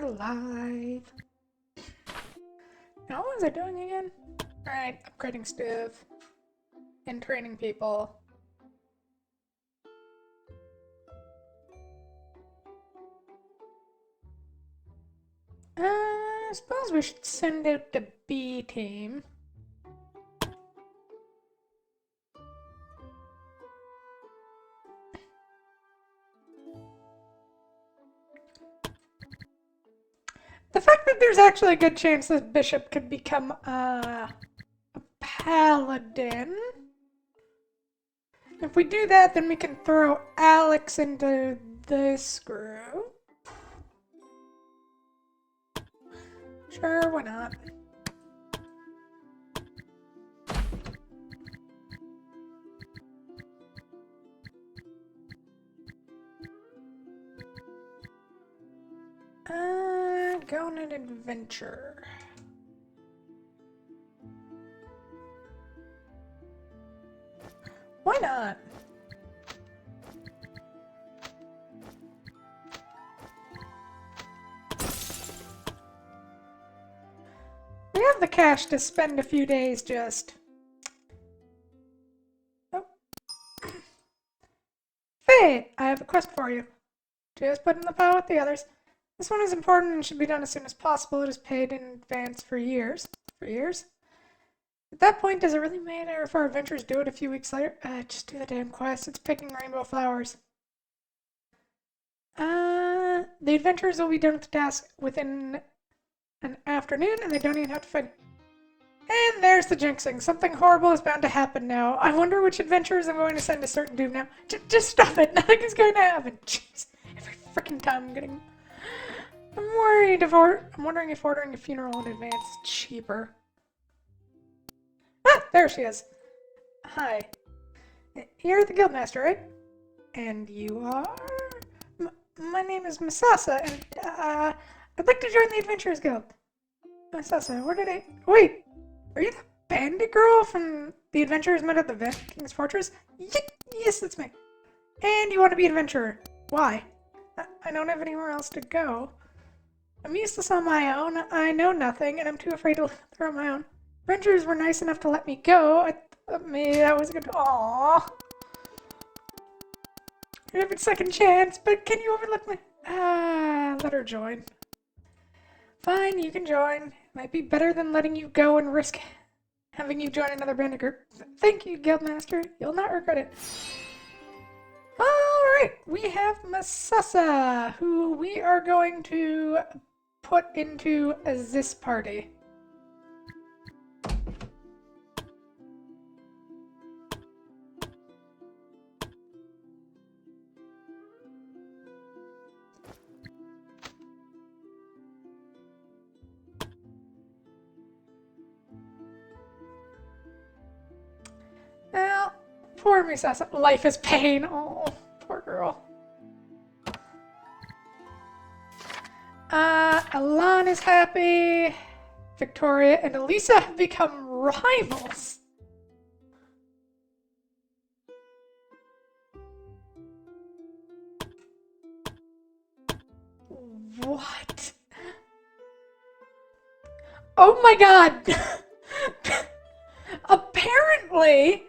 we're live. Now, what was I doing again? Alright, upgrading stuff. And training people. I suppose we should send out the B team. The fact that there's actually a good chance this bishop could become a paladin. If we do that, then we can throw Alex into this group. Sure, why not? Go on an adventure. Why not? We have the cash to spend a few days just... Oh. Faye, I have a quest for you. Just put in the pile with the others. This one is important and should be done as soon as possible. It is paid in advance for years. For years? At that point, does it really matter if our adventurers do it a few weeks later? Just do the damn quest. It's picking rainbow flowers. The adventurers will be done with the task within an afternoon, and they don't even have to fight. And there's the jinxing. Something horrible is bound to happen now. I wonder which adventurers I'm going to send to certain doom now. Just stop it. Nothing is going to happen. Jeez. Every freaking time I'm getting... I'm wondering if ordering a funeral in advance is cheaper. Ah, there she is. Hi. You're the guildmaster, right? And you are? My name is Masasa, and I'd like to join the Adventurers Guild. Masasa, where did I... Wait! Are you the bandit girl from the Adventurers met at the King's Fortress? Yes, that's me. And you want to be an adventurer. Why? I don't have anywhere else to go. I'm useless on my own. I know nothing, and I'm too afraid to live on my own. Adventurers were nice enough to let me go. I thought maybe that was a good... Aww. I have a second chance, but can you overlook me? Let her join. Fine, you can join. Might be better than letting you go and risk having you join another bandit group. Thank you, Guildmaster. You'll not regret it. Alright, we have Masasa, who we are going to put into this party. Well, poor Masasa. Life is pain. Oh, poor girl. Alan is happy. Victoria and Elisa have become rivals. What? Oh my god! Apparently,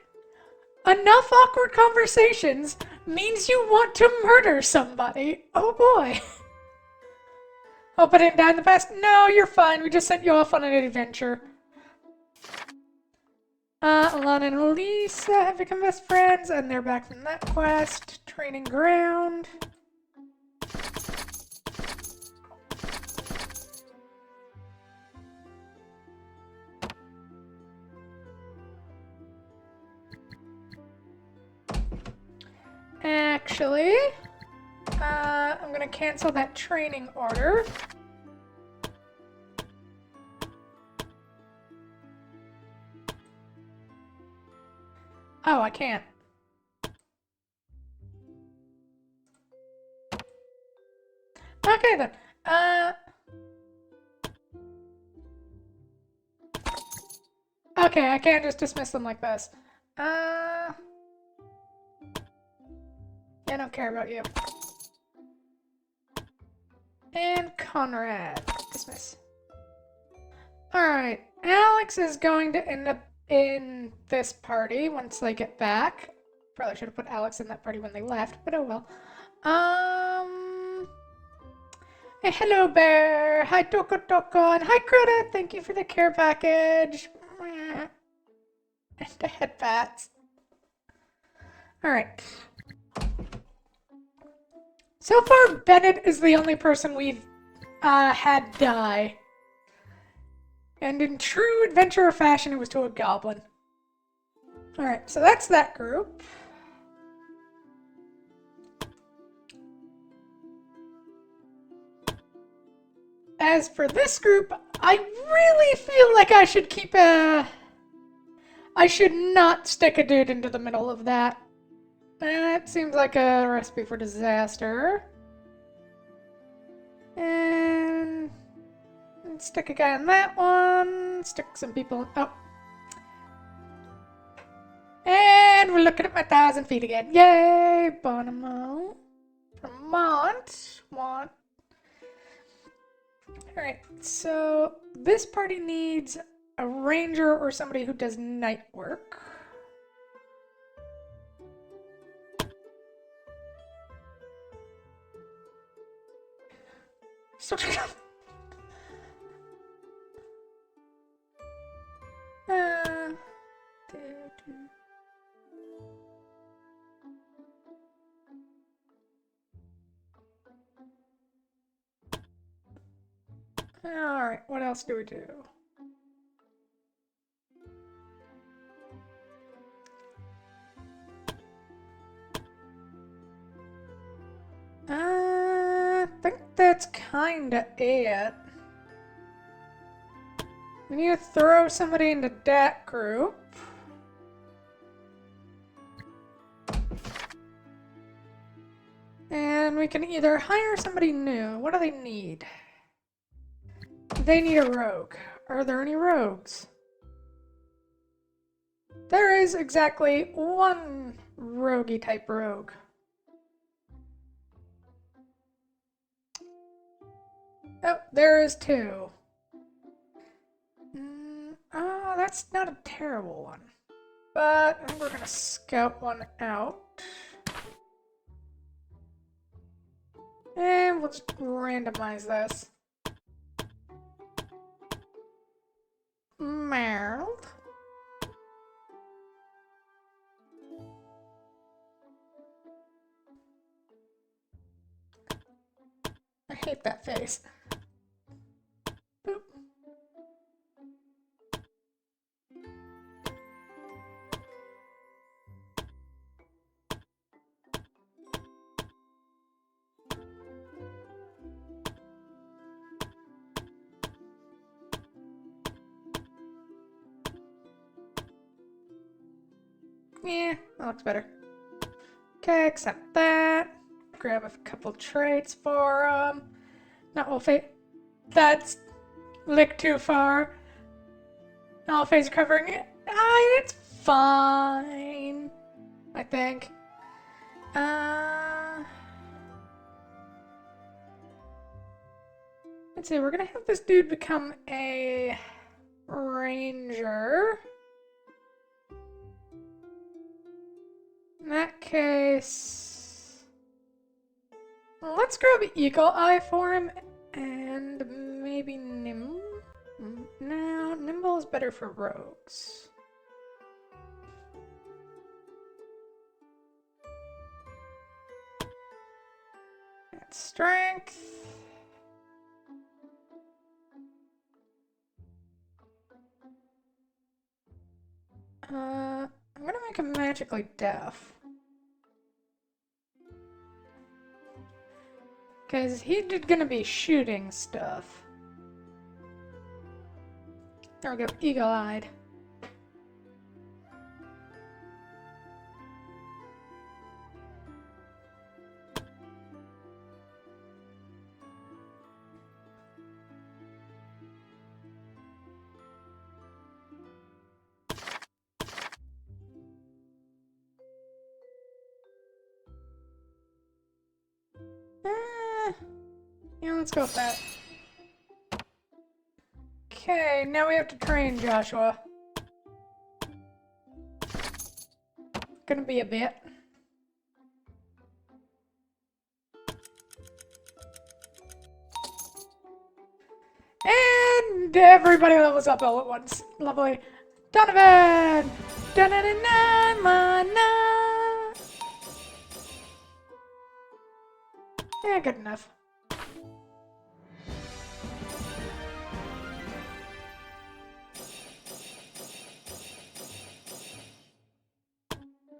enough awkward conversations means you want to murder somebody. Oh boy. Hope I didn't die in the past. No, you're fine. We just sent you off on an adventure. Alana and Elisa have become best friends, and they're back from that quest. Training ground. Actually, I'm gonna cancel that training order. Oh, I can't. Okay then. Okay, I can't just dismiss them like this. I don't care about you. And Conrad. Dismiss. Alright, Alex is going to end up in this party once they get back. Probably should have put Alex in that party when they left, but oh well. Hey, hello, Bear. Hi, Toko Toko. And hi, Crota. Thank you for the care package. And the headbats. Alright. So far, Bennett is the only person we've had die. And in true adventurer fashion, it was to a goblin. Alright, so that's that group. As for this group, I really feel like I should keep I should not stick a dude into the middle of that. That seems like a recipe for disaster. And stick a guy on that one. Stick some people. Oh. And we're looking at my 1,000 feet again. Yay! Bonamo. Vermont. Want. Alright, so this party needs a ranger or somebody who does night work. So Alright, what else do we do? I think that's kinda it. We need to throw somebody into that group. And we can either hire somebody new. What do they need? They need a rogue. Are there any rogues? There is exactly one roguey type rogue. Oh, there is two. Oh, that's not a terrible one. But we're gonna scout one out. And we'll just randomize this. Merle. I hate that face. Boop. Yeah, that looks better. Okay, accept that. Grab a couple traits for not all face. That's lick too far. All face covering it. It's fine. I think. Let's see. We're gonna have this dude become a ranger. In that case, let's grab Eagle Eye for him and maybe Nimble. No, Nimble is better for rogues. That's strength. I'm gonna make him magically deaf. Because he's gonna be shooting stuff. There we go, eagle-eyed. Yeah, let's go with that. Okay, now we have to train Joshua. Gonna be a bit. And everybody levels up all at once. Lovely. Donovan! Da-na-na-na-na-na! Yeah, good enough.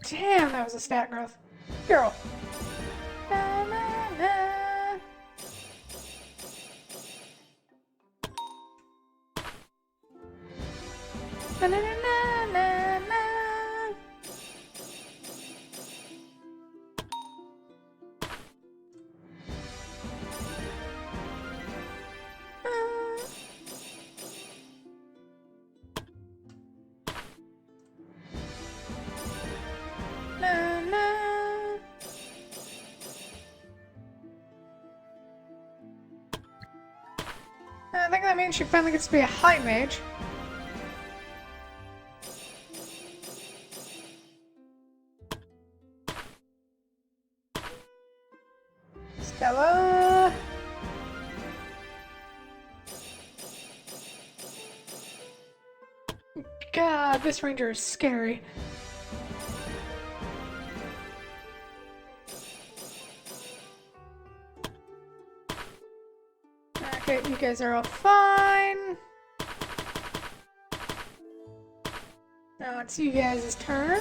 Damn, that was a stat growth. Girl. Na-na-na. Na-na-na-na-na-na. Na-na. I think that means she finally gets to be a high mage. Stella. God, this ranger is scary. Okay, you guys are all fine. Now it's you guys' turn.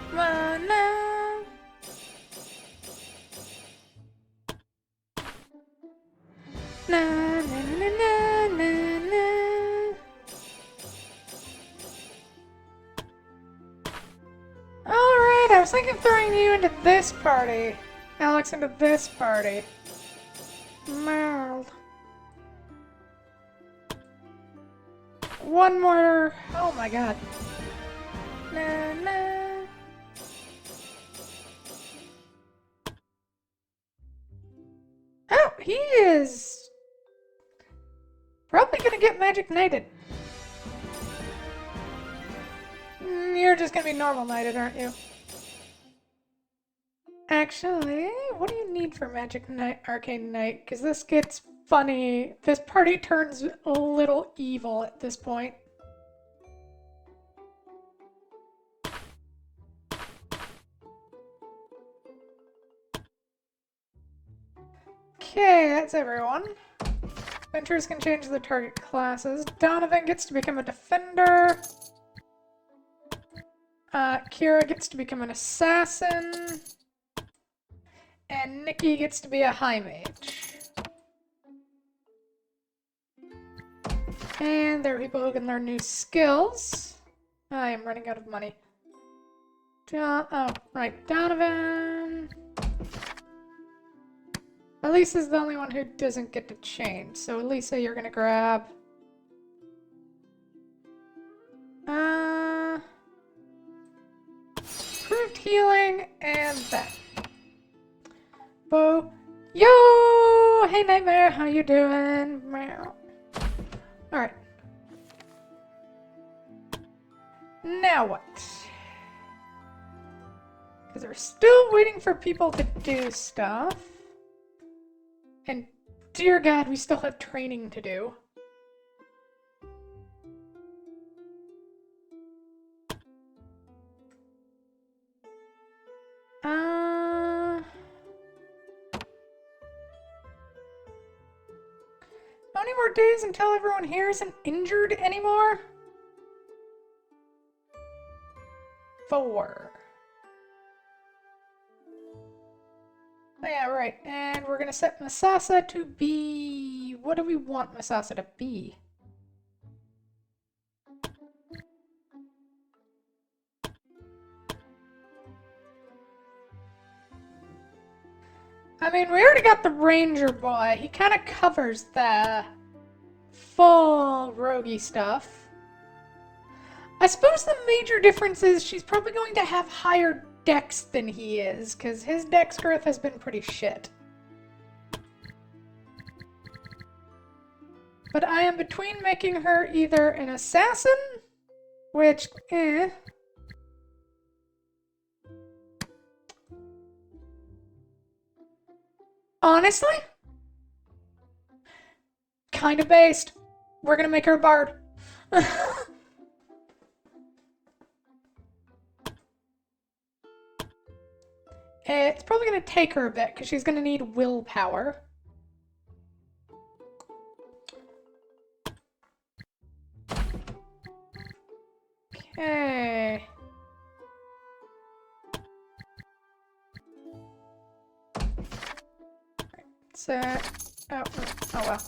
Come on now. Na na na na na na. Alright, I was thinking of throwing you into this party. Alex into this party. Merle. One more. Oh my god. Na na. Oh, he is probably gonna get Magic Knighted. You're just gonna be normal knighted, aren't you? Actually, what do you need for Magic Knight, Arcane Knight? Because this gets funny. This party turns a little evil at this point. Okay, that's everyone. Adventurers can change their target classes. Donovan gets to become a defender. Kira gets to become an assassin. And Nikki gets to be a high mage. And there are people who can learn new skills. I am running out of money. Oh, right, Donovan. Elisa's the only one who doesn't get to change. So Elisa, you're gonna grab... Improved healing and that. Bo. Yo! Hey Nightmare, how you doing? Meow. Alright. Now what? Because we're still waiting for people to do stuff. And dear God, we still have training to do. How many more days until everyone here isn't injured anymore? 4. Oh, yeah, right. And we're gonna set Masasa to be... What do we want Masasa to be? I mean, we already got the Ranger boy. He kind of covers the full roguey stuff. I suppose the major difference is she's probably going to have higher dex than he is, because his dex growth has been pretty shit. But I am between making her either an assassin, which, honestly, kind of based. We're gonna make her a bard. It's probably gonna take her a bit, because she's gonna need willpower. Okay. So, oh well.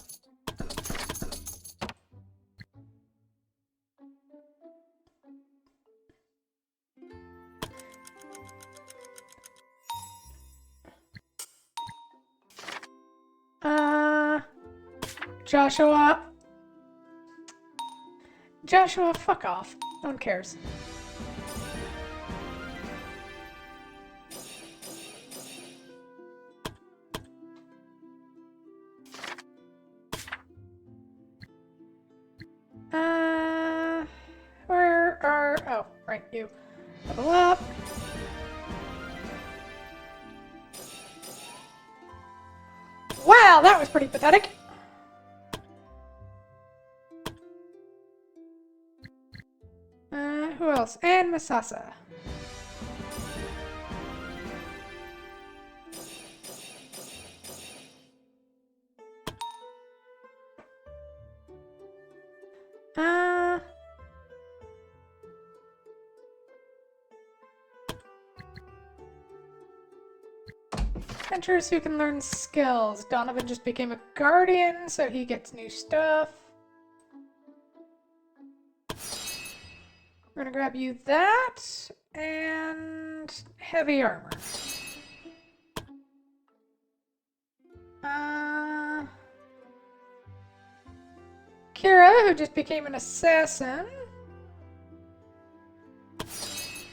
Joshua. Joshua, fuck off. No one cares. Where are... Oh, right, you. Level up. Wow, that was pretty pathetic. Who else? And Masasa. Adventurers who can learn skills. Donovan just became a guardian, so he gets new stuff. We're gonna grab you that, and heavy armor. Kira, who just became an assassin. It's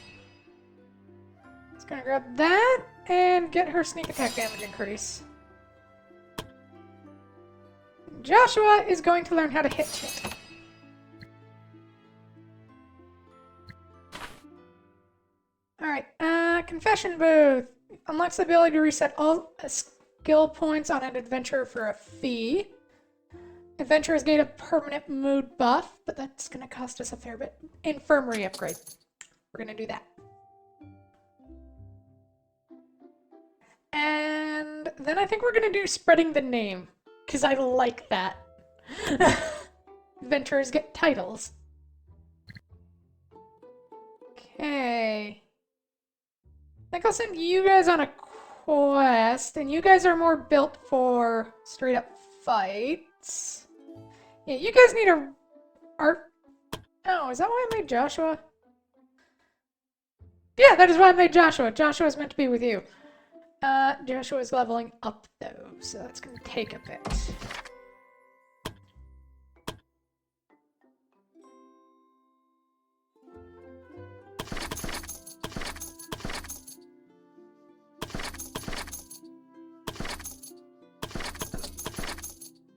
gonna grab that, and get her sneak attack damage increase. Joshua is going to learn how to hit shit. Alright, confession booth. Unlocks the ability to reset all skill points on an adventurer for a fee. Adventurers gain a permanent mood buff, but that's gonna cost us a fair bit. Infirmary upgrade. We're gonna do that. And then I think we're gonna do spreading the name, because I like that. Adventurers get titles. Okay. I think I'll send you guys on a quest, and you guys are more built for straight up fights. Yeah, you guys need a art. Oh, is that why I made Joshua? Yeah, that is why I made Joshua. Joshua is meant to be with you. Joshua is leveling up though, so that's gonna take a bit.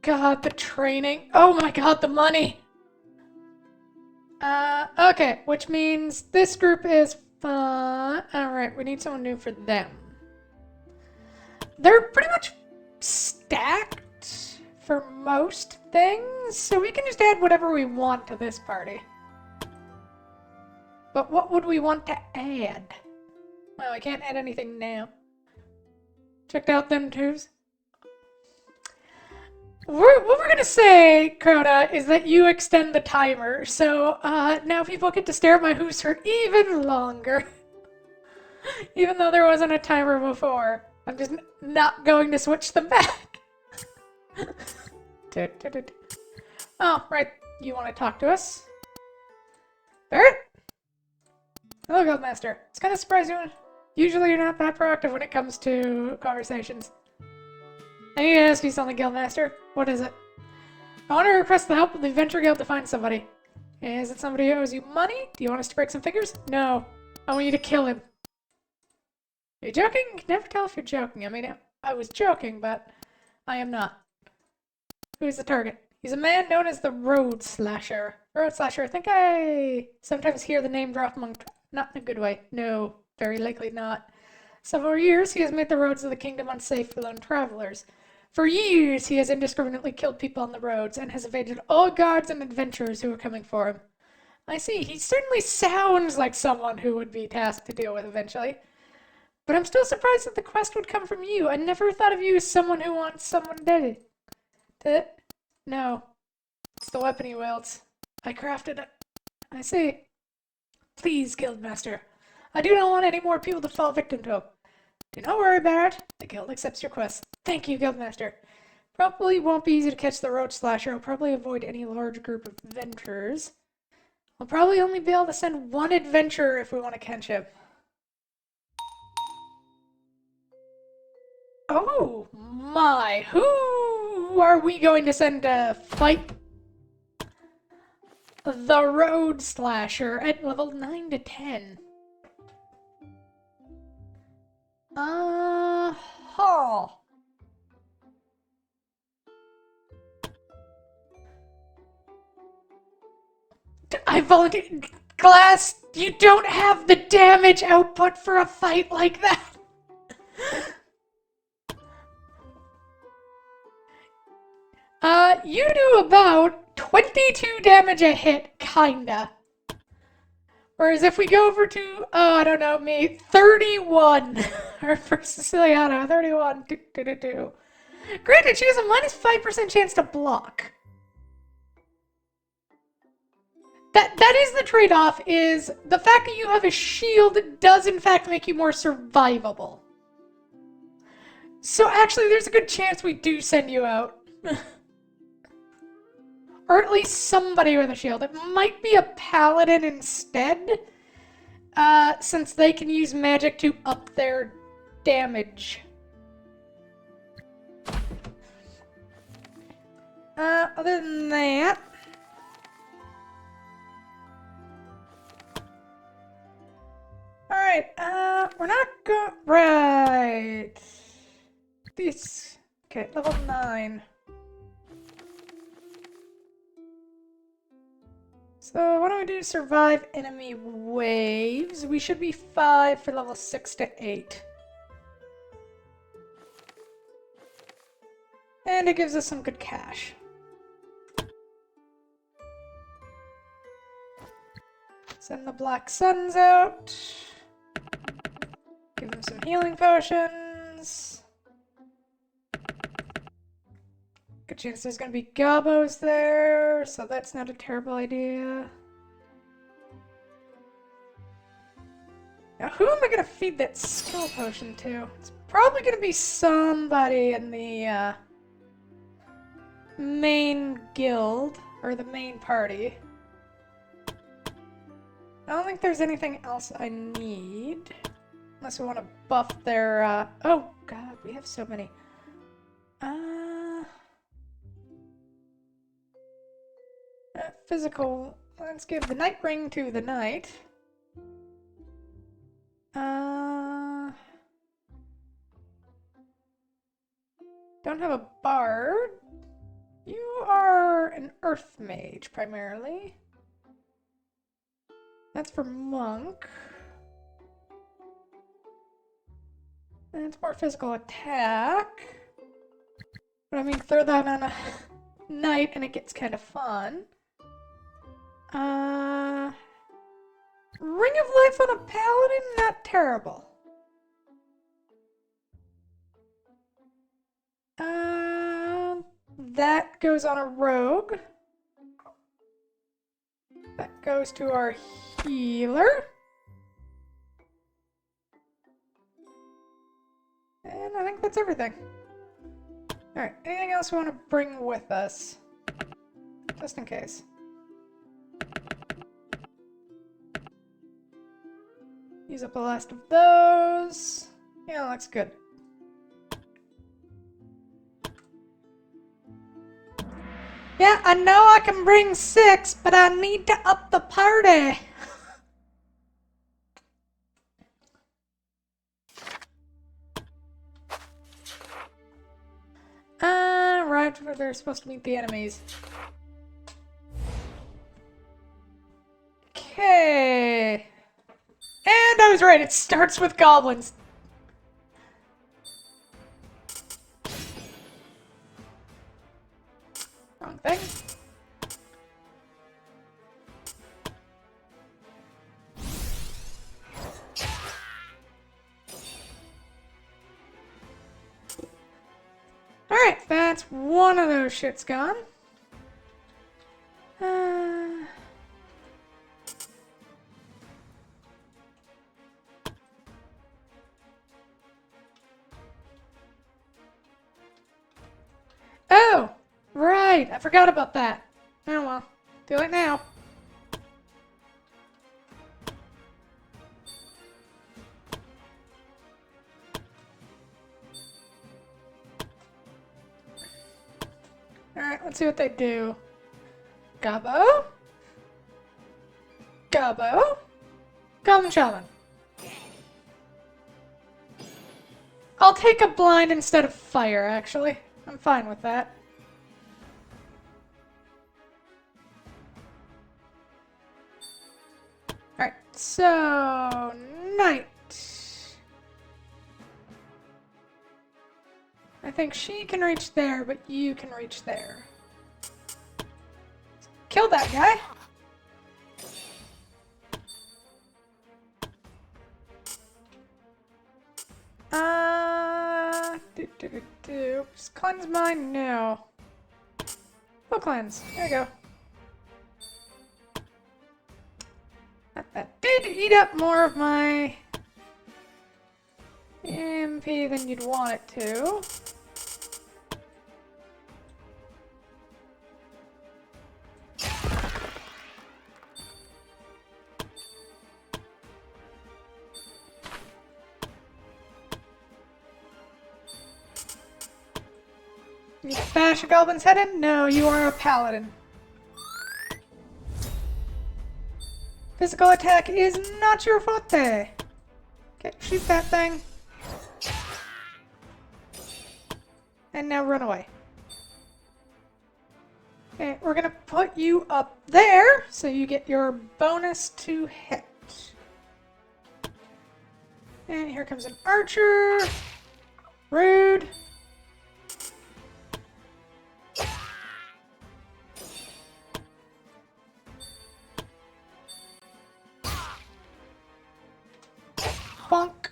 God, the training. Oh my god, the money. Okay, which means this group is fun. Alright, we need someone new for them. They're pretty much stacked for most things, so we can just add whatever we want to this party. But what would we want to add? Well, we can't add anything now. Checked out them twos. What we're gonna say, Crota, is that you extend the timer, so now people get to stare at my hooves for even longer. Even though there wasn't a timer before. I'm just not going to switch them back. Oh, right. You want to talk to us? Barrett? Hello, Guildmaster. It's kind of surprising. Usually you're not that proactive when it comes to conversations. I need to ask you something, Guildmaster. What is it? I want to request the help of the Adventure Guild to find somebody. Is it somebody who owes you money? Do you want us to break some figures? No. I want you to kill him. Are you joking? You can never tell if you're joking. I mean, I was joking, but I am not. Who's the target? He's a man known as the Road Slasher. Road Slasher, I think I sometimes hear the name drop among... Not in a good way. No, very likely not. Several years, he has made the roads of the kingdom unsafe for lone travelers. For years, he has indiscriminately killed people on the roads and has evaded all guards and adventurers who are coming for him. I see, he certainly sounds like someone who would be tasked to deal with eventually. But I'm still surprised that the quest would come from you. I never thought of you as someone who wants someone dead. No. It's the weapon he wields. I crafted it. I see. Please, Guildmaster. I do not want any more people to fall victim to him. Do not worry, Barrett. The guild accepts your quest. Thank you, Guildmaster. Probably won't be easy to catch the Road Slasher. I'll probably avoid any large group of adventurers. I'll probably only be able to send one adventurer if we want to catch him. Oh my, who are we going to send to fight the Road Slasher at level 9 to 10? Huh. I volunteered. Glass, you don't have the damage output for a fight like that. You do about 22 damage a hit, kinda. Whereas if we go over to, I don't know, me, 31. Or for Siciliano, 31. Granted, she has a minus 5% chance to block. That is the trade-off, is the fact that you have a shield does in fact make you more survivable. So actually, there's a good chance we do send you out. Or at least somebody with a shield. It might be a paladin instead, since they can use magic to up their damage. Other than that... Alright, we're not go- Right. This... Okay, level 9. So, why don't we do survive enemy waves? We should be 5 for level 6 to 8. And it gives us some good cash. Send the Black Suns out. Give them some healing potions. Good chance there's gonna be gobos there, so that's not a terrible idea. Now, who am I gonna feed that skill potion to? It's probably gonna be somebody in the main guild, or the main party. I don't think there's anything else I need. Unless we want to buff their, oh god, we have so many. Physical, let's give the Night Ring to the Knight. Don't have a bard. You are an earth mage, primarily. That's for monk. And it's more physical attack. But I mean, throw that on a knight and it gets kind of fun. Ring of Life on a paladin? Not terrible. That goes on a rogue. That goes to our healer. And I think that's everything. Alright, anything else we want to bring with us? Just in case. Use up the last of those. Yeah, looks good. Yeah, I know I can bring 6, but I need to up the party. Right, arrived where they're supposed to meet the enemies. Okay. And I was right, it starts with goblins. Wrong thing. Alright, that's one of those shits gone. Oh! Right, I forgot about that. Oh well, do it now. Alright, let's see what they do. Gobbo? Gobbo? Goblin Shaman. I'll take a blind instead of fire, actually. I'm fine with that. Alright, so... Night. I think she can reach there, but you can reach there. Kill that guy! Just cleanse mine? No. Full cleanse. There you go. That did eat up more of my MP than you'd want it to. You bash a goblin's head in? No, you are a paladin. Physical attack is not your forte. Okay, shoot that thing. And now run away. Okay, we're gonna put you up there so you get your bonus to hit. And here comes an archer. Rude. Bonk.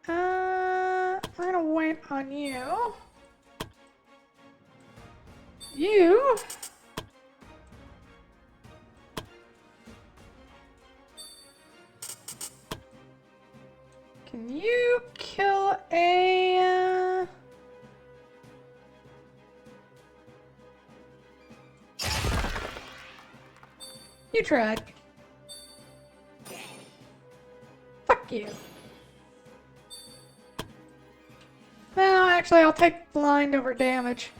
I'm gonna wait on you. You. Can you kill a... You tried. Fuck you. No, actually, I'll take blind over damage.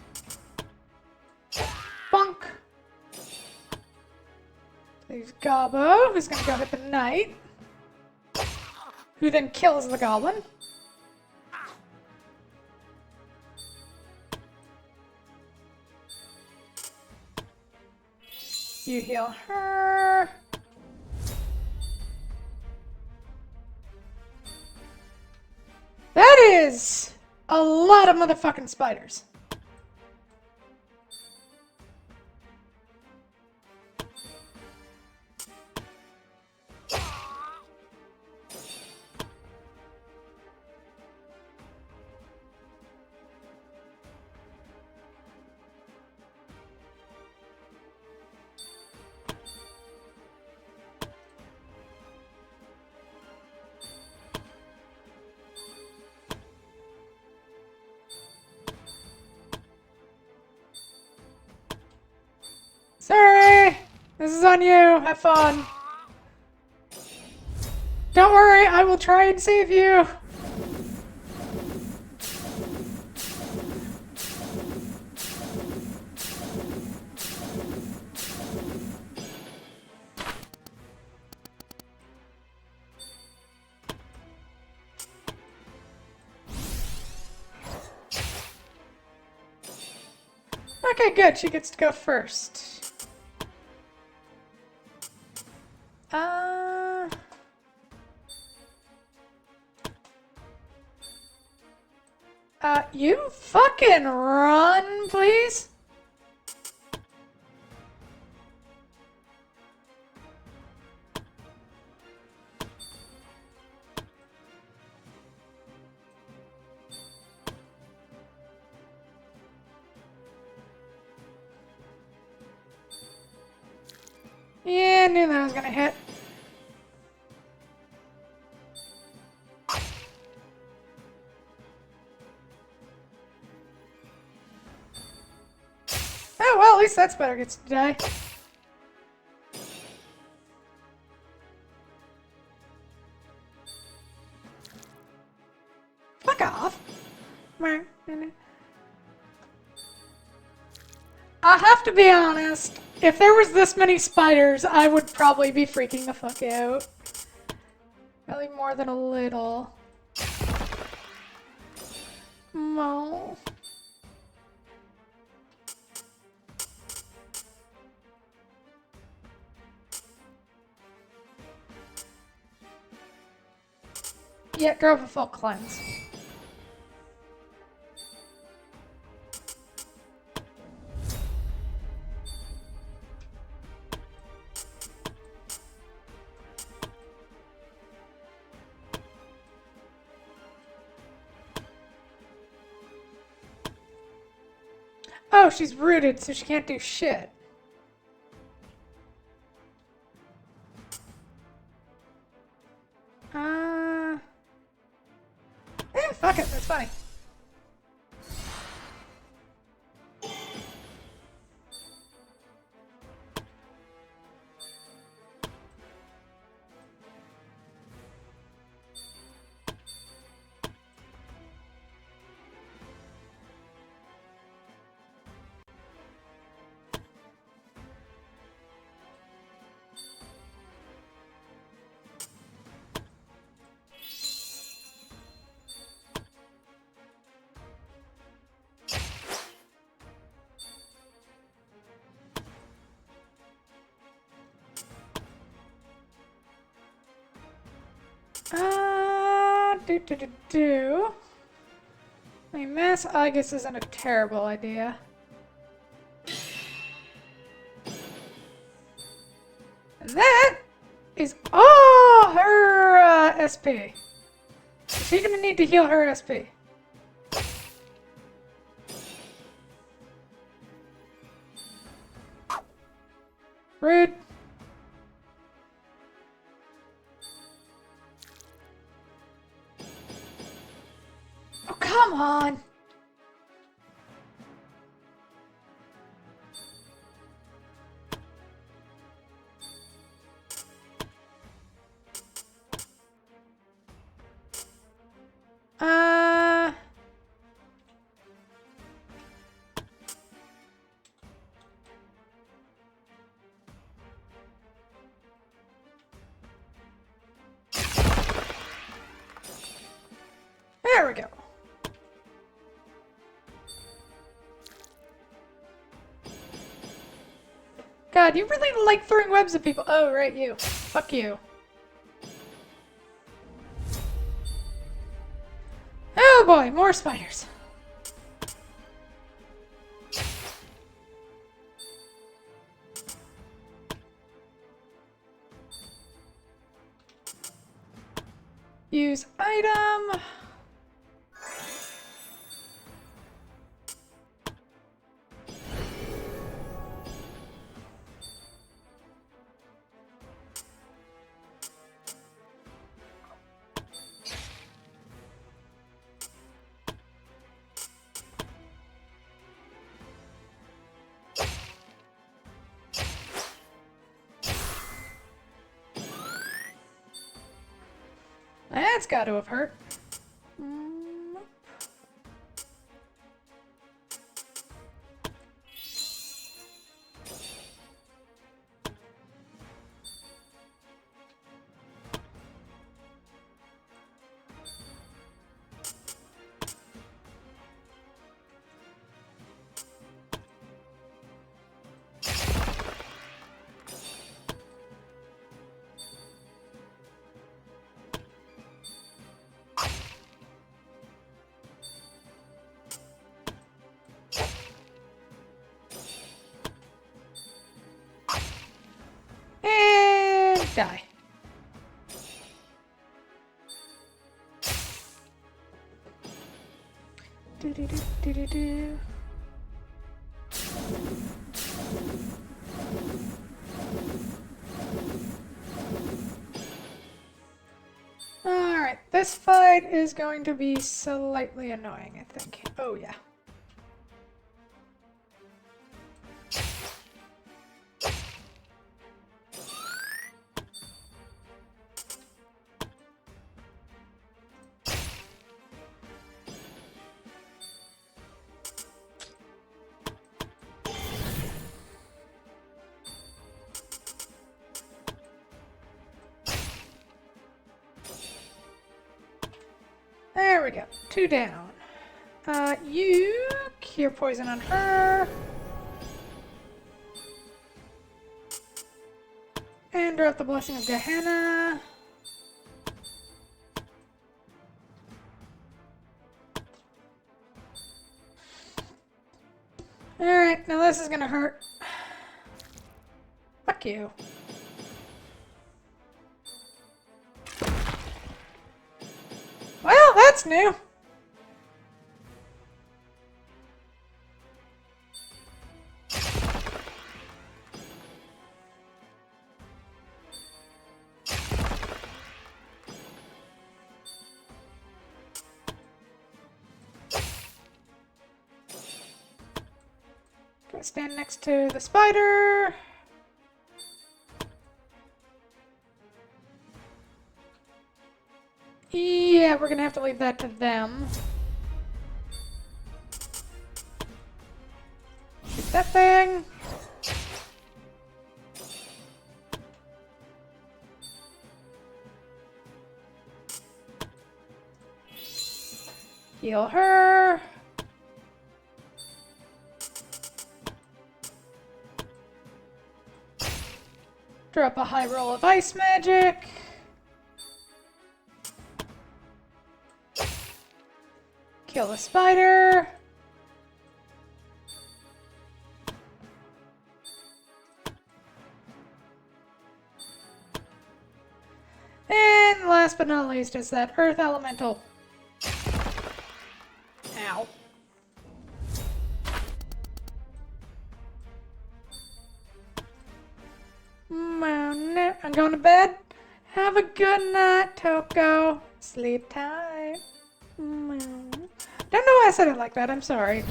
Bonk. There's Gobbo, who's gonna go hit the knight. Who then kills the goblin. You heal her. That is a lot of motherfucking spiders. Sorry! This is on you. Have fun. Don't worry, I will try and save you. Okay, good. She gets to go first. You fucking run, please? Yeah, I knew that was gonna hit. Oh, well, at least that's better. Gets to die. Fuck off. I have to be honest. If there was this many spiders, I would probably be freaking the fuck out. Probably more than a little. No. Yeah, drove a full cleanse. Oh, she's rooted, so she can't do shit. Fuck it, that's funny. Do. I mean, Mass August isn't a terrible idea. And that is all her SP. She's gonna need to heal her SP. Rude. Oh, come on. There we go. God, you really like throwing webs at people. Oh, right, you. Fuck you. Oh boy, more spiders. Use item. That's got to have hurt. Die. Do do do do do do. Alright, this fight is going to be slightly annoying, I think. Oh, yeah. There we go. 2 down. You cure poison on her. And drop the Blessing of Gehenna. Alright, now this is gonna hurt. Fuck you. Well, that's new. Gonna stand next to the spider. Yeah, we're gonna have to leave that to them. Shoot that thing. Heal her. Drop a high roll of ice magic. Kill the spider. And last but not least is that earth elemental. Ow. I'm going to bed. Have a good night, Toko. Sleep tight. Don't know why I said it like that. I'm sorry.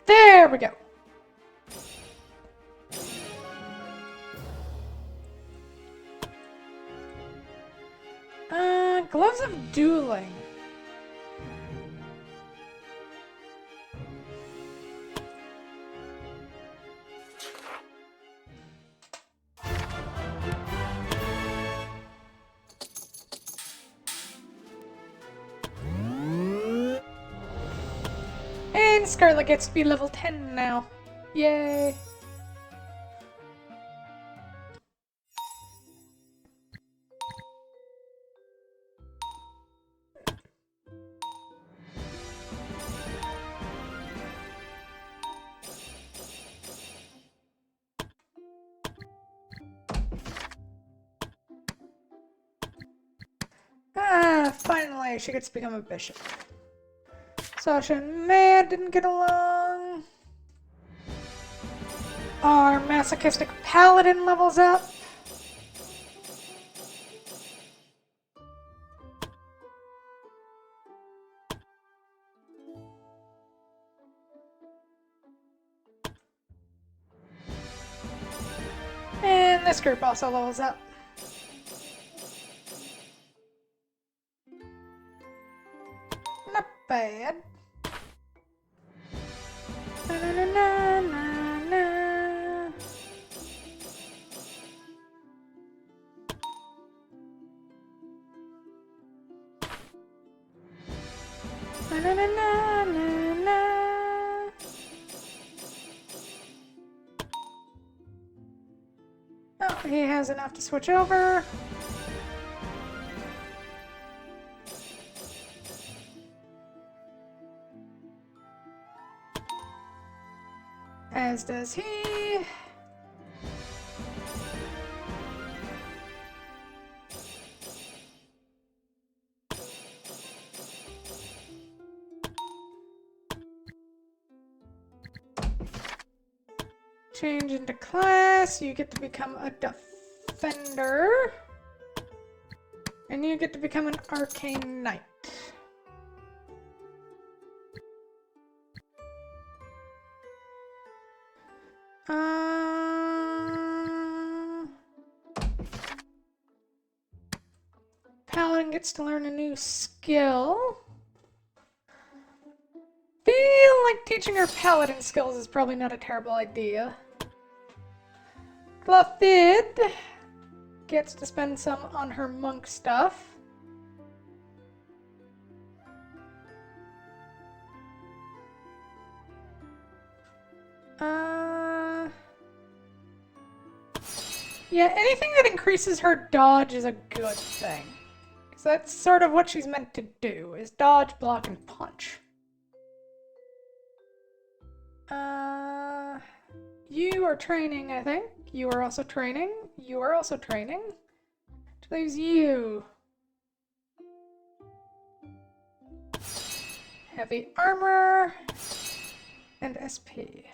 There we go. Gloves of Dueling. And Scarlet gets to be level 10 now. Yay. Finally, she gets to become a bishop. Sasha and Maya didn't get along. Our masochistic paladin levels up. And this group also levels up. Not bad. Na, na, na, na, na, na. Na, na, na, na, na, na. Oh, he has enough to switch over. As does he. Change into class. You get to become a defender. And you get to become an arcane knight. Paladin gets to learn a new skill. Feel like teaching her paladin skills is probably not a terrible idea. Clothid gets to spend some on her monk stuff. Yeah, anything that increases her dodge is a good thing. Because that's sort of what she's meant to do, is dodge, block, and punch. You are training, I think. You are also training. You are also training. Which leaves you. Heavy armor. And SP.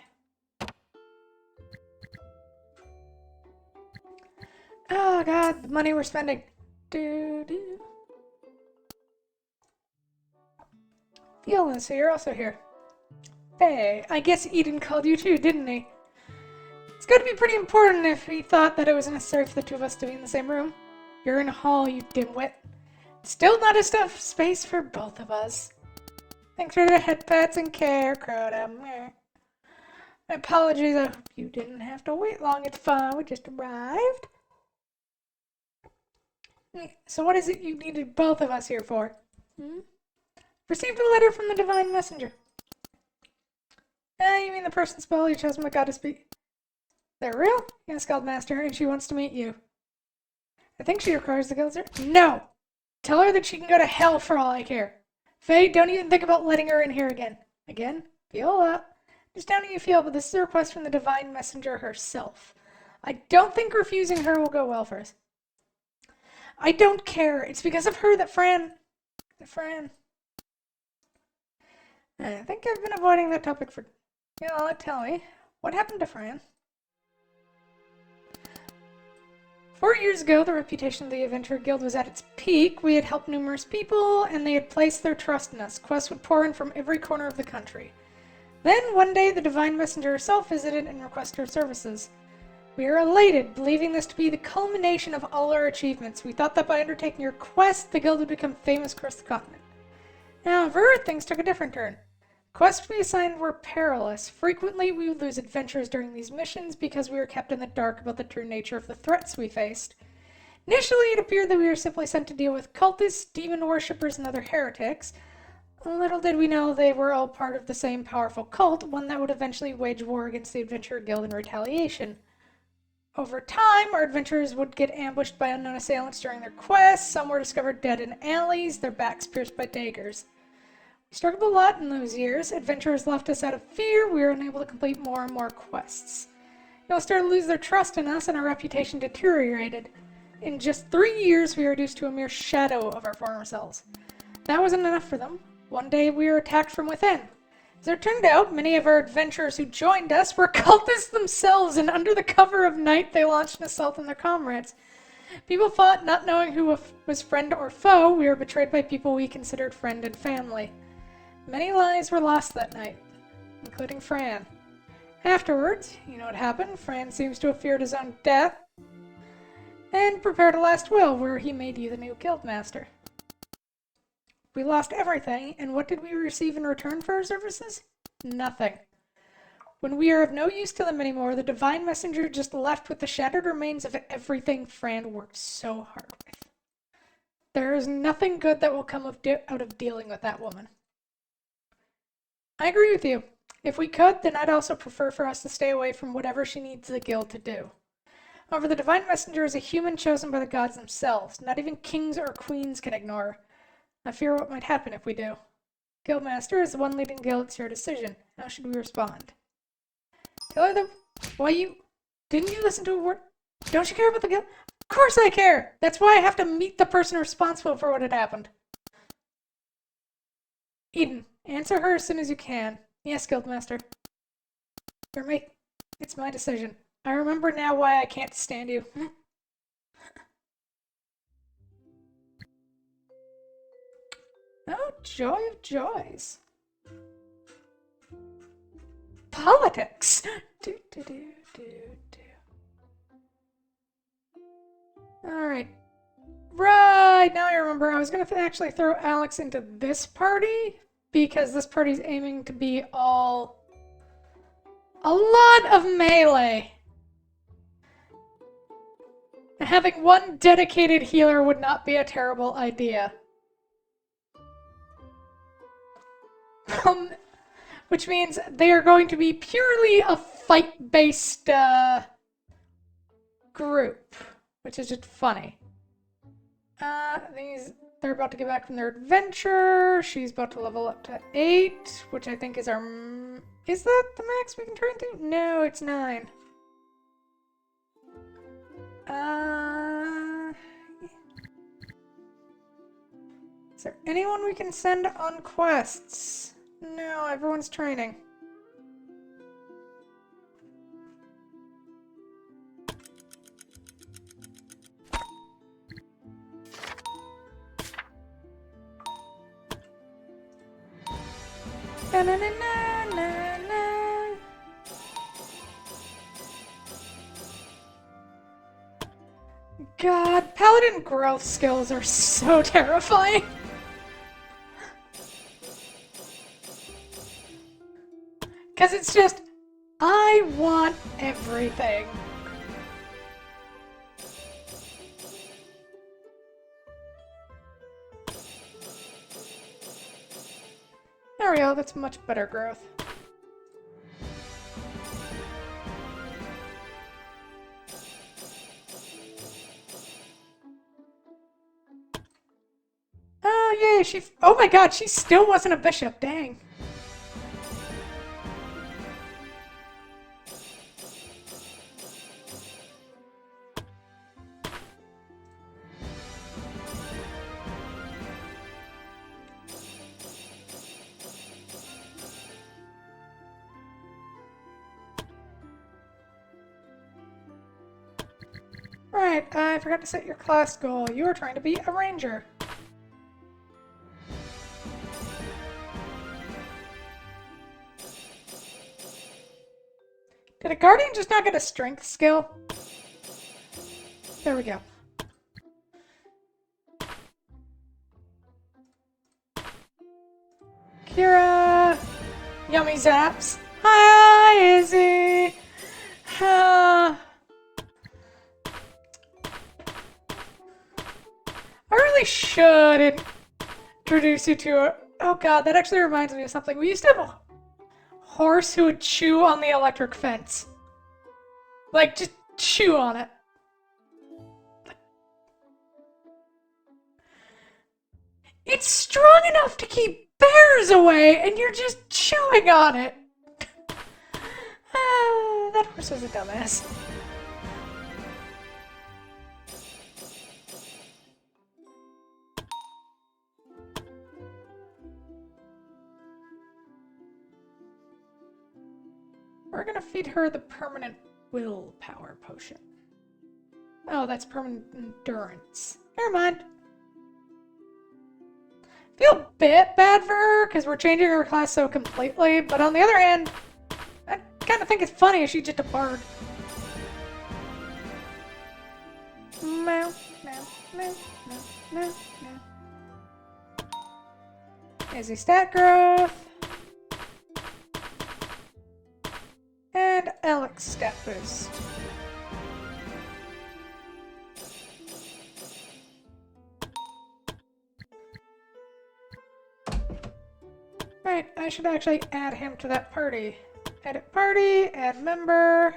Oh god, the money we're spending. Doo-doo. Fiona, so you're also here. Hey, I guess Eden called you too, didn't he? It's gotta be pretty important if he thought that it was necessary for the two of us to be in the same room. You're in a hall, you dimwit. Still not enough space for both of us. Thanks for the head pats and care, Crota. My apologies, I hope you didn't have to wait long. It's fine, we just arrived. So what is it you needed both of us here for? Received a letter from the Divine Messenger. You mean the person spell you chose my god to speak? They're real? Yes, Guildmaster, and she wants to meet you. I think she requires the guild's. No! Tell her that she can go to hell for all I care. Faye, don't even think about letting her in here again. Again? Viola? Just how do you feel, but this is a request from the Divine Messenger herself. I don't think refusing her will go well for us. I don't care. It's because of her that Fran... I think I've been avoiding that topic for... tell me. What happened to Fran? 4 years ago, the reputation of the Adventurer Guild was at its peak. We had helped numerous people, and they had placed their trust in us. Quests would pour in from every corner of the country. Then, one day, the Divine Messenger herself visited and requested her services. We were elated, believing this to be the culmination of all our achievements. We thought that by undertaking your quest, the guild would become famous across the continent. However, things took a different turn. Quests we assigned were perilous. Frequently, we would lose adventurers during these missions because we were kept in the dark about the true nature of the threats we faced. Initially, it appeared that we were simply sent to deal with cultists, demon worshippers, and other heretics. Little did we know they were all part of the same powerful cult, one that would eventually wage war against the Adventurer Guild in retaliation. Over time, our adventurers would get ambushed by unknown assailants during their quests. Some were discovered dead in alleys, their backs pierced by daggers. We struggled a lot in those years. Adventurers left us out of fear. We were unable to complete more and more quests. They all started to lose their trust in us, and our reputation deteriorated. In just 3 years, we were reduced to a mere shadow of our former selves. That wasn't enough for them. One day, we were attacked from within. As it turned out, many of our adventurers who joined us were cultists themselves, and under the cover of night, they launched an assault on their comrades. People fought, not knowing who was friend or foe. We were betrayed by people we considered friend and family. Many lives were lost that night, including Fran. Afterwards, you know what happened? Fran seems to have feared his own death and prepared a last will where he made you the new guildmaster. We lost everything, and what did we receive in return for our services? Nothing. When we are of no use to them anymore, the Divine Messenger just left with the shattered remains of everything Fran worked so hard with. There is nothing good that will come out of dealing with that woman. I agree with you. If we could, then I'd also prefer for us to stay away from whatever she needs the guild to do. However, the Divine Messenger is a human chosen by the gods themselves. Not even kings or queens can ignore her. I fear what might happen if we do. Guildmaster is the one leading the guild. It's your decision. How should we respond? Tell her that... Didn't you listen to a word? Don't you care about the guild? Of course I care! That's why I have to meet the person responsible for what had happened. Eden, answer her as soon as you can. Yes, Guildmaster. It's my decision. I remember now why I can't stand you. Oh, joy of joys. Politics. Do, do, do, do, do. Alright. Right, now I remember. I was going to actually throw Alex into this party because this party's aiming to be all... a lot of melee. Having one dedicated healer would not be a terrible idea. Which means they are going to be purely a fight-based group, which is just funny. They're about to get back from their adventure. She's about to level up to 8, which I think is our... Is that the max we can turn to? No, it's 9. Is there anyone we can send on quests? No, everyone's training. Na, na, na, na, na. God, paladin growth skills are so terrifying. Because it's just, I want everything. There we go, that's much better growth. Oh, yay, oh my god, she still wasn't a bishop, dang. Right, I forgot to set your class goal. You are trying to be a ranger. Did a guardian just not get a strength skill? There we go. Kira! Yummy zaps! Hi, Izzy! I really should introduce you to a... Oh god, that actually reminds me of something. We used to have a horse who would chew on the electric fence. Like, just chew on it. It's strong enough to keep bears away, and you're just chewing on it. That horse was a dumbass. We're gonna feed her the permanent willpower potion. Oh, that's permanent endurance. Never mind. Feel a bit bad for her because we're changing her class so completely, but on the other hand, I kind of think it's funny if she's just a bard. Meow, meow, meow, meow, meow, meow. Izzy stat growth. And Alex stat boost. Right, I should actually add him to that party. Edit party, add member.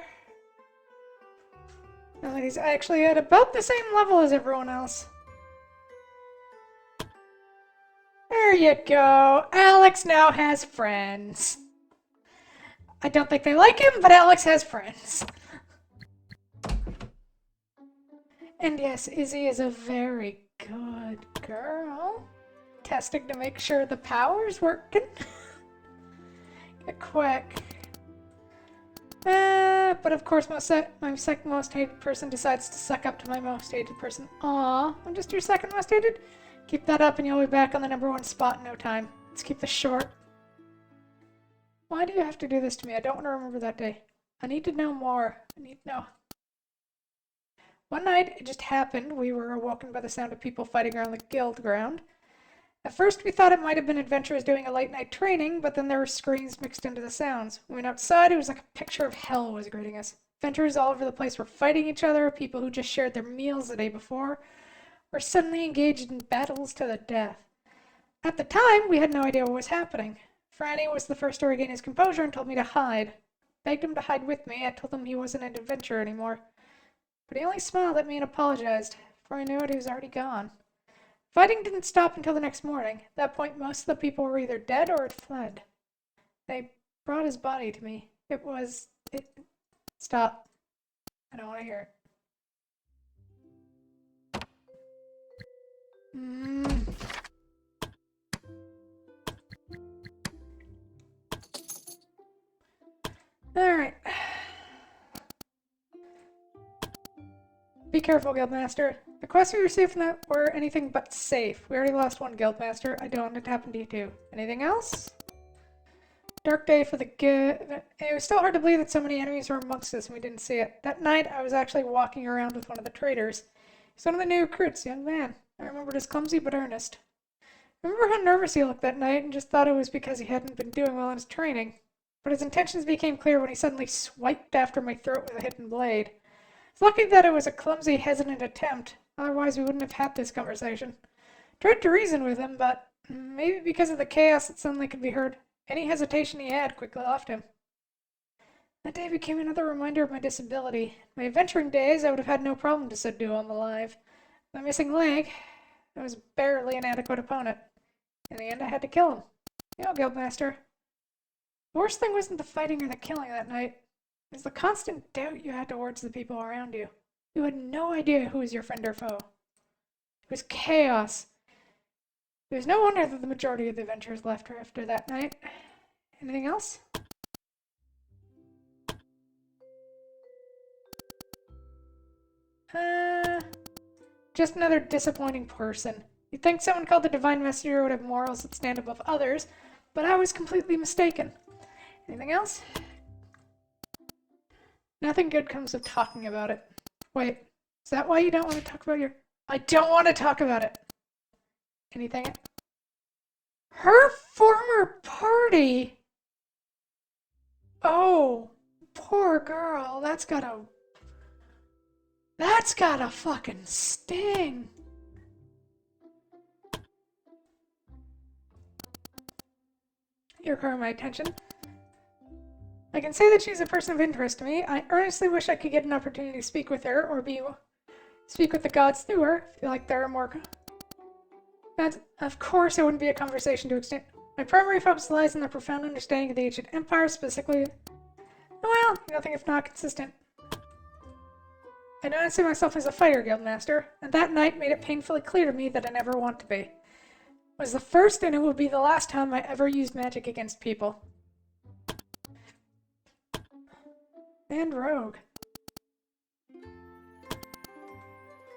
Now he's actually at about the same level as everyone else. There you go. Alex now has friends. I don't think they like him, but Alex has friends. And yes, Izzy is a very good girl. Testing to make sure the power's working. Get quick. But of course my second most hated person decides to suck up to my most hated person. Aw, I'm just your second most hated? Keep that up and you'll be back on the #1 spot in no time. Let's keep this short. Why do you have to do this to me? I don't want to remember that day. I need to know more. I need to know. One night, it just happened, we were awoken by the sound of people fighting around the guild ground. At first, we thought it might have been adventurers doing a late night training, but then there were screams mixed into the sounds. We went outside, it was like a picture of hell was greeting us. Adventurers all over the place were fighting each other, people who just shared their meals the day before were suddenly engaged in battles to the death. At the time, we had no idea what was happening. Franny was the first to regain his composure and told me to hide. Begged him to hide with me, I told him he wasn't an adventurer anymore. But he only smiled at me and apologized. Before I knew it, he was already gone. Fighting didn't stop until the next morning. At that point, most of the people were either dead or had fled. They brought his body to me. Stop. I don't want to hear it. Alright. Be careful, Guildmaster. The quests we received from that were anything but safe. We already lost one Guildmaster. I don't want it to happen to you too. Anything else? Dark day for the good. It was still hard to believe that so many enemies were amongst us and we didn't see it. That night, I was actually walking around with one of the traders. He's one of the new recruits, young man. I remembered as clumsy but earnest. I remember how nervous he looked that night and just thought it was because he hadn't been doing well in his training. But his intentions became clear when he suddenly swiped after my throat with a hidden blade. It's lucky that it was a clumsy, hesitant attempt. Otherwise, we wouldn't have had this conversation. Tried to reason with him, but maybe because of the chaos that suddenly could be heard, any hesitation he had quickly left him. That day became another reminder of my disability. My adventuring days, I would have had no problem to subdue on the live. My missing leg, I was barely an adequate opponent. In the end, I had to kill him. You know, Guildmaster. The worst thing wasn't the fighting or the killing that night. It was the constant doubt you had towards the people around you. You had no idea who was your friend or foe. It was chaos. It was no wonder that the majority of the adventurers left after that night. Anything else? Just another disappointing person. You'd think someone called the Divine Messenger would have morals that stand above others, but I was completely mistaken. Anything else? Nothing good comes of talking about it. Wait, is that why you don't want to talk about your... I don't want to talk about it! Anything? Her former party! Oh, poor girl. That's gotta fucking sting. You're requiring my attention. I can say that she's a person of interest to me. I earnestly wish I could get an opportunity to speak with her, or speak with the gods through her. I feel like there are more... Of course, it wouldn't be a conversation to extend. My primary focus lies in the profound understanding of the ancient empire, specifically... Well, nothing if not consistent. I don't see myself as a fighter, Guildmaster, and that night made it painfully clear to me that I never want to be. It was the first and it would be the last time I ever used magic against people. And Rogue.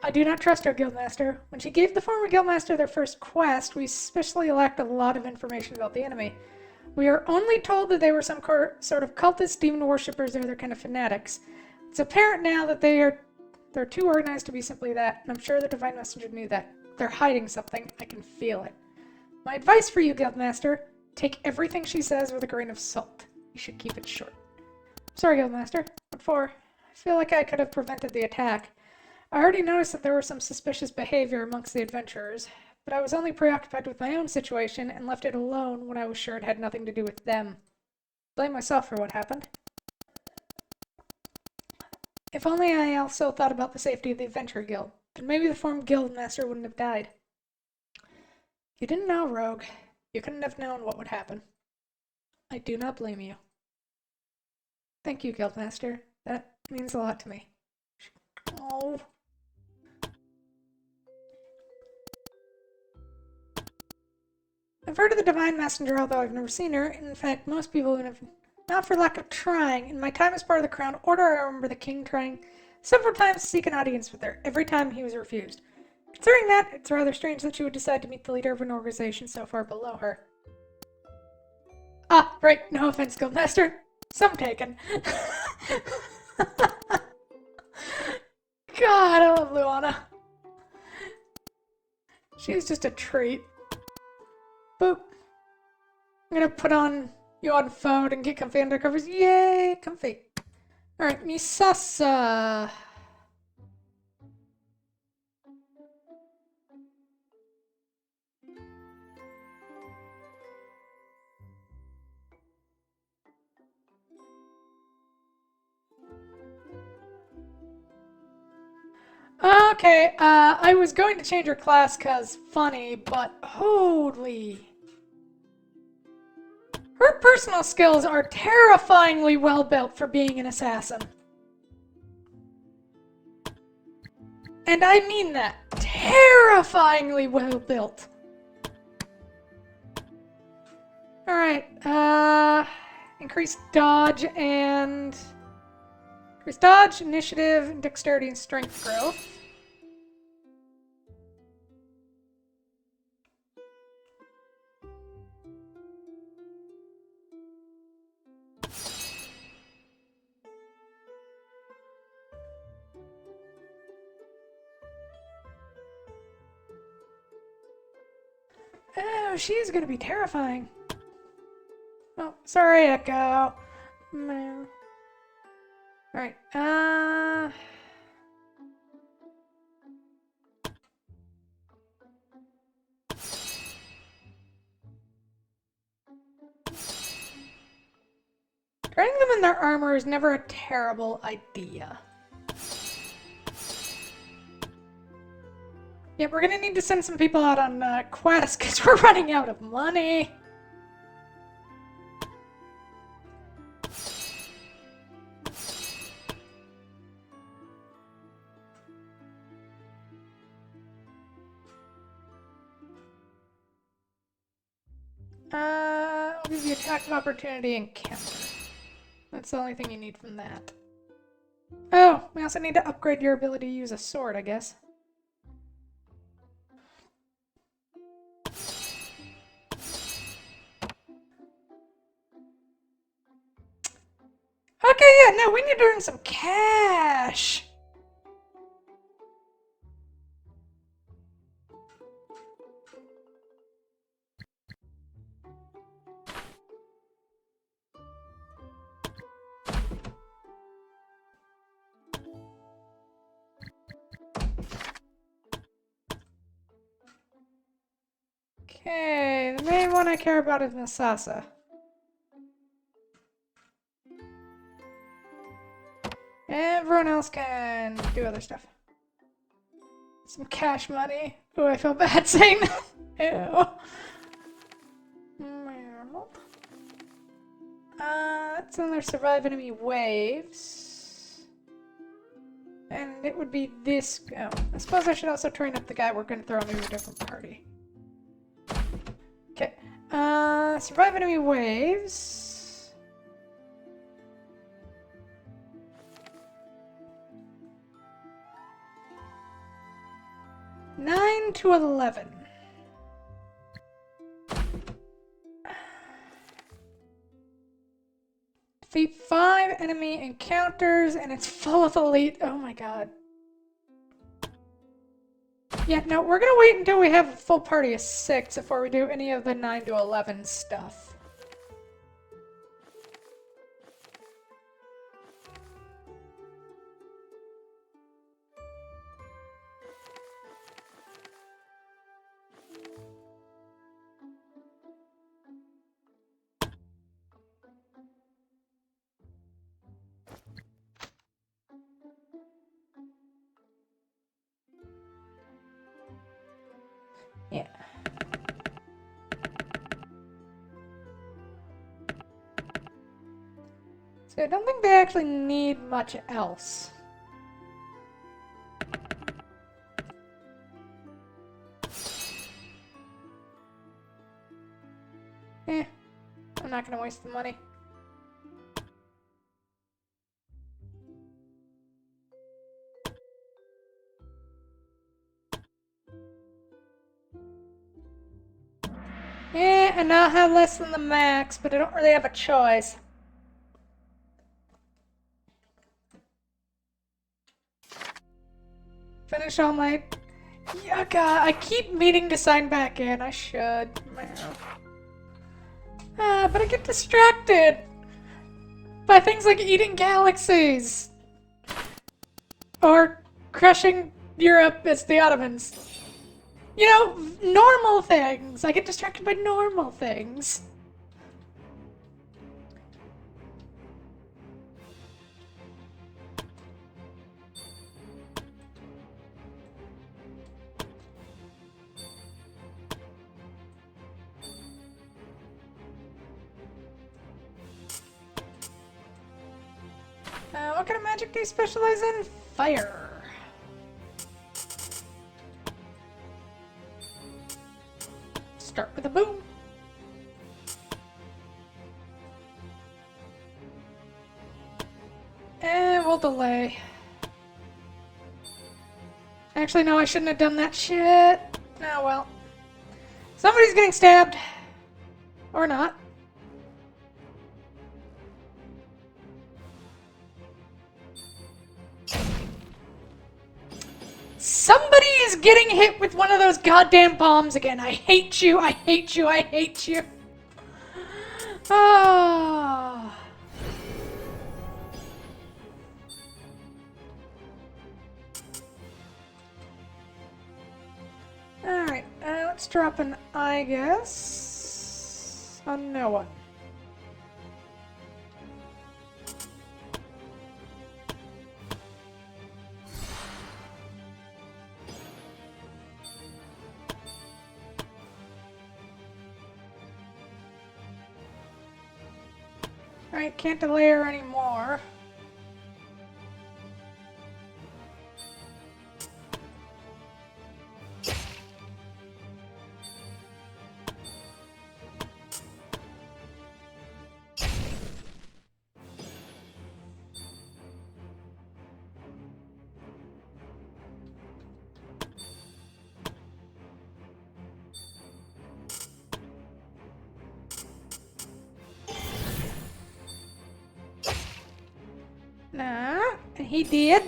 I do not trust her, Guildmaster. When she gave the former Guildmaster their first quest, we especially lacked a lot of information about the enemy. We are only told that they were some sort of cultist, demon worshippers, or other kind of fanatics. It's apparent now that they're too organized to be simply that, and I'm sure the Divine Messenger knew that. They're hiding something. I can feel it. My advice for you, Guildmaster, take everything she says with a grain of salt. You should keep it short. Sorry, Guildmaster. What for? I feel like I could have prevented the attack. I already noticed that there was some suspicious behavior amongst the adventurers, but I was only preoccupied with my own situation and left it alone when I was sure it had nothing to do with them. Blame myself for what happened. If only I also thought about the safety of the Adventure Guild, then maybe the former Guildmaster wouldn't have died. You didn't know, Rogue. You couldn't have known what would happen. I do not blame you. Thank you, Guildmaster. That means a lot to me. Oh. I've heard of the Divine Messenger, although I've never seen her. In fact, most people not for lack of trying. In my time as part of the Crown Order, I remember the king trying several times to seek an audience with her. Every time he was refused. Considering that, it's rather strange that she would decide to meet the leader of an organization so far below her. Ah, right, no offense, Guildmaster. Some taken. God, I love Luana. She's just a treat. Boop. I'm gonna put you on phone and get comfy undercovers. Yay, comfy. Alright, Misasa. Okay, I was going to change her class cause funny, but holy. Her personal skills are terrifyingly well built for being an assassin. And I mean that. Terrifyingly well built. Alright, increase dodge, initiative, dexterity, and strength growth. Oh, she's gonna be terrifying. Oh, sorry, Echo. Alright, training them in their armor is never a terrible idea. Yeah, we're gonna need to send some people out on quests because we're running out of money. I'll give you attack of opportunity and counter. That's the only thing you need from that. Oh, we also need to upgrade your ability to use a sword, I guess. Okay, yeah, no, we need to earn some cash. Okay, the main one I care about is Misasa. Everyone else can do other stuff. Some cash money. Oh, I feel bad saying that. Ew. Let's another survive enemy waves. And it would be this. Oh, I suppose I should also train up the guy we're going to throw into a different party. Okay. Survive enemy waves. Nine to 11. Defeat 5 enemy encounters, and it's full of elite. Oh my god. Yeah, no, we're gonna wait until we have a full party of 6 before we do any of the 9 to 11 stuff. Yeah. So I don't think they actually need much else. I'm not gonna waste the money. I now have less than the max, but I don't really have a choice. Finish all my... Yeah, God, I keep meaning to sign back in. I should. But I get distracted by things like eating galaxies. Or crushing Europe as the Ottomans. You know, normal things. I get distracted by normal things. What kind of magic do you specialize in? Fire. Start with a boom. And we'll delay. Actually, no, I shouldn't have done that shit. Oh, well. Somebody's getting stabbed. Or not. Somebody is getting hit with one of those goddamn bombs again. I hate you, I hate you, I hate you. Oh. Alright, let's drop an I guess on no one. Alright, can't delay her anymore. Nah, and he did.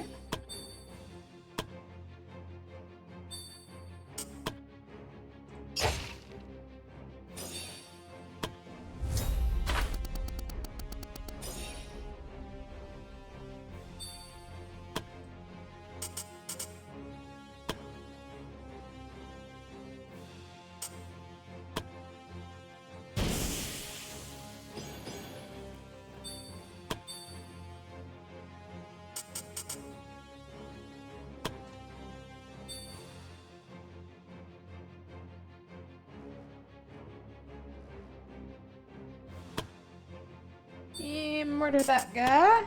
Murder that guy.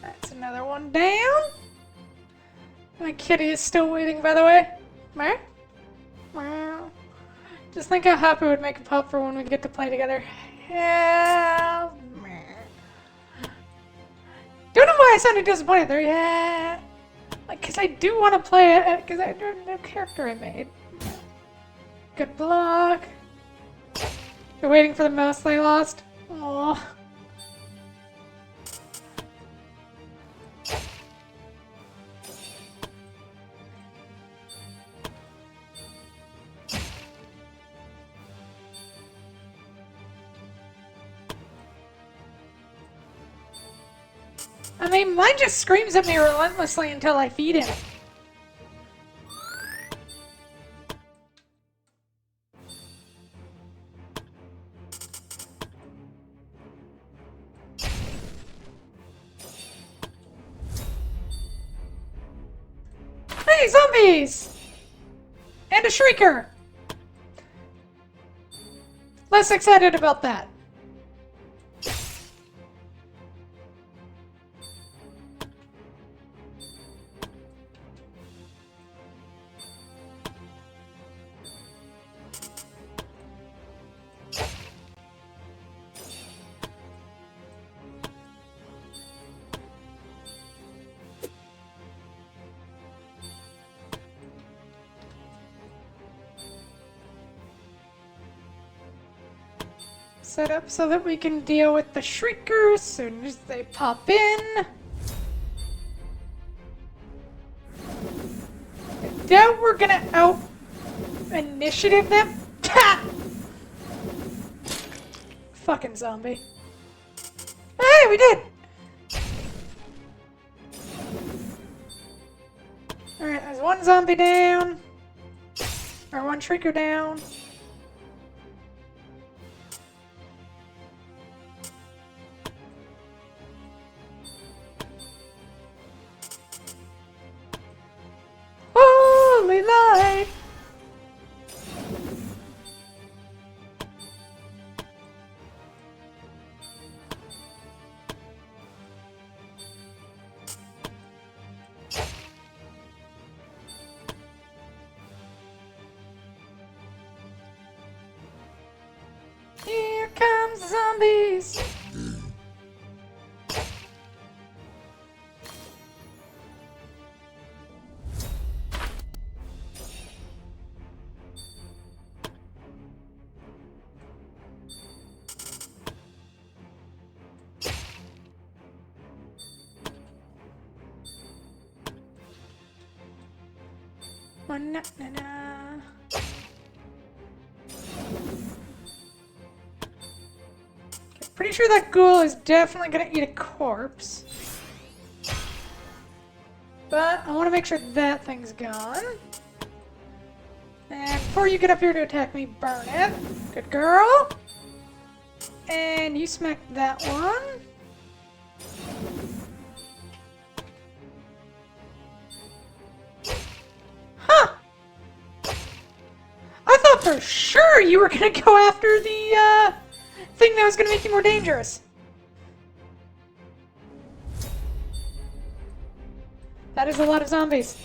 That's another one down. My kitty is still waiting, by the way. Meow. Meow. Just think how happy it would make a pup for when we get to play together. Yeah. Don't know why I sounded disappointed there. Yeah. Like, cause I do want to play it, cause I don't know character I made. Good block. You're waiting for the mouse they lost? Aww. I mean, mine just screams at me relentlessly until I feed him. Hey, zombies! And a shrieker! Less excited about that. set up so that we can deal with the Shriekers as soon as they pop in. I doubt we're gonna out-initiative them. Fucking zombie. Hey, we did! Alright, there's one zombie down. Or one Shrieker down. Holy light! Here comes the zombies! Na na na. Pretty sure that ghoul is definitely gonna eat a corpse. But I want to make sure that thing's gone. And before you get up here to attack me, burn it. Good girl. And you smack that one. Huh! I thought for sure you were gonna go after the, thing that was gonna make you more dangerous. That is a lot of zombies.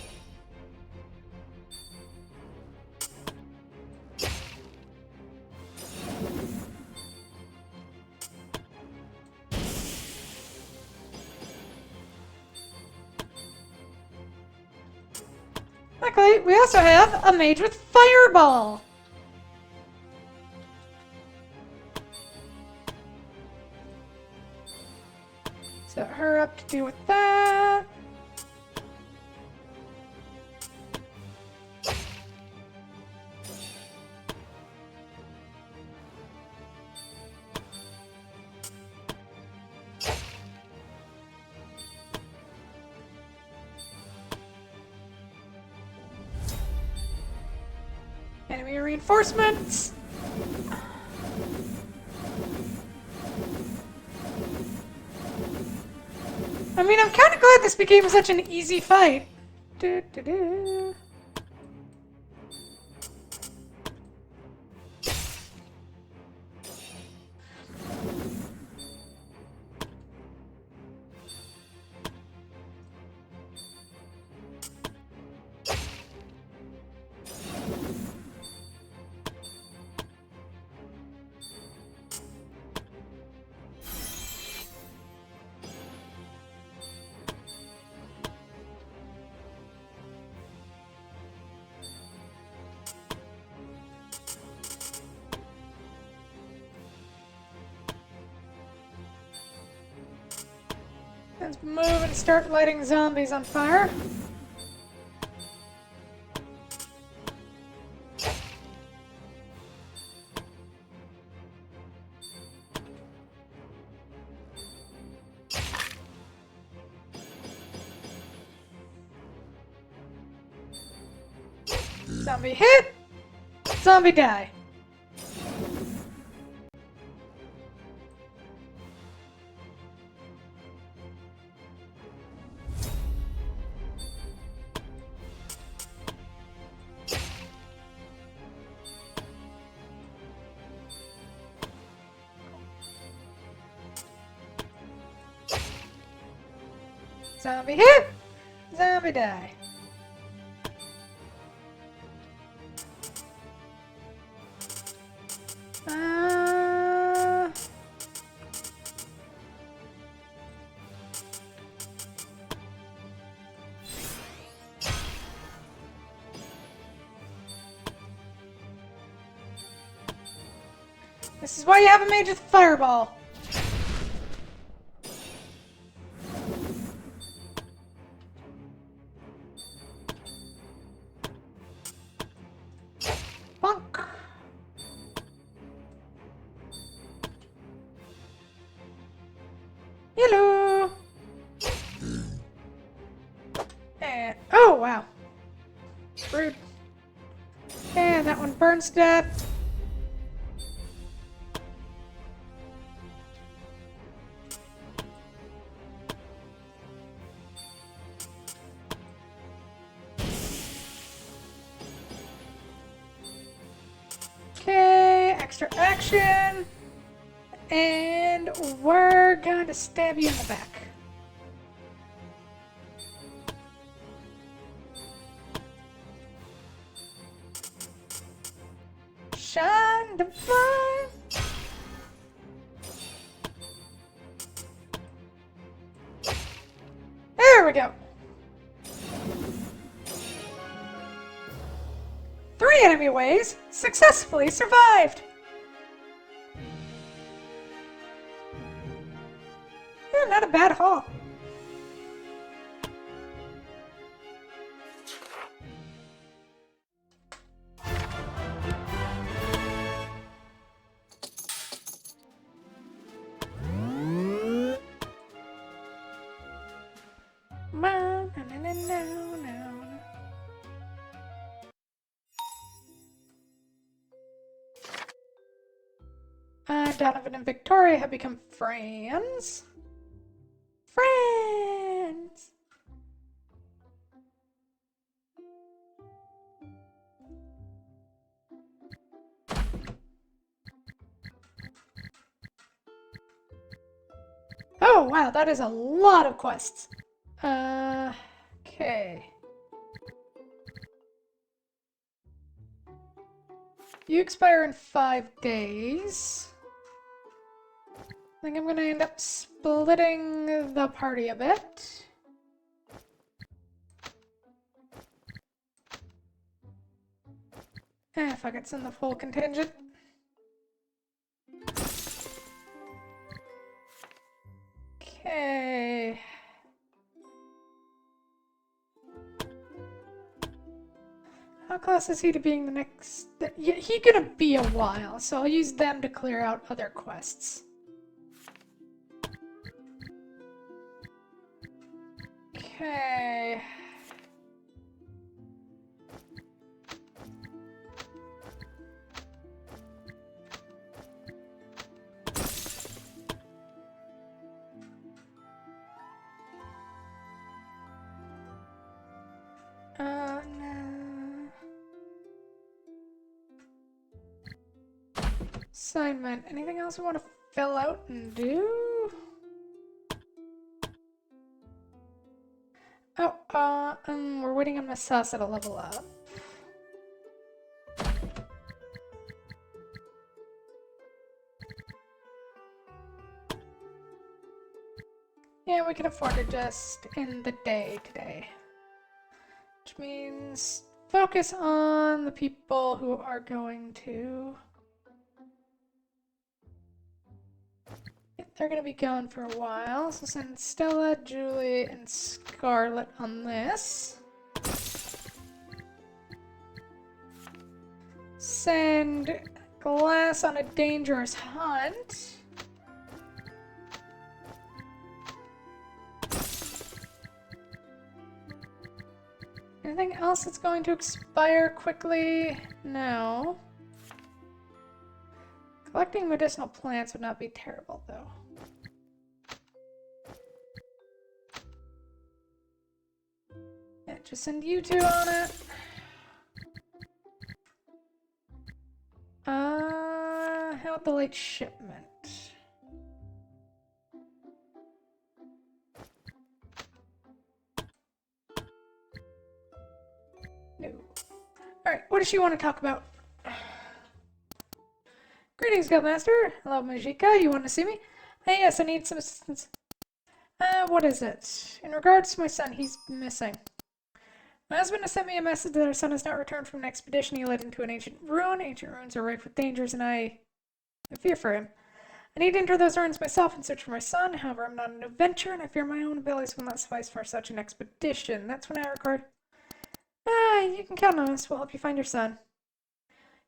Luckily, we also have a mage with fireball. Set her up to deal with that. Enemy reinforcements. I mean, I'm kind of glad this became such an easy fight. Du-du-du. Let's move and start lighting zombies on fire. Zombie hit! Zombie die. Zombie hit! Zombie die. This is why you have a mage with fireball. Bonk. Hello. And oh wow. Rude. And that one burns to death. Okay, extra action. And we're going to stab you in the back. Shine divine. There we go. 3 enemy waves successfully survived. Yeah, not a bad haul. Donovan and Victoria have become friends. Friends! Oh, wow, that is a lot of quests. Okay. You expire in 5 days. I think I'm gonna end up splitting the party a bit. Fuck it, send the full contingent. Okay. How close is he to being the next? Yeah, he's gonna be a while, so I'll use them to clear out other quests. Okay. No. Assignment. Anything else we want to fill out and do? Oh, we're waiting on Masasa to level up. Yeah, we can afford to just end the day today. Which means focus on the people who are going to... They're gonna be gone for a while, so send Stella, Julie, and Scarlet on this. Send Glass on a dangerous hunt. Anything else that's going to expire quickly? No. Collecting medicinal plants would not be terrible, though. Yeah, just send you two on it. How about the late shipment? No. Alright, what does she want to talk about? Greetings, Guildmaster. Hello, Majika. You want to see me? Yes, I need some assistance. What is it? In regards to my son, he's missing. My husband has sent me a message that our son has not returned from an expedition he led into an ancient ruin. Ancient ruins are rife with dangers, and I I fear for him. I need to enter those ruins myself and search for my son. However, I'm not an adventurer, and I fear my own abilities will not suffice for such an expedition. That's when I record. You can count on us. We'll help you find your son.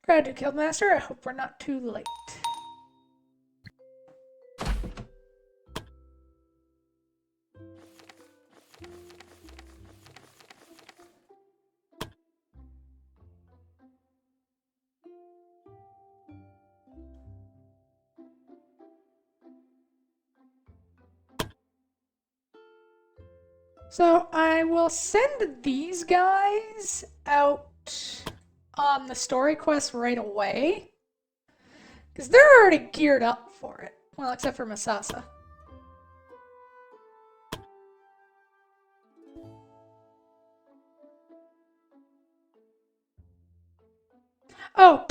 Gratitude, Guildmaster. I hope we're not too late. So I will send these guys out on the story quest right away. Because they're already geared up for it. Well, except for Misasa. Oh!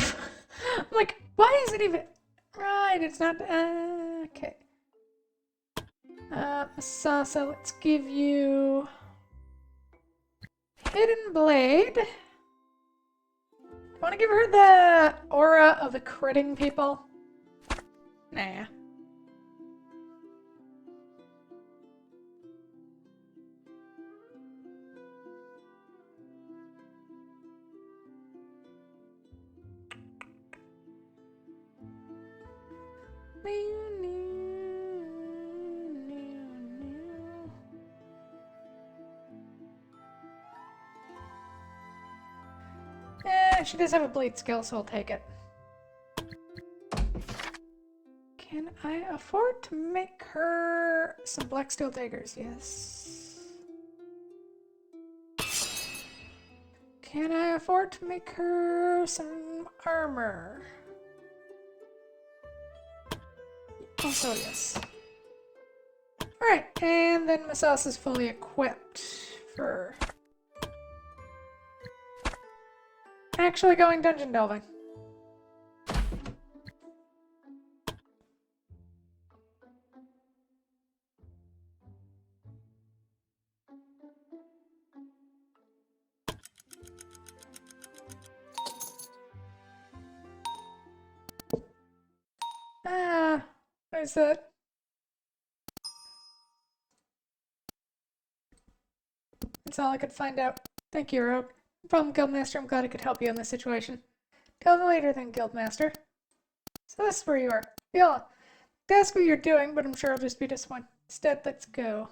I'm like, why is it even... Right, it's not... okay. Misasa, let's give you... Hidden Blade. Want to give her the aura of the critting people? Nah. She does have a blade skill, so I'll take it. Can I afford to make her some black steel daggers? Yes. Can I afford to make her some armor? Also, yes. Alright, and then Misasa is fully equipped for actually going dungeon delving. What is that? That's all I could find out. Thank you, Rogue. No problem, Guildmaster. I'm glad I could help you in this situation. Tell me later then, Guildmaster. So this is where you are. Yeah. Ask what you're doing, but I'm sure I'll just be disappointed. Instead, let's go.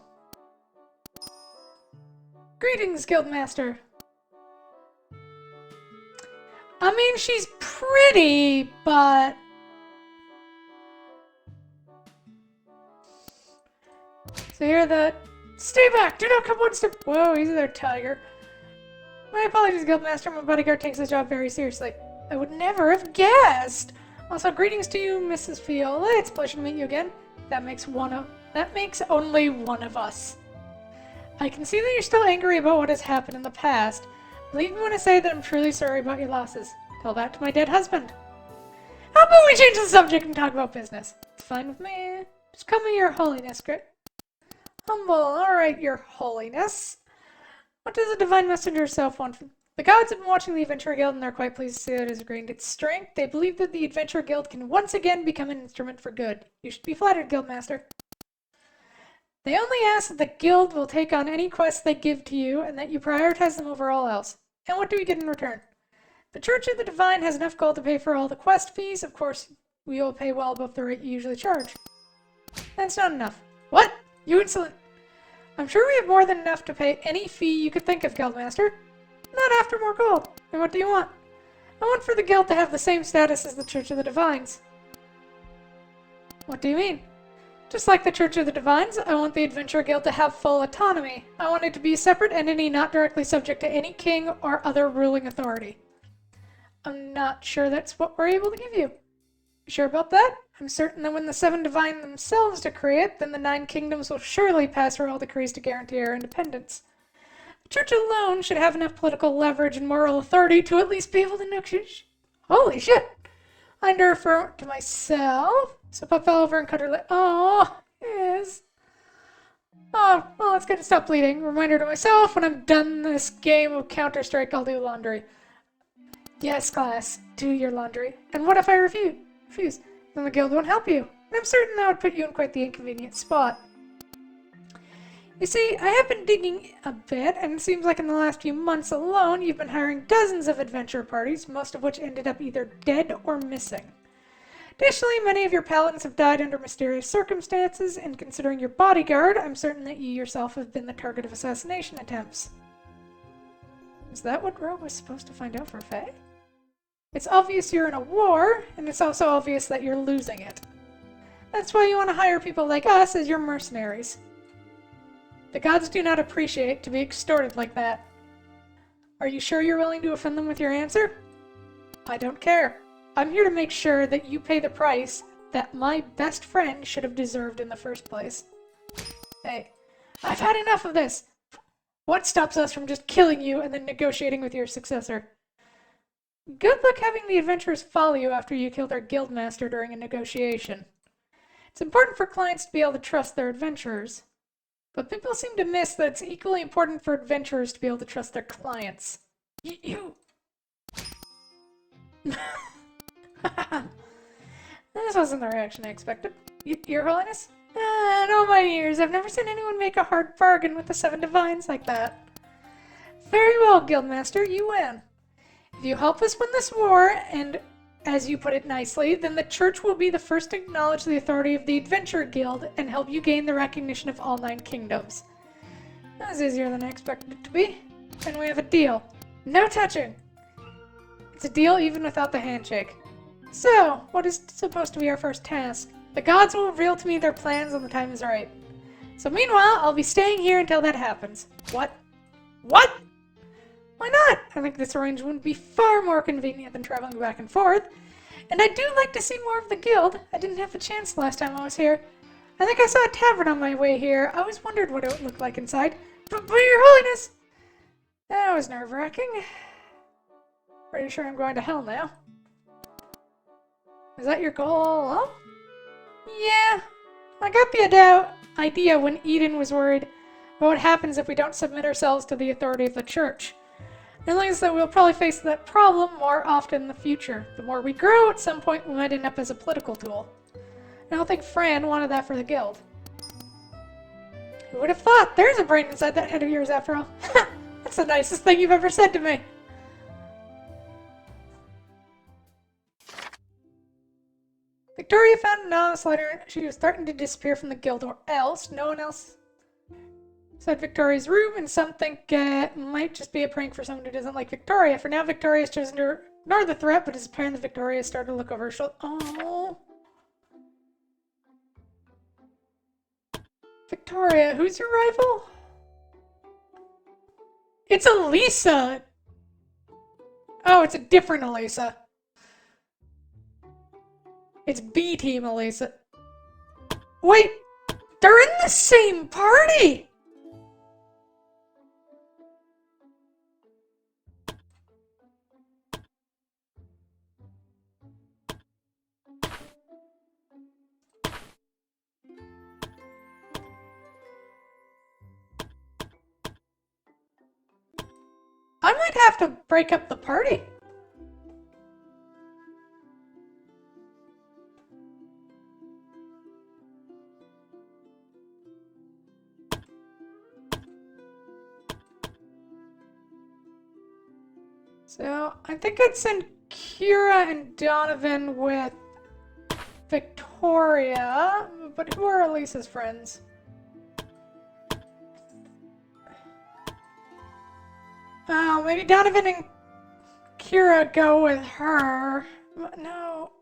Greetings, Guildmaster. I mean, she's pretty, but... So hear that? Stay back! Do not come one step... Whoa, easy there, tiger. My apologies, Guildmaster. My bodyguard takes his job very seriously. I would never have guessed! Also, greetings to you, Mrs. Fiola. It's a pleasure to meet you again. That makes only one of us. I can see that you're still angry about what has happened in the past. Believe me when I say that I'm truly sorry about your losses. Tell that to my dead husband. How about we change the subject and talk about business? It's fine with me. Just call me your holiness, Grit. Humble, alright, your holiness. What does the divine messenger herself want from... The gods have been watching the Adventurer Guild and they're quite pleased to see that it has gained its strength. They believe that the Adventurer Guild can once again become an instrument for good. You should be flattered, Guildmaster. They only ask that the guild will take on any quests they give to you and that you prioritize them over all else. And what do we get in return? The Church of the Divine has enough gold to pay for all the quest fees. Of course, we will pay well above the rate you usually charge. That's not enough. What? You insolent... I'm sure we have more than enough to pay any fee you could think of, Guildmaster. Not after more gold. And what do you want? I want for the guild to have the same status as the Church of the Divines. What do you mean? Just like the Church of the Divines, I want the Adventurer Guild to have full autonomy. I want it to be a separate entity not directly subject to any king or other ruling authority. I'm not sure that's what we're able to give you. You sure about that? I'm certain that when the Seven Divine themselves decree it, then the Nine Kingdoms will surely pass royal decrees to guarantee our independence. The Church alone should have enough political leverage and moral authority to at least be able to negotiate. Holy shit! I refer to myself. So Pup fell over and cut her leg. Oh, yes. Oh, well, it's gonna stop bleeding. Reminder to myself, when I'm done this game of Counter-Strike, I'll do laundry. Yes, class. Do your laundry. And what if I refuse? then the guild won't help you. And I'm certain that would put you in quite the inconvenient spot. You see, I have been digging a bit, and it seems like in the last few months alone, you've been hiring dozens of adventure parties, most of which ended up either dead or missing. Additionally, many of your paladins have died under mysterious circumstances, and considering your bodyguard, I'm certain that you yourself have been the target of assassination attempts. Is that what Rogue was supposed to find out for Faye? It's obvious you're in a war, and it's also obvious that you're losing it. That's why you want to hire people like us as your mercenaries. The gods do not appreciate to be extorted like that. Are you sure you're willing to offend them with your answer? I don't care. I'm here to make sure that you pay the price that my best friend should have deserved in the first place. Hey, I've had enough of this. What stops us from just killing you and then negotiating with your successor? Good luck having the adventurers follow you after you kill their guildmaster during a negotiation. It's important for clients to be able to trust their adventurers. But people seem to miss that it's equally important for adventurers to be able to trust their clients. You... This wasn't the reaction I expected. Your Holiness? In all my years, I've never seen anyone make a hard bargain with the Seven Divines like that. Very well, Guildmaster, you win. If you help us win this war, and as you put it nicely, then the Church will be the first to acknowledge the authority of the Adventure Guild and help you gain the recognition of all 9 kingdoms. That was easier than I expected it to be. And we have a deal. No touching! It's a deal even without the handshake. So, what is supposed to be our first task? The gods will reveal to me their plans when the time is right. So meanwhile, I'll be staying here until that happens. What? What? Why not? I think this arrangement would be far more convenient than traveling back and forth. And I do like to see more of the guild. I didn't have the chance last time I was here. I think I saw a tavern on my way here. I always wondered what it would look like inside. But Your Holiness! That was nerve-wracking. Pretty sure I'm going to hell now. Is that your goal all along? Yeah. I got the idea when Eden was worried about what happens if we don't submit ourselves to the authority of the Church. And like I said, we'll probably face that problem more often in the future. The more we grow, at some point we might end up as a political tool. I don't think Fran wanted that for the guild. Who would have thought? There's a brain inside that head of yours after all. That's the nicest thing you've ever said to me. Victoria found an anonymous letter. She was threatened to disappear from the guild, or else no one else said Victoria's room, and some think it might just be a prank for someone who doesn't like Victoria. For now, Victoria has chosen to ignore the threat, but it's apparent that Victoria has started to look over her shoulder. Oh. Victoria, who's your rival? It's Elisa! Oh, it's a different Elisa. It's B-Team Elisa. Wait! They're in the same party! I might have to break up the party. So, I think I'd send Kira and Donovan with Victoria, but who are Elisa's friends? Oh, maybe Donovan and Kira go with her. No.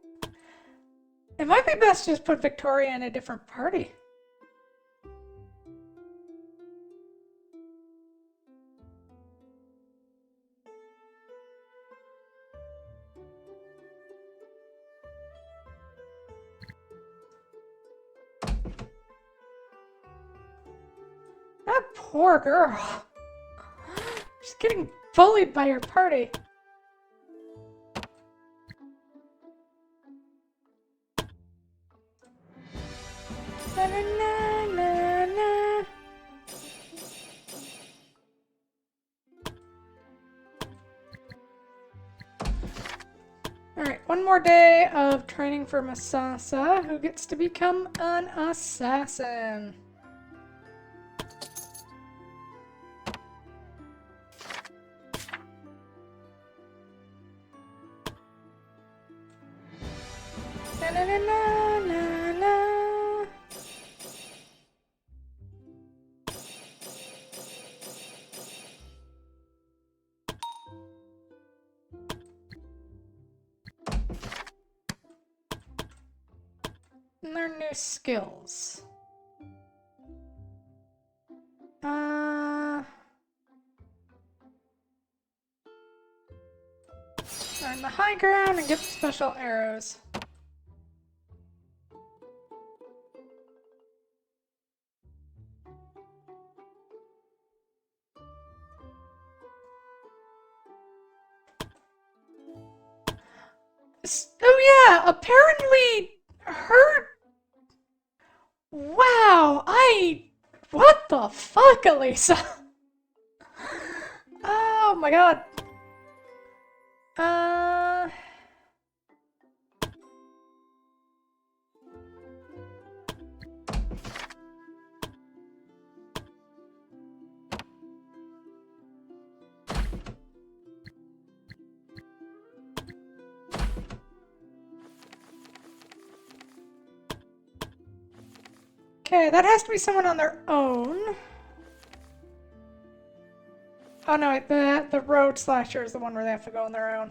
It might be best to just put Victoria in a different party. That poor girl. She's getting bullied by her party. Na, na, na, na, na. Alright, one more day of training for Masasa, who gets to become an assassin. Na na na na na na. Learn new skills. Learn the high ground and get the special arrows. Oh yeah, apparently her... Wow, what the fuck, Elisa? Oh my god. Okay, that has to be someone on their own. Oh no, wait, the road slasher is the one where they have to go on their own.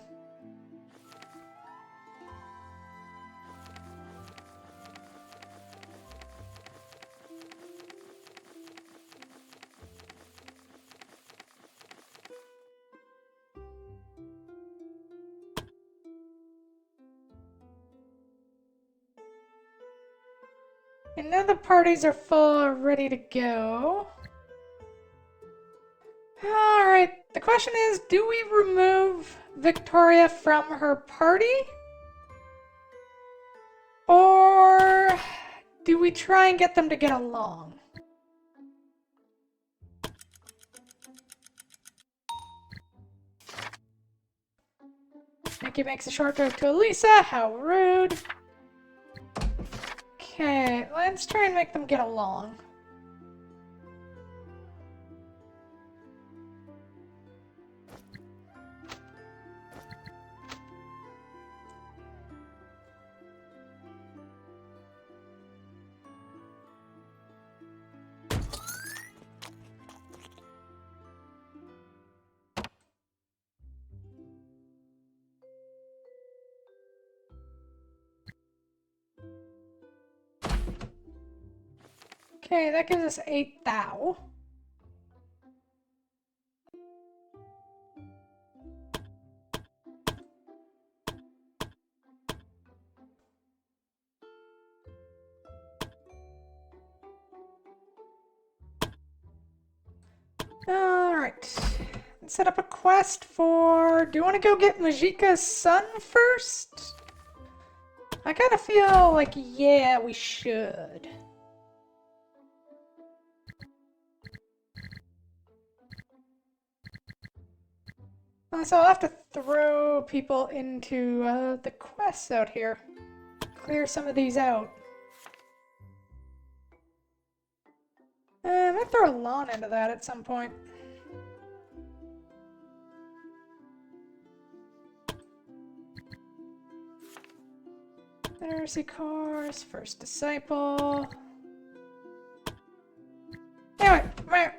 And now the parties are full, ready to go. Alright, the question is, do we remove Victoria from her party? Or do we try and get them to get along? Nikki makes a short joke to Elisa, how rude. Okay, let's try and make them get along. Okay, that gives us 8 thou. Alright. Let's set up a quest for... Do you want to go get Majika's son first? I kind of feel like, yeah, we should. So I'll have to throw people into the quests out here. Clear some of these out. I might throw a lawn into that at some point. There's Icarus, first disciple. Anyway, meow.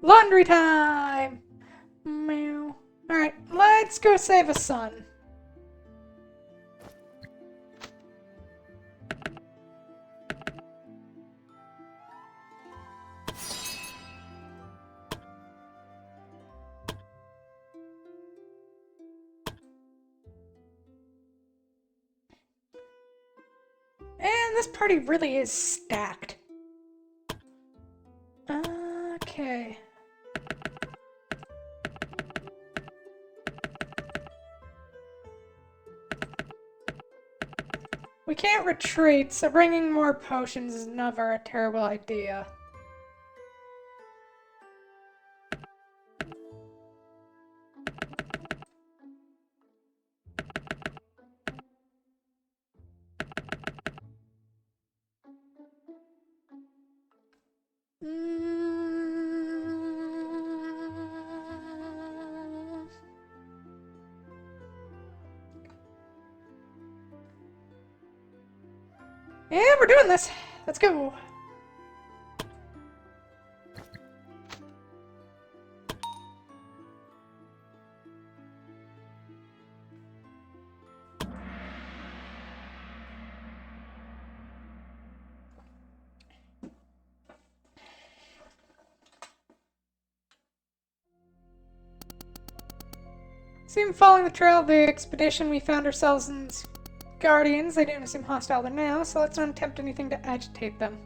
Laundry time! Meow. Alright, let's go save a son. And this party really is stacked. Okay. We can't retreat, so bringing more potions is never a terrible idea. Yeah, we're doing this. Let's go. Seem following the trail of the expedition, we found ourselves in Guardians. They didn't seem hostile to now, so let's not attempt anything to agitate them.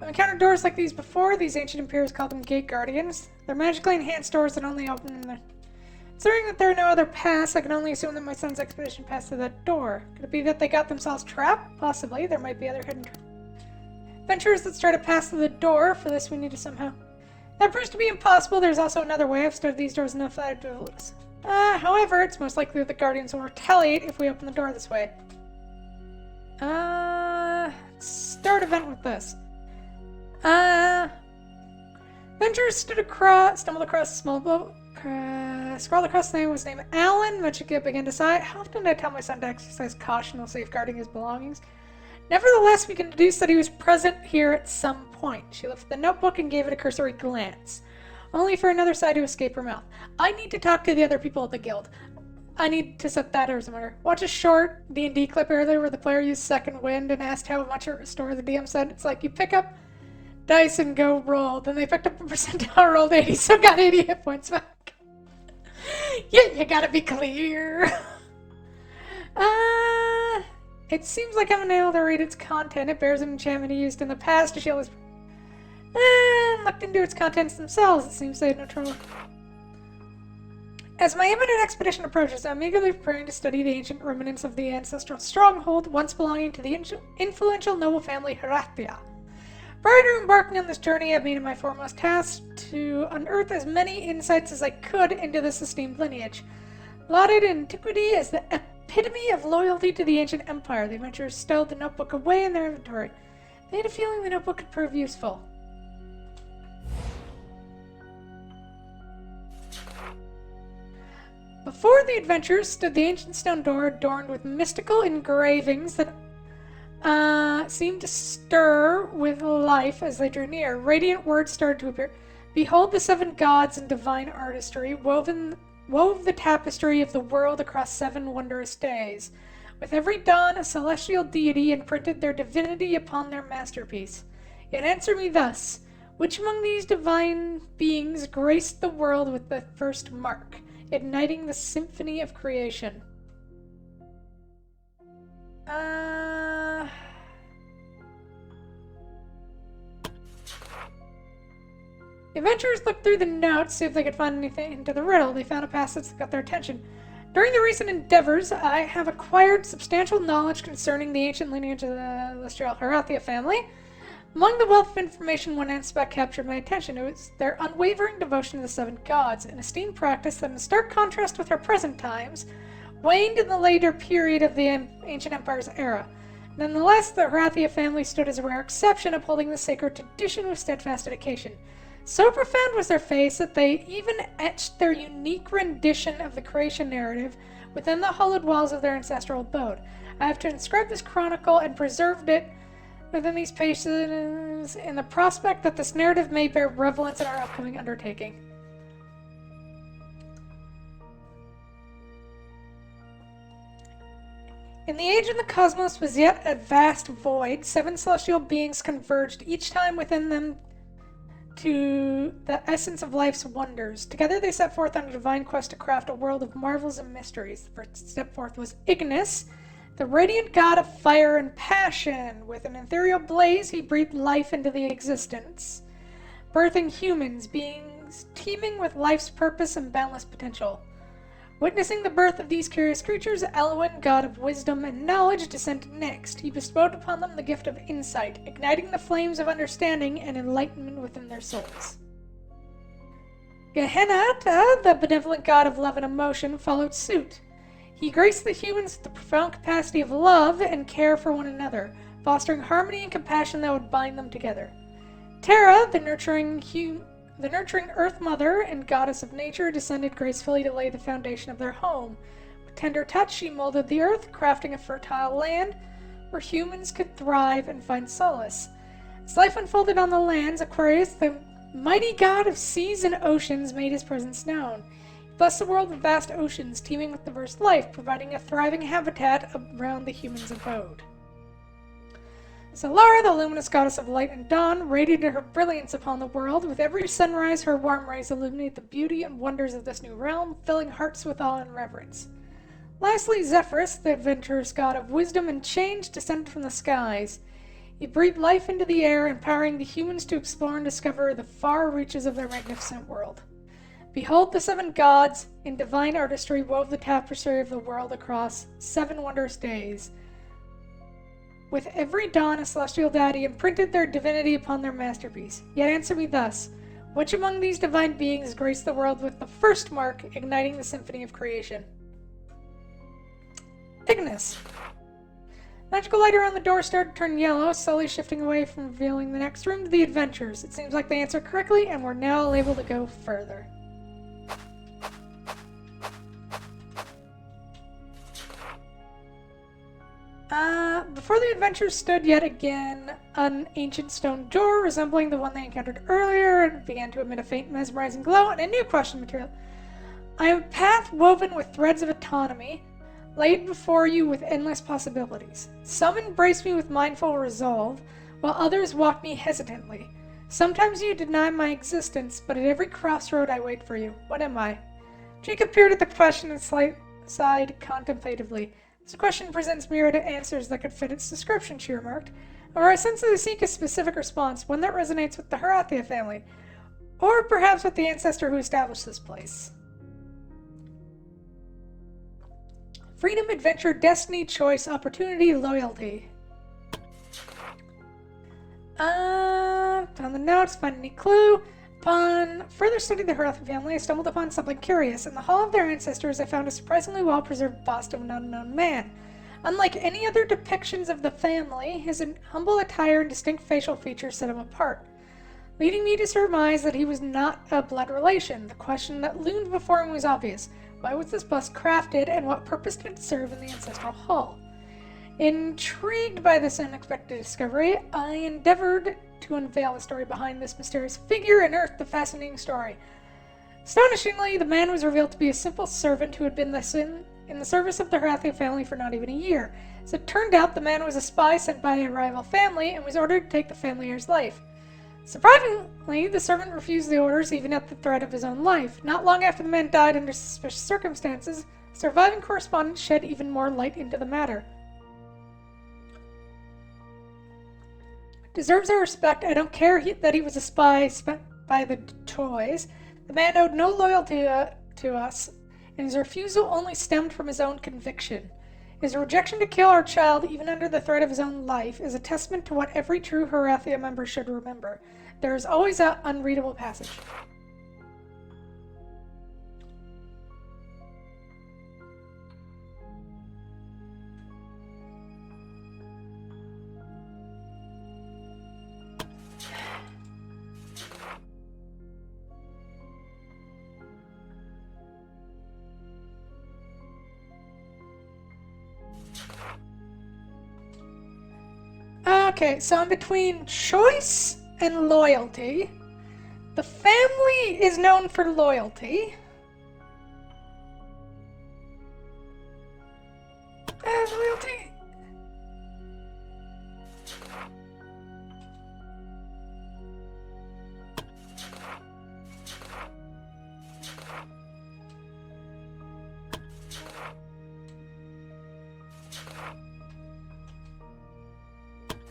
I've encountered doors like these before. These ancient imperials call them Gate Guardians. They're magically enhanced doors that only open in the... Considering that there are no other paths, I can only assume that my son's expedition passed through that door. Could it be that they got themselves trapped? Possibly. There might be other hidden adventurers that try to pass through the door. For this, we need to somehow... That proves to be impossible. There's also another way. I've studied these doors enough that I'd do this. However, it's most likely that the Guardians will retaliate if we open the door this way. Start event with this. Adventurers stumbled across a small boat. Scrawled across the name was named Alan. Machika began to sigh. How often did I tell my son to exercise caution while safeguarding his belongings? Nevertheless, we can deduce that he was present here at some point. She lifted the notebook and gave it a cursory glance, only for another sigh to escape her mouth. I need to talk to the other people at the guild. I need to set that as a matter. Watch a short D&D clip earlier where the player used second wind and asked how much it restored. The DM said, it's like you pick up dice and go roll. Then they picked up a percentile, rolled 80, so got 80 hit points back. Yeah, you gotta be clear. It seems like I'm unable to read its content. It bears an enchantment used in the past to shield his... looked into its contents themselves. It seems they had no trouble. As my imminent expedition approaches, I'm eagerly preparing to study the ancient remnants of the ancestral stronghold once belonging to the influential noble family Herathia. Prior to embarking on this journey, I've made it my foremost task to unearth as many insights as I could into this esteemed lineage. Lauded in antiquity as the epitome of loyalty to the ancient empire, the adventurers stowed the notebook away in their inventory. They had a feeling the notebook could prove useful. Before the adventurers stood the ancient stone door adorned with mystical engravings that seemed to stir with life as they drew near. Radiant words started to appear. Behold the seven gods in divine artistry, wove the tapestry of the world across 7 wondrous days. With every dawn, a celestial deity imprinted their divinity upon their masterpiece. Yet answer me thus, which among these divine beings graced the world with the first mark, igniting the symphony of creation? The adventurers looked through the notes, see if they could find anything into the riddle. They found a passage that got their attention. During the recent endeavors, I have acquired substantial knowledge concerning the ancient lineage of the Celestial Herathia family. Among the wealth of information one aspect captured my attention. It was their unwavering devotion to the 7 gods, an esteemed practice that, in stark contrast with our present times, waned in the later period of the ancient empire's era. Nonetheless, the Herathia family stood as a rare exception, upholding the sacred tradition with steadfast dedication. So profound was their faith that they even etched their unique rendition of the creation narrative within the hollowed walls of their ancestral abode. I have transcribed this chronicle and preserved it within these pages in the prospect that this narrative may bear relevance in our upcoming undertaking. In the age when the cosmos was yet a vast void, 7 celestial beings converged, each time within them to the essence of life's wonders. Together they set forth on a divine quest to craft a world of marvels and mysteries. The first step forth was Ignis, the radiant god of fire and passion. With an ethereal blaze, he breathed life into the existence, birthing humans, beings teeming with life's purpose and boundless potential. Witnessing the birth of these curious creatures, Elwyn, god of wisdom and knowledge, descended next. He bestowed upon them the gift of insight, igniting the flames of understanding and enlightenment within their souls. Gehenna, the benevolent god of love and emotion, followed suit. He graced the humans with the profound capacity of love and care for one another, fostering harmony and compassion that would bind them together. Terra, the nurturing Earth Mother and Goddess of Nature, descended gracefully to lay the foundation of their home, With tender touch, she molded the earth, crafting a fertile land where humans could thrive and find solace. As life unfolded on the lands, Aquarius, the mighty god of seas and oceans, made his presence known. He blessed the world with vast oceans teeming with diverse life, providing a thriving habitat around the humans' abode. Solara, the luminous goddess of light and dawn, radiated her brilliance upon the world. With every sunrise, her warm rays illuminate the beauty and wonders of this new realm, filling hearts with awe and reverence. Lastly, Zephyrus, the adventurous god of wisdom and change, descended from the skies. He breathed life into the air, empowering the humans to explore and discover the far reaches of their magnificent world. Behold, the 7 gods, in divine artistry, wove the tapestry of the world across 7 wondrous days. With every dawn, a celestial deity imprinted their divinity upon their masterpiece. Yet answer me thus: which among these divine beings graced the world with the first mark, igniting the symphony of creation? Ignis. Magical light around the door started to turn yellow, slowly shifting away from revealing the next room to the adventurers. It seems like they answered correctly, and we're now able to go further. Before the adventurers stood yet again an ancient stone door resembling the one they encountered earlier, and began to emit a faint mesmerizing glow, and a new question material. I am a path woven with threads of autonomy, laid before you with endless possibilities. Some embrace me with mindful resolve, while others walk me hesitantly. Sometimes you deny my existence, but at every crossroad I wait for you. What am I? Jacob peered at the question and sighed contemplatively. This question presents myriad answers that could fit its description, she remarked. However, I sense that I seek a specific response, one that resonates with the Herathia family, or perhaps with the ancestor who established this place. Freedom, adventure, destiny, choice, opportunity, loyalty. Found the notes, find any clue. Upon further study of the Herathi family, I stumbled upon something curious. In the hall of their ancestors, I found a surprisingly well-preserved bust of an unknown man. Unlike any other depictions of the family, his humble attire and distinct facial features set him apart, leading me to surmise that he was not a blood relation. The question that loomed before me was obvious. Why was this bust crafted, and what purpose did it serve in the ancestral hall? Intrigued by this unexpected discovery, I endeavored to unveil the story behind this mysterious figure and unearth the fascinating story. Astonishingly, the man was revealed to be a simple servant who had been in the service of the Herathi family for not even a year. As it turned out, the man was a spy sent by a rival family and was ordered to take the family heir's life. Surprisingly, the servant refused the orders even at the threat of his own life. Not long after the man died under suspicious circumstances, a surviving correspondent shed even more light into the matter. Deserves our respect. I don't care that he was a spy spent by the toys. The man owed no loyalty to us, and his refusal only stemmed from his own conviction. His rejection to kill our child, even under the threat of his own life, is a testament to what every true Herathia member should remember. There is always an unreadable passage. Okay, so I'm between choice and loyalty. The family is known for loyalty. Loyalty.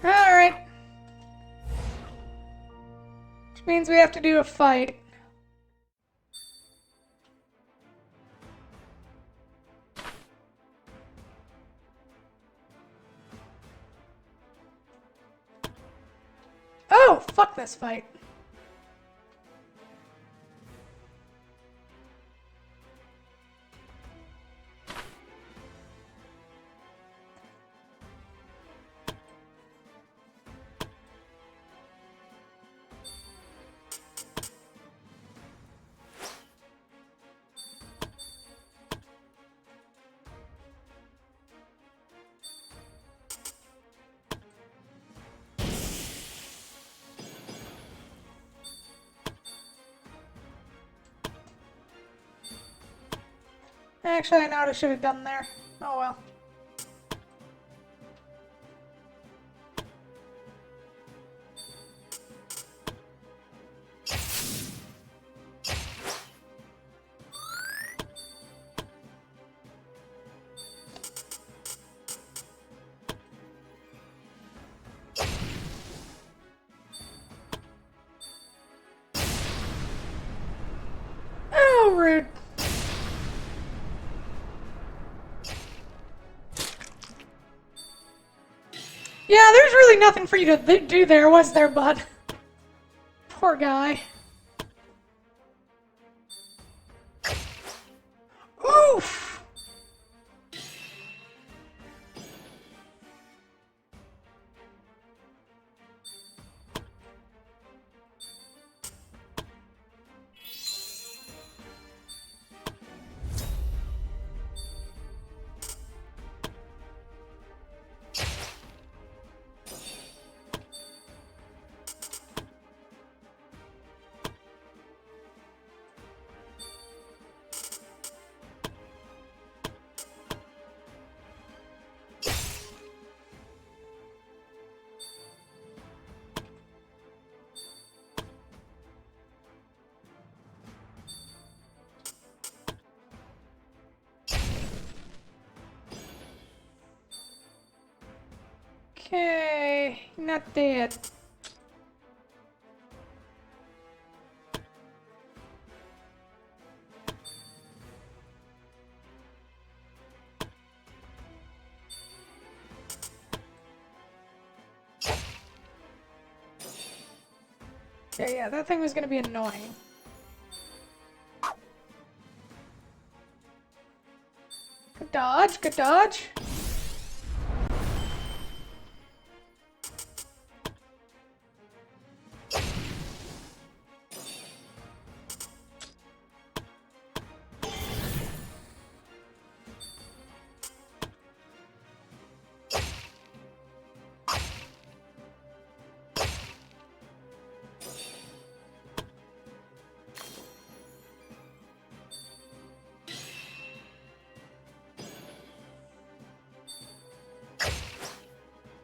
Alright. Which means we have to do a fight. Oh, fuck this fight. Actually, I know what I should have done there. Oh well. Oh, rude. Yeah, there's really nothing for you to do there, was there, bud? Poor guy. Oof! Okay, not dead. Yeah, that thing was gonna be annoying. Good dodge, good dodge.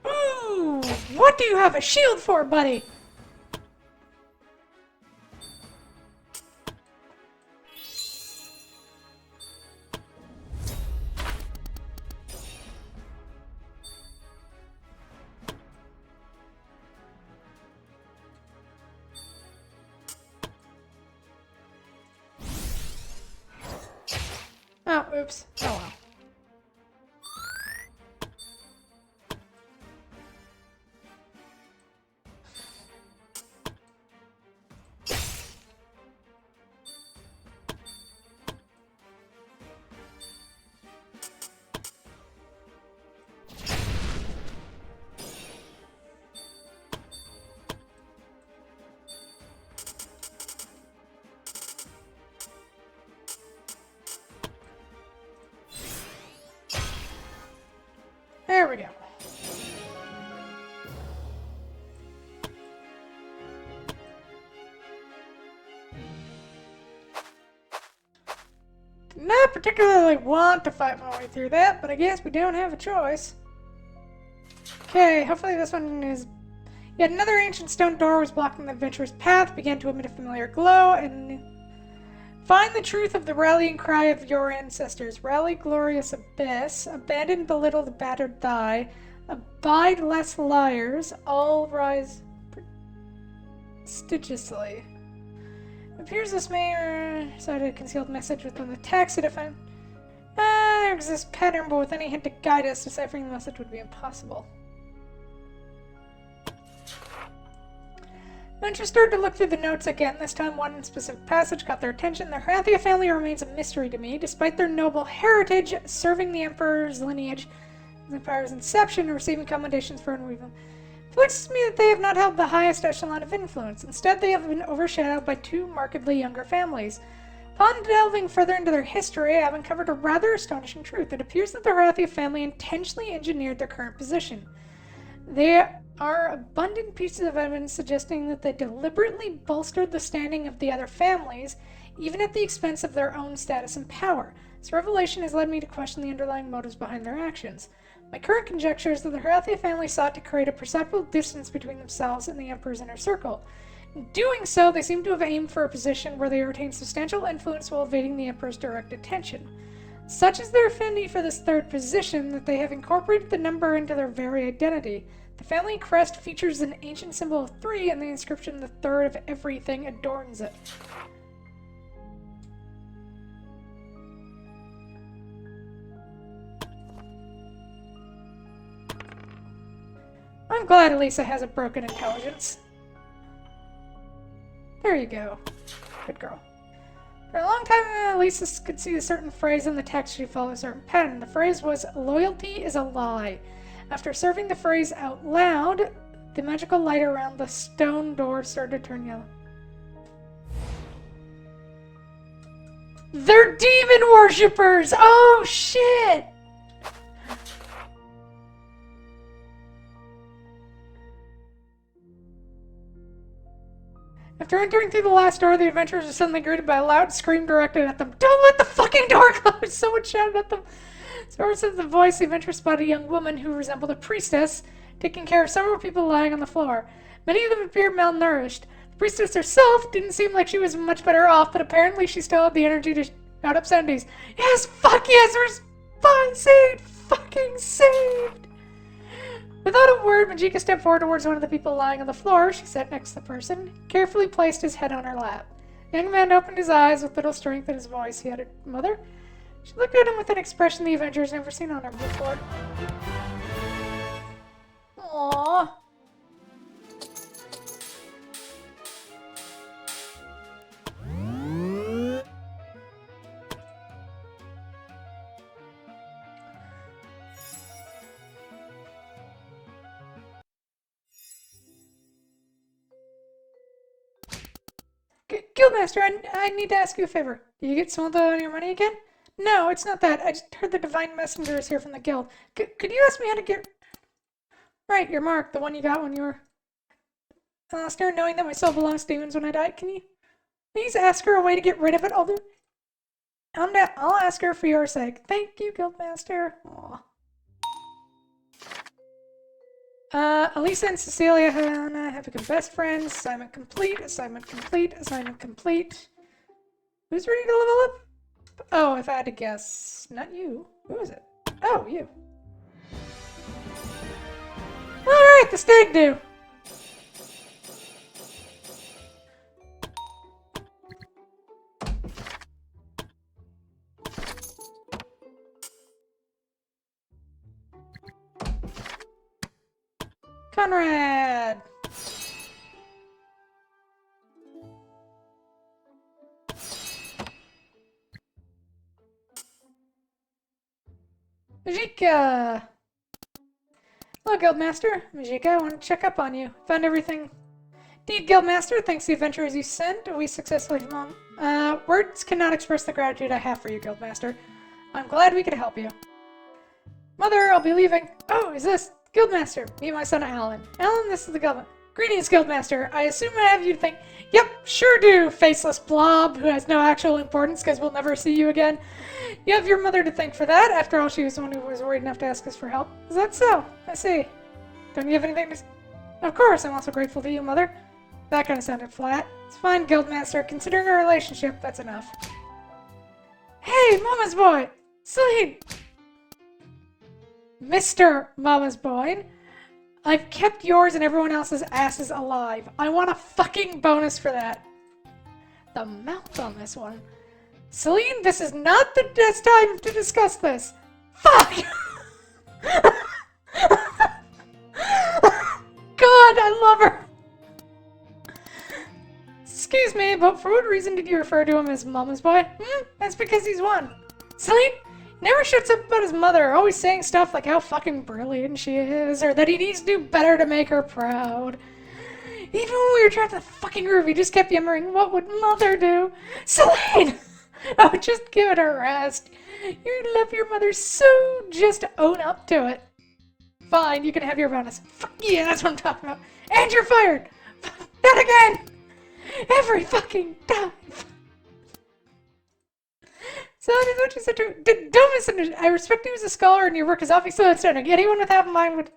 Ooh, what do you have a shield for, buddy? Oh, oops. Oh well. There we go. Not particularly want to fight my way through that, but I guess we don't have a choice. Okay, hopefully this one is... Yet another ancient stone door was blocking the adventurer's path, began to emit a familiar glow, and... Find the truth of the rallying cry of your ancestors. Rally, glorious abyss. Abandon, belittle the battered thigh. Abide, less liars. All rise prestigiously. It appears this may recite a concealed message within the text. There exists a pattern, but with any hint to guide us, deciphering the message would be impossible. Venture started to look through the notes again. This time, one specific passage caught their attention. The Harathia family remains a mystery to me, despite their noble heritage, serving the Emperor's lineage, the Empire's inception, and receiving commendations for unweaving. It afflicts me that they have not held the highest echelon of influence. Instead, they have been overshadowed by two markedly younger families. Upon delving further into their history, I have uncovered a rather astonishing truth. It appears that the Harathia family intentionally engineered their current position. There are abundant pieces of evidence suggesting that they deliberately bolstered the standing of the other families, even at the expense of their own status and power. This revelation has led me to question the underlying motives behind their actions. My current conjecture is that the Herathia family sought to create a perceptible distance between themselves and the Emperor's inner circle. In doing so, they seem to have aimed for a position where they retain substantial influence while evading the Emperor's direct attention. Such is their affinity for this third position that they have incorporated the number into their very identity. The family crest features an ancient symbol of 3, and the inscription "the third of everything" adorns it. I'm glad Elisa has a broken intelligence. There you go. Good girl. For a long time, Elisa could see a certain phrase in the text she followed a certain pattern. The phrase was, "Loyalty is a lie." After serving the phrase out loud, the magical light around the stone door started to turn yellow. They're demon worshippers! Oh, shit! After entering through the last door, the adventurers were suddenly greeted by a loud scream directed at them. "Don't let the fucking door close!" Someone shouted at them. Source of the voice, the adventurers spotted a young woman who resembled a priestess, taking care of several people lying on the floor. Many of them appeared malnourished. The priestess herself didn't seem like she was much better off, but apparently she still had the energy to shout obscenities. Yes, fuck yes, we're saved! Fucking saved! Without a word, Majika stepped forward towards one of the people lying on the floor. She sat next to the person, carefully placed his head on her lap. The young man opened his eyes with little strength in his voice. He had a mother? She looked at him with an expression the adventurers never seen on her before. Aww. Guildmaster, I need to ask you a favor. Do you get some of your money again? No, it's not that. I just heard the Divine Messenger is here from the guild. Could you ask me how to get... Right, your mark, the one you got when you were... Alistair, knowing that my soul belongs to demons when I die, can you please ask her a way to get rid of it? I'll ask her for your sake. Thank you, Guildmaster. Aww. Elisa and Cecilia have become best friends. Assignment complete, assignment complete, assignment complete. Who's ready to level up? Oh, if I had to guess. Not you. Who is it? Oh, you. Alright, the stag do. Conrad! Majika! Hello, Guildmaster. Majika, I want to check up on you. Found everything. Indeed, Guildmaster, thanks to the adventurers you sent, we successfully found... words cannot express the gratitude I have for you, Guildmaster. I'm glad we could help you. Mother, I'll be leaving. Oh, is this... Guildmaster, meet my son Alan. Alan, this is the Guildmaster. Greetings, Guildmaster. I assume I have you to thank... Yep, sure do, faceless blob who has no actual importance because we'll never see you again. You have your mother to thank for that. After all, she was the one who was worried enough to ask us for help. Is that so? I see. Don't you have anything to... Of course, I'm also grateful to you, Mother. That kind of sounded flat. It's fine, Guildmaster. Considering our relationship, that's enough. Hey, Mama's boy! Celine! Mr. Mama's boy, I've kept yours and everyone else's asses alive. I want a fucking bonus for that. The mouth on this one. Celine, this is not the best time to discuss this. Fuck! God, I love her. Excuse me, but for what reason did you refer to him as Mama's boy? That's because he's one. Celine never shuts up about his mother, always saying stuff like how fucking brilliant she is, or that he needs to do better to make her proud. Even when we were trapped in the fucking roof, he just kept yammering, what would Mother do? Celine! Oh, just give it a rest. You love your mother so just own up to it. Fine, you can have your bonus. Fuck yeah, that's what I'm talking about. And you're fired! That again! Every fucking time! So is what you said to don't misunderstand. I respect you as a scholar and your work is obviously outstanding. Anyone with half a mind would...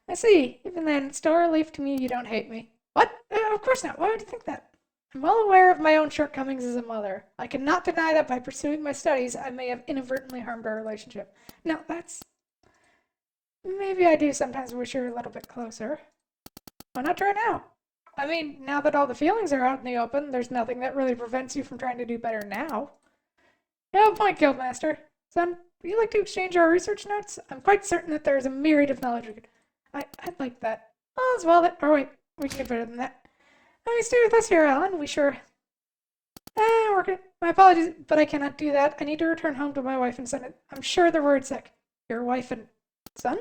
I see. Even then, it's still a relief to me you don't hate me. What? Of course not. Why would you think that? I'm well aware of my own shortcomings as a mother. I cannot deny that by pursuing my studies, I may have inadvertently harmed our relationship. No, that's... Maybe I do sometimes wish you were a little bit closer. Why not try now? I mean, now that all the feelings are out in the open, there's nothing that really prevents you from trying to do better now. No point, Guildmaster. Son, would you like to exchange our research notes? I'm quite certain that there is a myriad of knowledge we could... I'd like that. All is well that... Or wait, we can do better than that. Let me stay with us here, Alan. We sure... we're good. My apologies, but I cannot do that. I need to return home to my wife and son. I'm sure they're worried sick. Your wife and son?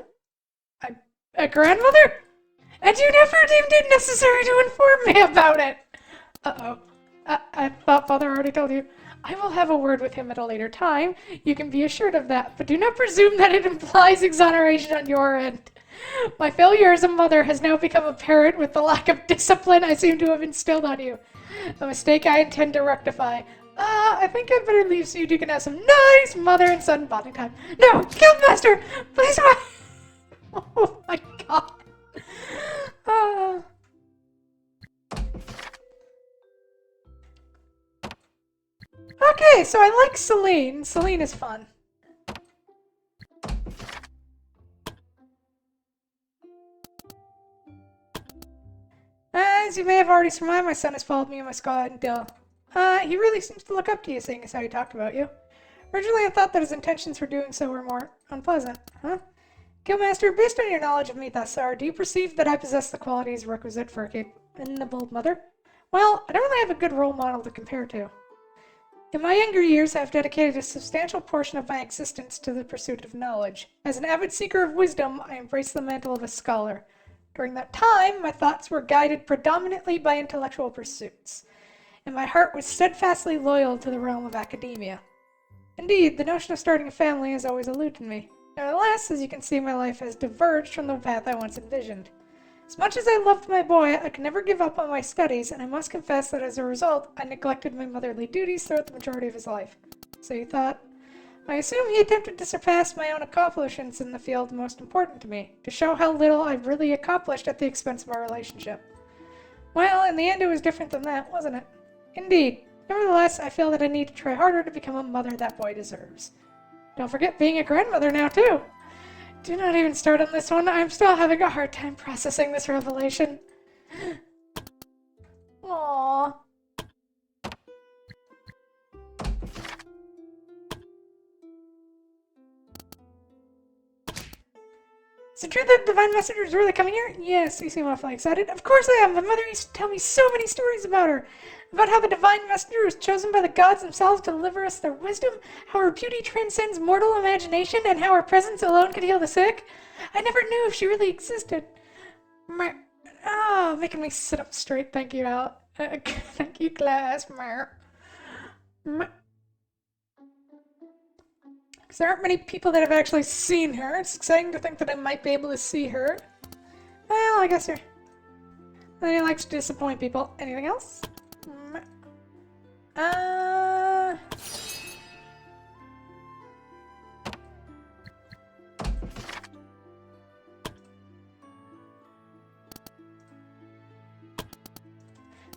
A grandmother? And you never deemed it necessary to inform me about it! Uh-oh. I thought Father already told you. I will have a word with him at a later time. You can be assured of that, but do not presume that it implies exoneration on your end. My failure as a mother has now become apparent with the lack of discipline I seem to have instilled on you. A mistake I intend to rectify. I think I'd better leave so you can have some nice mother and son bonding time. No, Guildmaster! Please wait! Oh my god. Okay, so I like Celine. Celine is fun. As you may have already surmised, my son has followed me in my squad until... he really seems to look up to you, seeing as how he talked about you. Originally, I thought that his intentions for doing so were more unpleasant. Huh? Guildmaster, based on your knowledge of me thus far, do you perceive that I possess the qualities requisite for a bold mother? Well, I don't really have a good role model to compare to. In my younger years, I have dedicated a substantial portion of my existence to the pursuit of knowledge. As an avid seeker of wisdom, I embraced the mantle of a scholar. During that time, my thoughts were guided predominantly by intellectual pursuits, and my heart was steadfastly loyal to the realm of academia. Indeed, the notion of starting a family has always eluded me. Nevertheless, as you can see, my life has diverged from the path I once envisioned. As much as I loved my boy, I could never give up on my studies, and I must confess that as a result, I neglected my motherly duties throughout the majority of his life. So you thought? I assume he attempted to surpass my own accomplishments in the field most important to me, to show how little I really accomplished at the expense of our relationship. Well, in the end it was different than that, wasn't it? Indeed. Nevertheless, I feel that I need to try harder to become a mother that boy deserves. Don't forget being a grandmother now, too. Do not even start on this one. I'm still having a hard time processing this revelation. Aww. Is it true that the Divine Messenger is really coming here? Yes, you seem awfully excited. Of course I am. My mother used to tell me so many stories about her. About how the Divine Messenger was chosen by the gods themselves to deliver us their wisdom, how her beauty transcends mortal imagination, and how her presence alone could heal the sick. I never knew if she really existed. Making me sit up straight. Thank you, Al. Thank you, class. Because there aren't many people that have actually seen her. It's exciting to think that I might be able to see her. Well, I guess he likes to disappoint people. Anything else?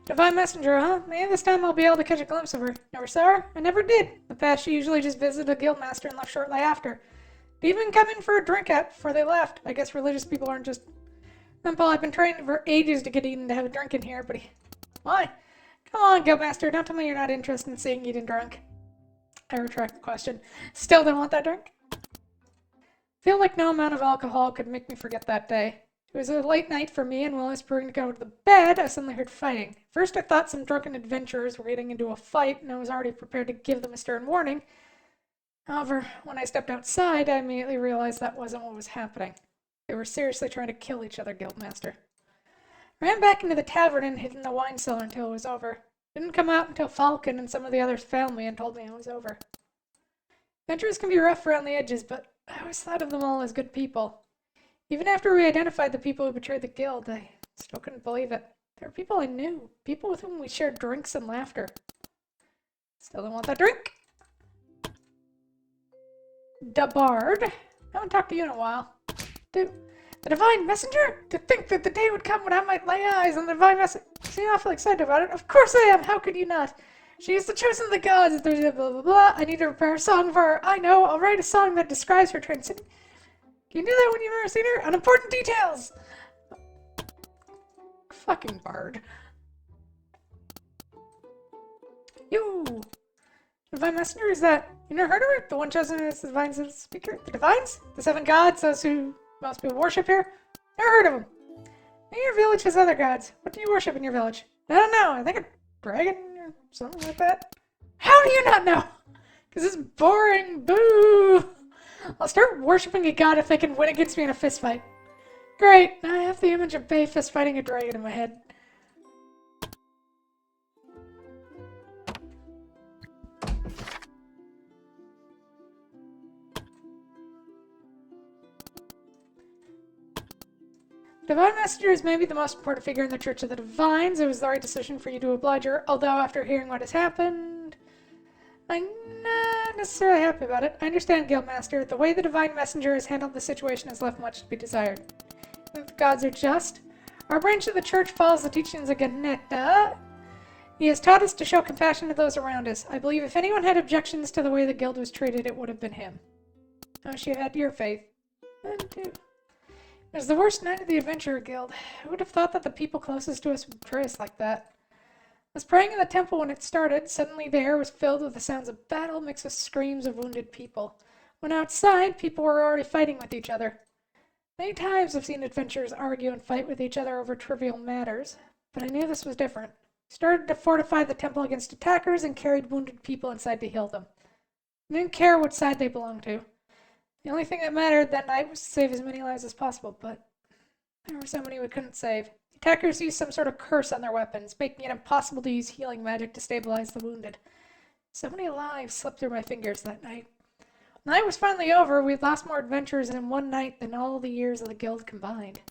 Divine Messenger, huh? Maybe this time I'll be able to catch a glimpse of her. Never saw her? I never did. In the past, she usually just visited a guildmaster and left shortly after. They even come in for a drink before they left. I guess religious people aren't just... Paul, I've been trying for ages to get Eden to have a drink in here, but he... Why? Come on, guildmaster, don't tell me you're not interested in seeing Eden drunk. I retract the question. Still don't want that drink? Feel like no amount of alcohol could make me forget that day. It was a late night for me, and while I was preparing to go to the bed, I suddenly heard fighting. First, I thought some drunken adventurers were getting into a fight, and I was already prepared to give them a stern warning. However, when I stepped outside, I immediately realized that wasn't what was happening. They were seriously trying to kill each other, Guildmaster. I ran back into the tavern and hid in the wine cellar until it was over. Didn't come out until Falcon and some of the others found me and told me it was over. Adventures can be rough around the edges, but I always thought of them all as good people. Even after we identified the people who betrayed the guild, I still couldn't believe it. They were people I knew, people with whom we shared drinks and laughter. Still don't want that drink. Dabard. I haven't talked to you in a while. The Divine Messenger? To think that the day would come when I might lay eyes on the Divine Messenger. See, I feel excited about it. Of course I am. How could you not? She is the chosen of the gods. Blah, blah, blah, blah. I need to prepare a song for her. I know. I'll write a song that describes her transcendent. Can you do that when you've never seen her? Unimportant details. Fucking bard. You. Divine Messenger, is that... You never heard of her? The one chosen as the Divine Speaker? The Divines? The seven gods, those who most people worship here? Never heard of them. Maybe your village has other gods. What do you worship in your village? I don't know. I think a dragon or something like that. How do you not know? Because it's boring. Boo! I'll start worshipping a god if they can win against me in a fist fight. Great. Now I have the image of Bay fist fighting a dragon in my head. Divine Messenger is maybe the most important figure in the Church of the Divines. It was the right decision for you to oblige her, although after hearing what has happened, I'm not necessarily happy about it. I understand, Guildmaster. The way the Divine Messenger has handled the situation has left much to be desired. If the gods are just, our branch of the Church follows the teachings of Ganetta. He has taught us to show compassion to those around us. I believe if anyone had objections to the way the guild was treated, it would have been him. Oh, she had your faith. And too. It was the worst night of the Adventurer Guild. Who would have thought that the people closest to us would betray us like that? I was praying in the temple when it started. Suddenly the air was filled with the sounds of battle mixed with screams of wounded people. When outside, people were already fighting with each other. Many times I've seen adventurers argue and fight with each other over trivial matters, but I knew this was different. I started to fortify the temple against attackers and carried wounded people inside to heal them. I didn't care what side they belonged to. The only thing that mattered that night was to save as many lives as possible, but there were so many we couldn't save. The attackers used some sort of curse on their weapons, making it impossible to use healing magic to stabilize the wounded. So many lives slipped through my fingers that night. The night was finally over. We'd lost more adventurers in one night than all the years of the guild combined.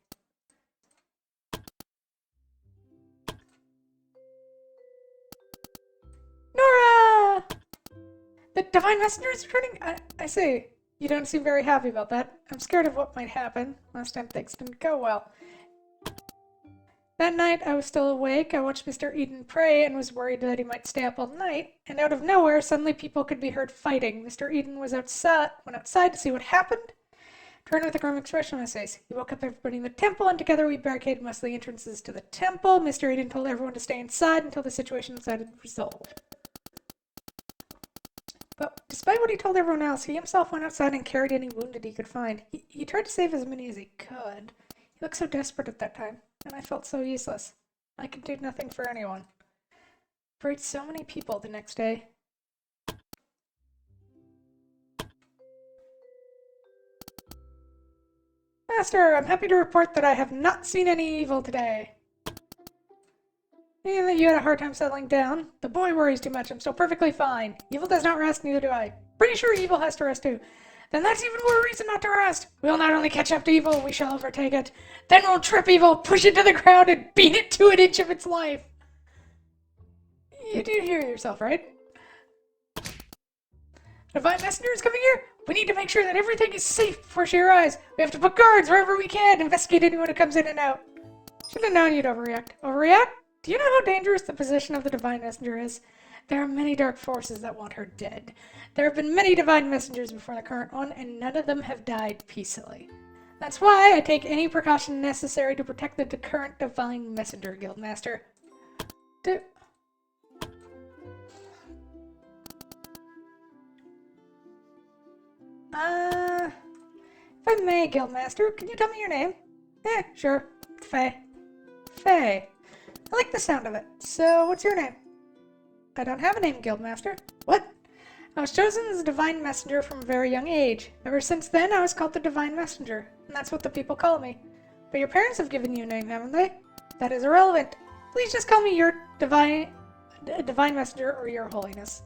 Nora! The Divine Messenger is returning? I see. You don't seem very happy about that. I'm scared of what might happen. Last time things didn't go well. That night, I was still awake. I watched Mr. Eden pray and was worried that he might stay up all night. And out of nowhere, suddenly people could be heard fighting. Mr. Eden went outside to see what happened. Turned with a grim expression on his face. He woke up everybody in the temple, and together we barricaded most of the entrances to the temple. Mr. Eden told everyone to stay inside until the situation was resolved. But despite what he told everyone else, he himself went outside and carried any wounded he could find. He tried to save as many as he could. He looked so desperate at that time, and I felt so useless. I could do nothing for anyone. I buried so many people the next day. Master, I'm happy to report that I have not seen any evil today. And that you had a hard time settling down. The boy worries too much. I'm still perfectly fine. Evil does not rest, neither do I. Pretty sure evil has to rest too. Then that's even more reason not to rest. We'll not only catch up to evil, we shall overtake it. Then we'll trip evil, push it to the ground, and beat it to an inch of its life. You do hear yourself, right? Divine Messenger is coming here. We need to make sure that everything is safe before she arrives. We have to put guards wherever we can, investigate anyone who comes in and out. Should have known you'd overreact. Overreact? Do you know how dangerous the position of the Divine Messenger is? There are many dark forces that want her dead. There have been many Divine Messengers before the current one, and none of them have died peacefully. That's why I take any precaution necessary to protect the current Divine Messenger, Guildmaster. If I may, Guildmaster, can you tell me your name? Sure. Faye. Faye. I like the sound of it. So, what's your name? I don't have a name, Guildmaster. What? I was chosen as a Divine Messenger from a very young age. Ever since then, I was called the Divine Messenger, and that's what the people call me. But your parents have given you a name, haven't they? That is irrelevant. Please just call me your Divine Messenger or Your Holiness.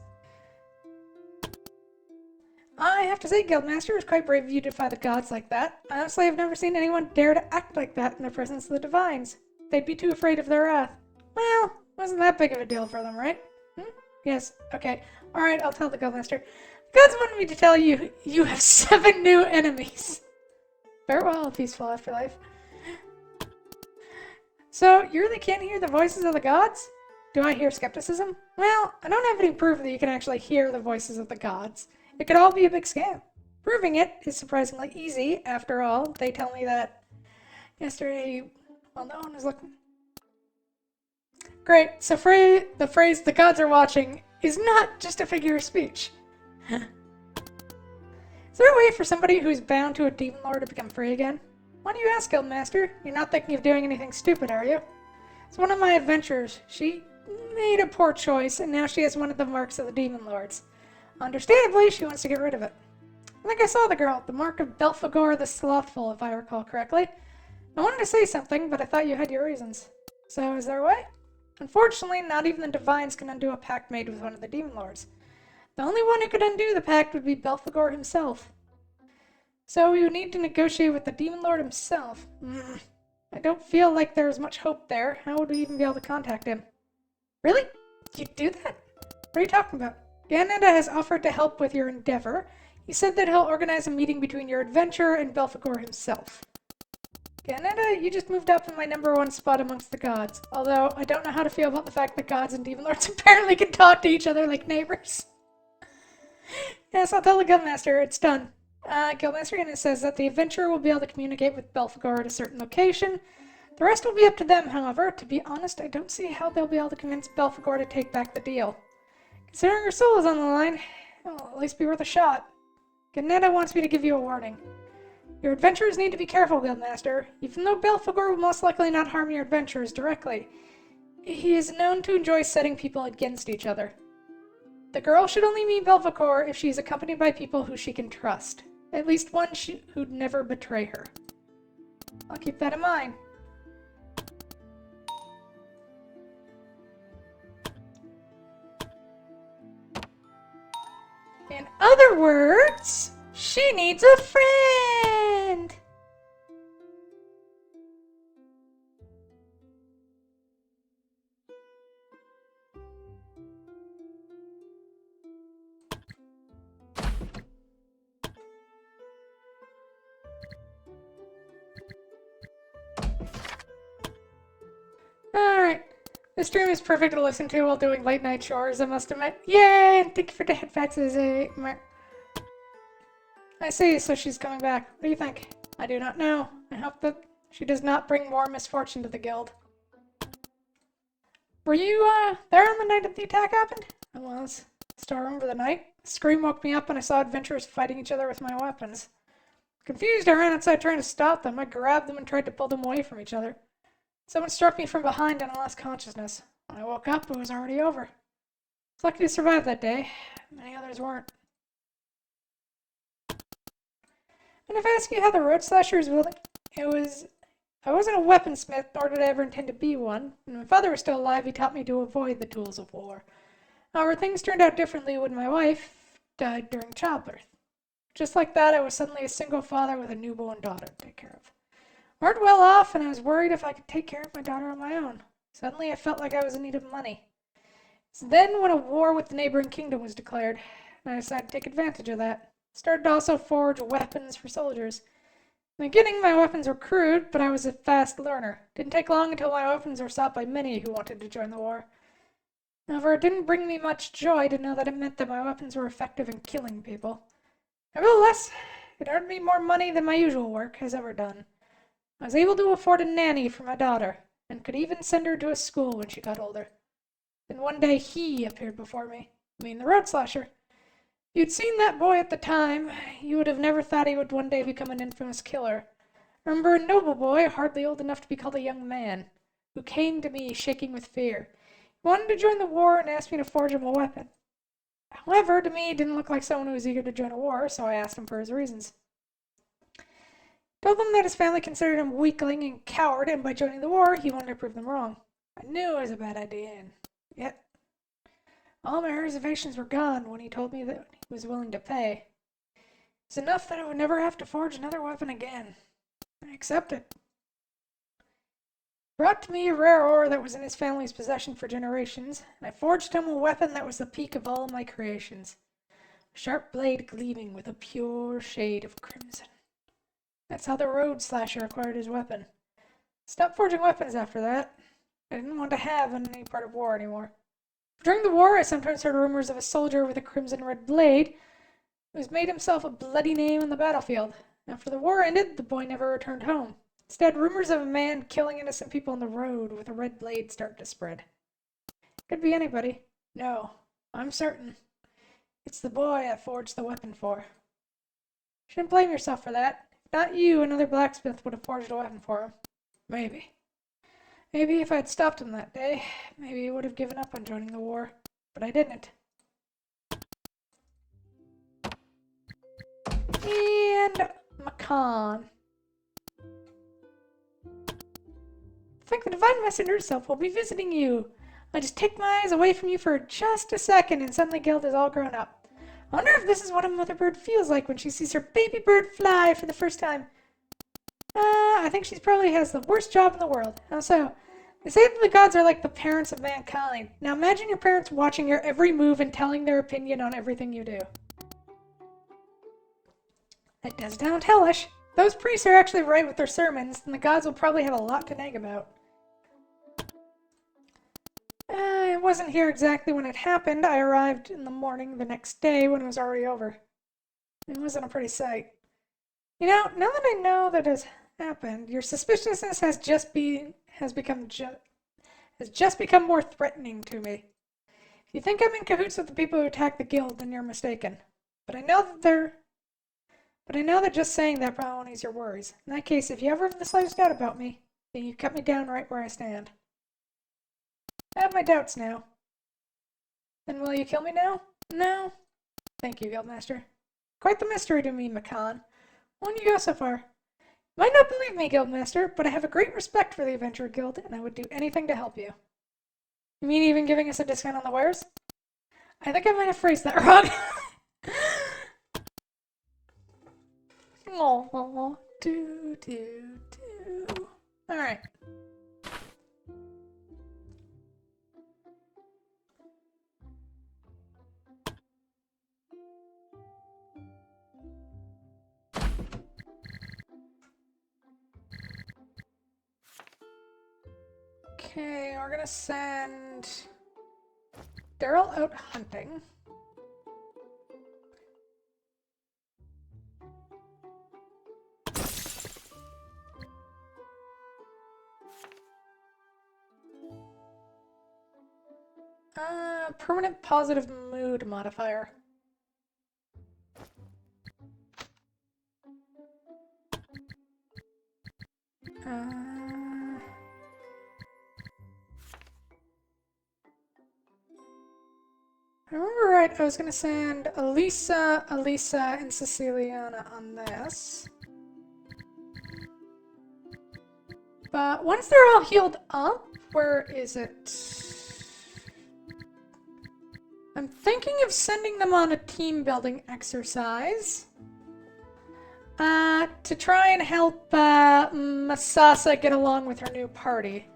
I have to say, Guildmaster, it was quite brave of you to defy the gods like that. Honestly, I've never seen anyone dare to act like that in the presence of the Divines. They'd be too afraid of their wrath. Well, wasn't that big of a deal for them, right? Yes, okay. Alright, I'll tell the Guildmaster. Gods wanted me to tell you you have 7 new enemies. Farewell, peaceful afterlife. So, you really can't hear the voices of the gods? Do I hear skepticism? Well, I don't have any proof that you can actually hear the voices of the gods. It could all be a big scam. Proving it is surprisingly easy. After all, they tell me that yesterday, well, no one was looking. Great, so the phrase "the gods are watching" is not just a figure of speech. Is there a way for somebody who's bound to a demon lord to become free again? Why do you ask, Guildmaster? You're not thinking of doing anything stupid, are you? It's one of my adventurers. She made a poor choice, and now she has one of the marks of the demon lords. Understandably, she wants to get rid of it. I think I saw the girl, the mark of Belphegor the Slothful, if I recall correctly. I wanted to say something, but I thought you had your reasons. So, is there a way? Unfortunately, not even the Divines can undo a pact made with one of the demon lords. The only one who could undo the pact would be Belphegor himself. So we would need to negotiate with the demon lord himself. I don't feel like there's much hope there. How would we even be able to contact him? Really? You'd do that? What are you talking about? Ganeda has offered to help with your endeavor. He said that he'll organize a meeting between your adventurer and Belphegor himself. Ganeda, you just moved up in my #1 spot amongst the gods. Although, I don't know how to feel about the fact that gods and demon lords apparently can talk to each other like neighbors. Yes, I'll tell the Guildmaster. It's done. Guildmaster Ganeda says that the adventurer will be able to communicate with Belphegor at a certain location. The rest will be up to them, however. To be honest, I don't see how they'll be able to convince Belphegor to take back the deal. Considering her soul is on the line, it'll at least be worth a shot. Ganeda wants me to give you a warning. Your adventurers need to be careful, Guildmaster. Even though Belphegor will most likely not harm your adventurers directly, he is known to enjoy setting people against each other. The girl should only meet Belphegor if she is accompanied by people who she can trust. At least one who'd never betray her. I'll keep that in mind. In other words, she needs a friend! Alright. This stream is perfect to listen to while doing late night chores, I must admit. Yay! Thank you for the headpats, I see, so she's coming back. What do you think? I do not know. I hope that she does not bring more misfortune to the guild. Were you, there on the night that the attack happened? I was. Storeroom for the night. A scream woke me up and I saw adventurers fighting each other with my weapons. Confused, I ran outside trying to stop them. I grabbed them and tried to pull them away from each other. Someone struck me from behind and I lost consciousness. When I woke up, it was already over. I was lucky to survive that day. Many others weren't. And if I ask you how the road slasher is wielding, I wasn't a weaponsmith, nor did I ever intend to be one. When my father was still alive, he taught me to avoid the tools of war. However, things turned out differently when my wife died during childbirth. Just like that, I was suddenly a single father with a newborn daughter to take care of. Weren't well off, and I was worried if I could take care of my daughter on my own. Suddenly, I felt like I was in need of money. So then, when a war with the neighboring kingdom was declared, I decided to take advantage of that. Started to also forge weapons for soldiers. In the beginning, my weapons were crude, but I was a fast learner. Didn't take long until my weapons were sought by many who wanted to join the war. However, it didn't bring me much joy to know that it meant that my weapons were effective in killing people. Nevertheless, it earned me more money than my usual work has ever done. I was able to afford a nanny for my daughter, and could even send her to a school when she got older. Then one day he appeared before me. I mean, the road slasher. If you'd seen that boy at the time, you would have never thought he would one day become an infamous killer. I remember a noble boy, hardly old enough to be called a young man, who came to me shaking with fear. He wanted to join the war and asked me to forge him a weapon. However, to me, he didn't look like someone who was eager to join a war, so I asked him for his reasons. Told them that his family considered him a weakling and coward, and by joining the war, he wanted to prove them wrong. I knew it was a bad idea, and yet all my reservations were gone when he told me that he was willing to pay. It's enough that I would never have to forge another weapon again. I accepted. Brought to me a rare ore that was in his family's possession for generations, and I forged him a weapon that was the peak of all my creations. sharp blade gleaming with a pure shade of crimson. That's how the road slasher acquired his weapon. Stopped forging weapons after that. I didn't want to have any part of war anymore. During the war, I sometimes heard rumors of a soldier with a crimson-red blade who's made himself a bloody name on the battlefield. After the war ended, the boy never returned home. Instead, rumors of a man killing innocent people on the road with a red blade started to spread. Could be anybody. No, I'm certain. It's the boy I forged the weapon for. Shouldn't blame yourself for that. If not you, another blacksmith would have forged a weapon for him. Maybe. Maybe if I'd stopped him that day, maybe he would have given up on joining the war. But I didn't. And Makan. I think the Divine Messenger herself will be visiting you. I just take my eyes away from you for just a second and suddenly Guild is all grown up. I wonder if this is what a mother bird feels like when she sees her baby bird fly for the first time. I think she probably has the worst job in the world. How so? They say that the gods are like the parents of mankind. Now imagine your parents watching your every move and telling their opinion on everything you do. That does sound hellish. Those priests are actually right with their sermons, and the gods will probably have a lot to nag about. I wasn't here exactly when it happened. I arrived in the morning the next day when it was already over. It wasn't a pretty sight. You know, now that I know that has happened, your suspiciousness has just become more threatening to me. If you think I'm in cahoots with the people who attacked the guild, then you're mistaken. But I know that just saying that probably won't ease your worries. In that case, if you ever have the slightest doubt about me, then you cut me down right where I stand. I have my doubts now. Then will you kill me now? No? Thank you, Guildmaster. Quite the mystery to me, Makan. Won't you go so far? You might not believe me, Guildmaster, but I have a great respect for the Adventurer Guild, and I would do anything to help you. You mean even giving us a discount on the wares? I think I might have phrased that wrong. Oh, Alright. Okay, we're gonna send Daryl out hunting. Permanent positive mood modifier. I remember right, I was gonna send Elisa, and Ceciliana on this. But once they're all healed up, where is it? I'm thinking of sending them on a team building exercise. To try and help Masasa get along with her new party.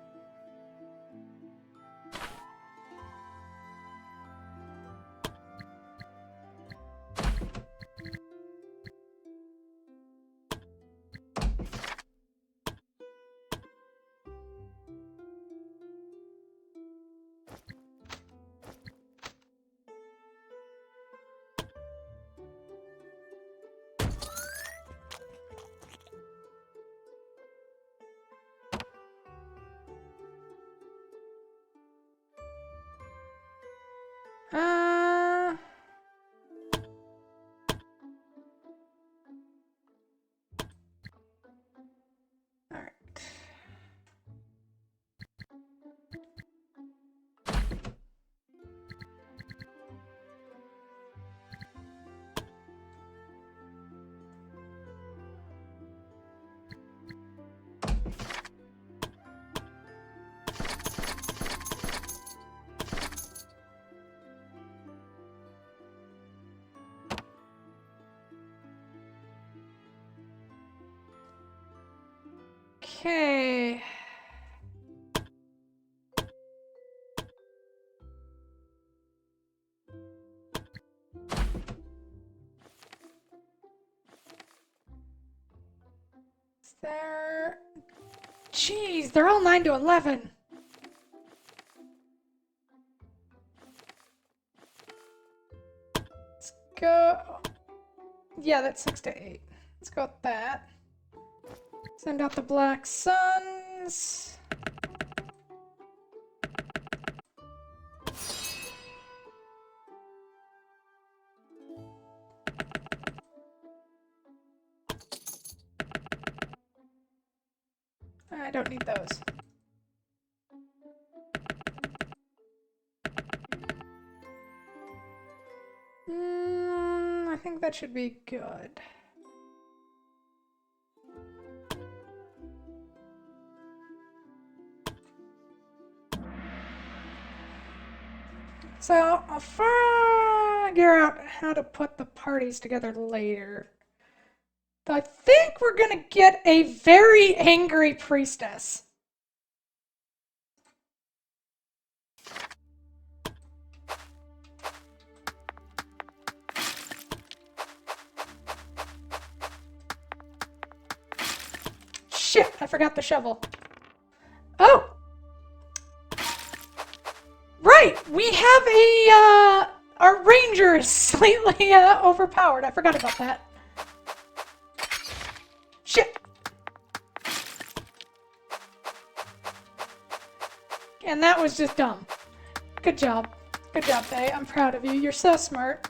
They're... Jeez, they're all 9 to 11. Let's go... Yeah, that's 6 to 8. Let's go with that. Send out the Black Suns. I don't need those. I think that should be good. So I'll figure out how to put the parties together later. I think we're gonna get a very angry priestess. Shit, I forgot the shovel. Oh! Right, we have our ranger is slightly overpowered. I forgot about that. Shit! And that was just dumb. Good job. Good job, Faye. I'm proud of you. You're so smart.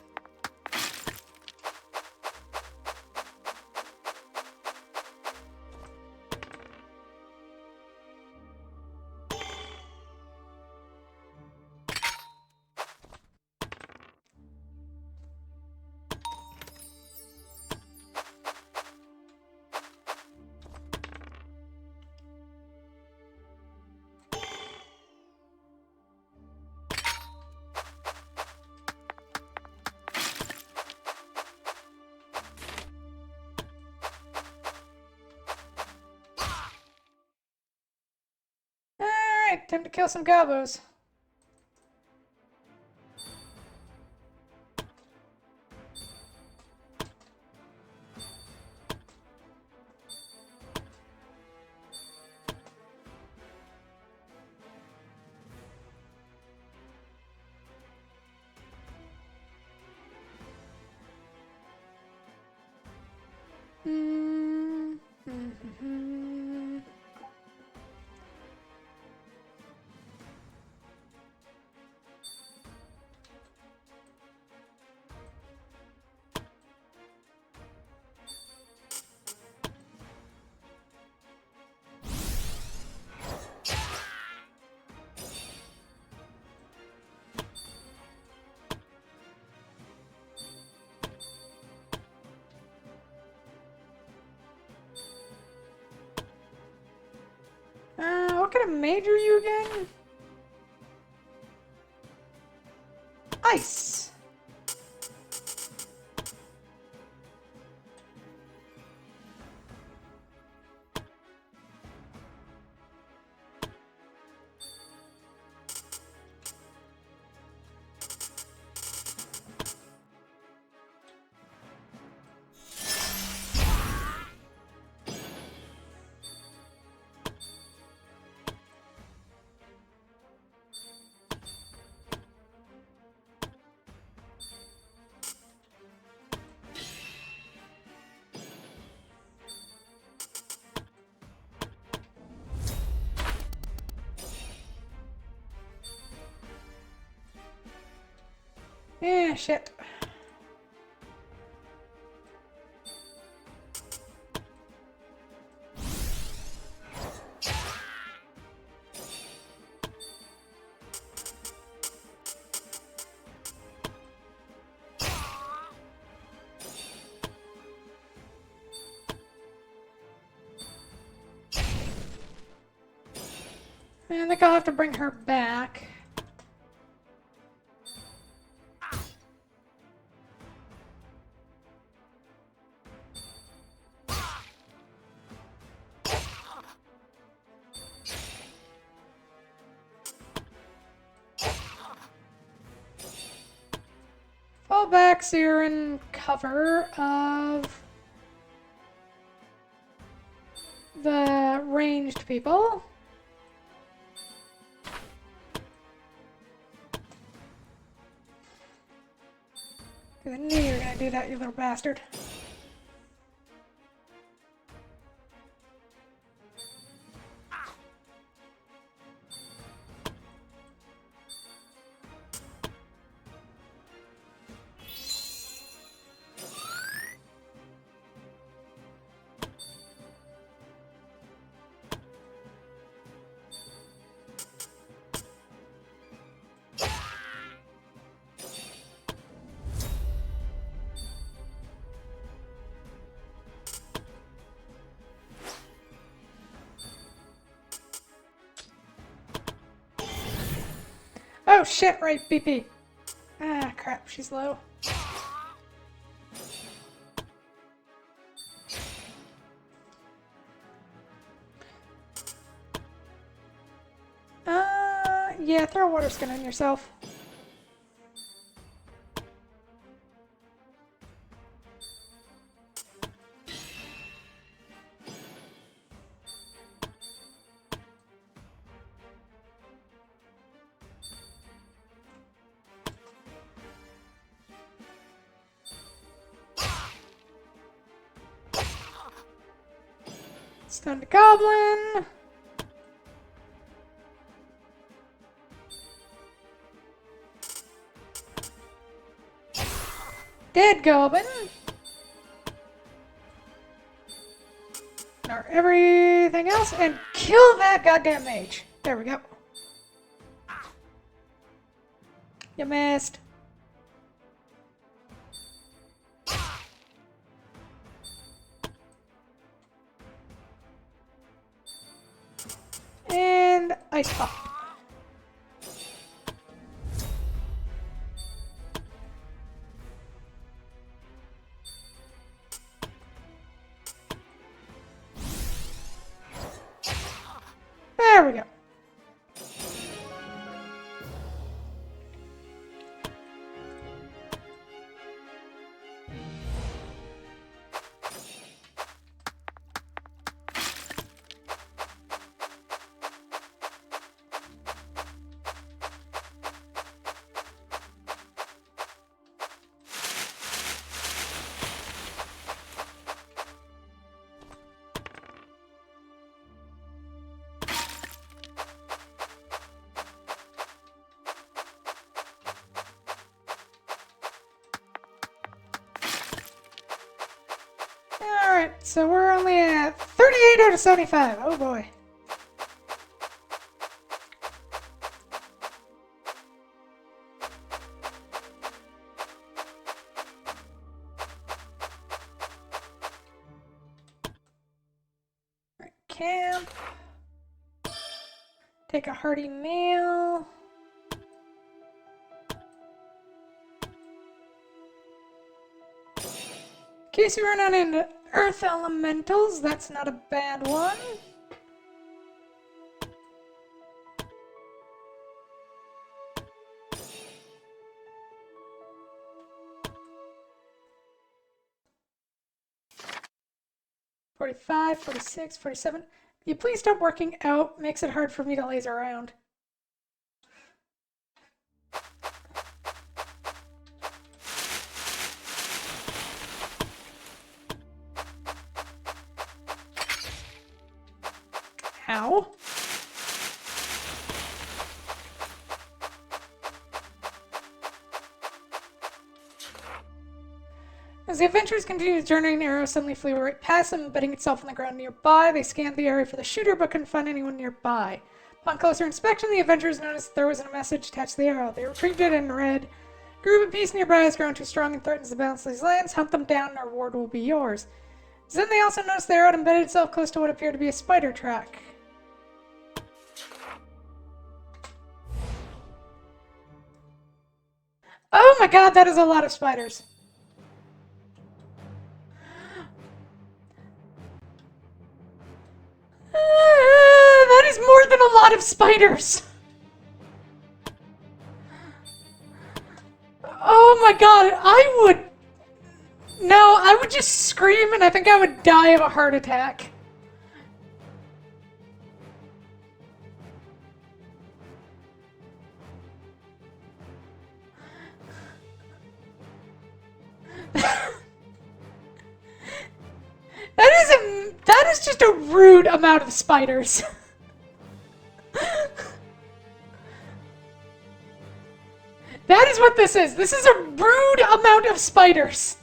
Alright, time to kill some gobos. What kind of mage are you again? Ice! Yeah, shit. I think I'll have to bring her back. Fall back so you're in cover of... the ranged people. I knew you were gonna do that, you little bastard. Oh shit, right, BP. Ah, crap, she's low. Yeah, throw a water skin on yourself. Stunned goblin. Dead goblin. Ignore everything else and kill that goddamn mage. There we go. You missed. And ice pop. There we go. Alright, so we're only at 38 out of 75. Oh boy. Alright, camp. Take a hearty meal. In case you run out into earth elementals, that's not a bad one. $45, $46, $47. You please stop working out. Makes it hard for me to laser around. Ow. As the adventurers continue to journey, an arrow suddenly flew right past them, embedding itself on the ground nearby. They scanned the area for the shooter, but couldn't find anyone nearby. Upon closer inspection, the adventurers noticed there was a message attached to the arrow. They retrieved it and read, "Group of beasts nearby has grown too strong and threatens to balance these lands. Hunt them down and our reward will be yours." Then they also noticed the arrow had embedded itself close to what appeared to be a spider track. Oh my god, that is a lot of spiders. That is more than a lot of spiders. Oh my god, No, I would just scream and I think I would die of a heart attack. That is just a rude amount of spiders. That is what this is. This is a rude amount of spiders.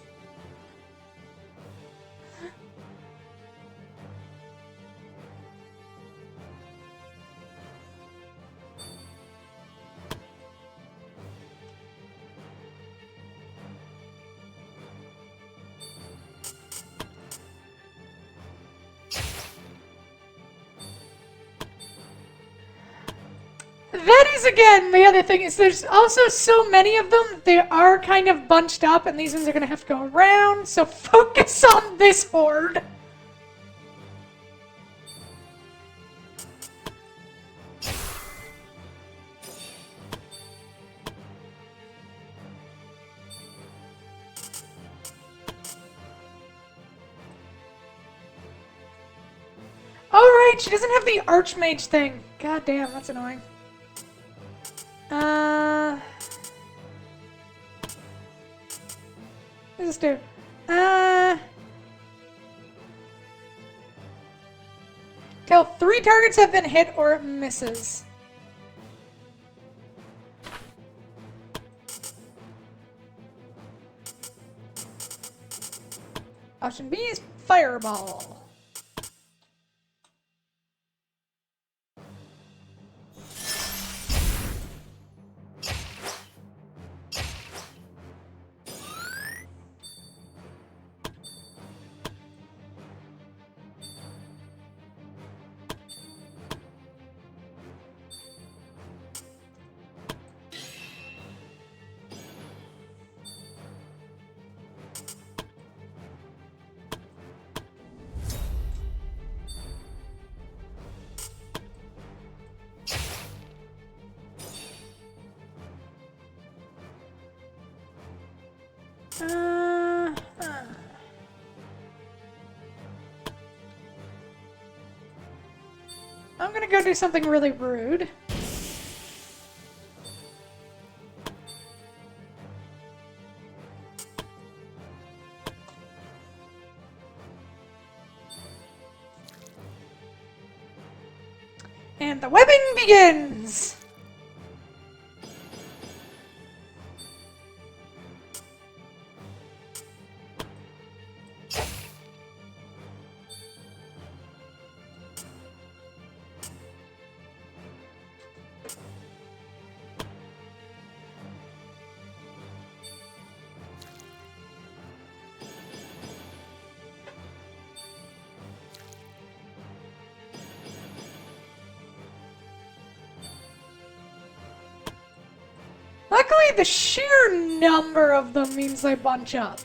That is, again, the other thing is there's also so many of them, they are kind of bunched up, and these ones are going to have to go around, so focus on this horde. Oh, right, she doesn't have the Archmage thing. God damn, that's annoying. What does this do? Till 3 targets have been hit or it misses. Option B is Fireball. I'm gonna go do something really rude. And the webbing begins! Luckily, the sheer number of them means they bunch up.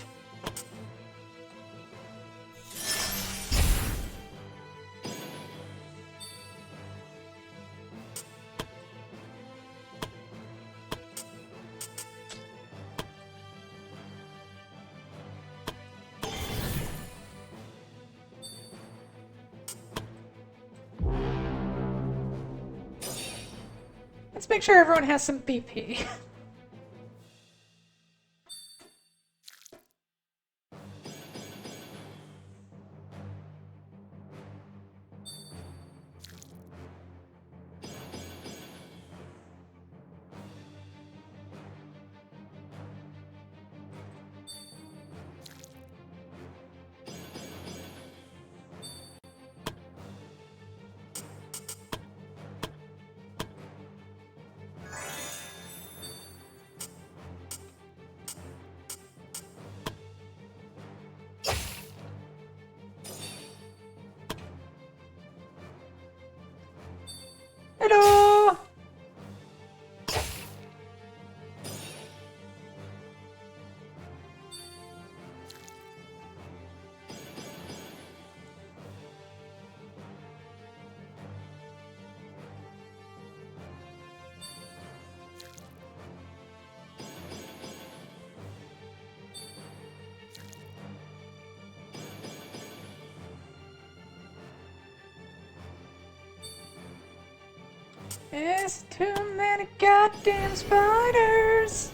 Let's make sure everyone has some BP. Hello! There's too many goddamn spiders!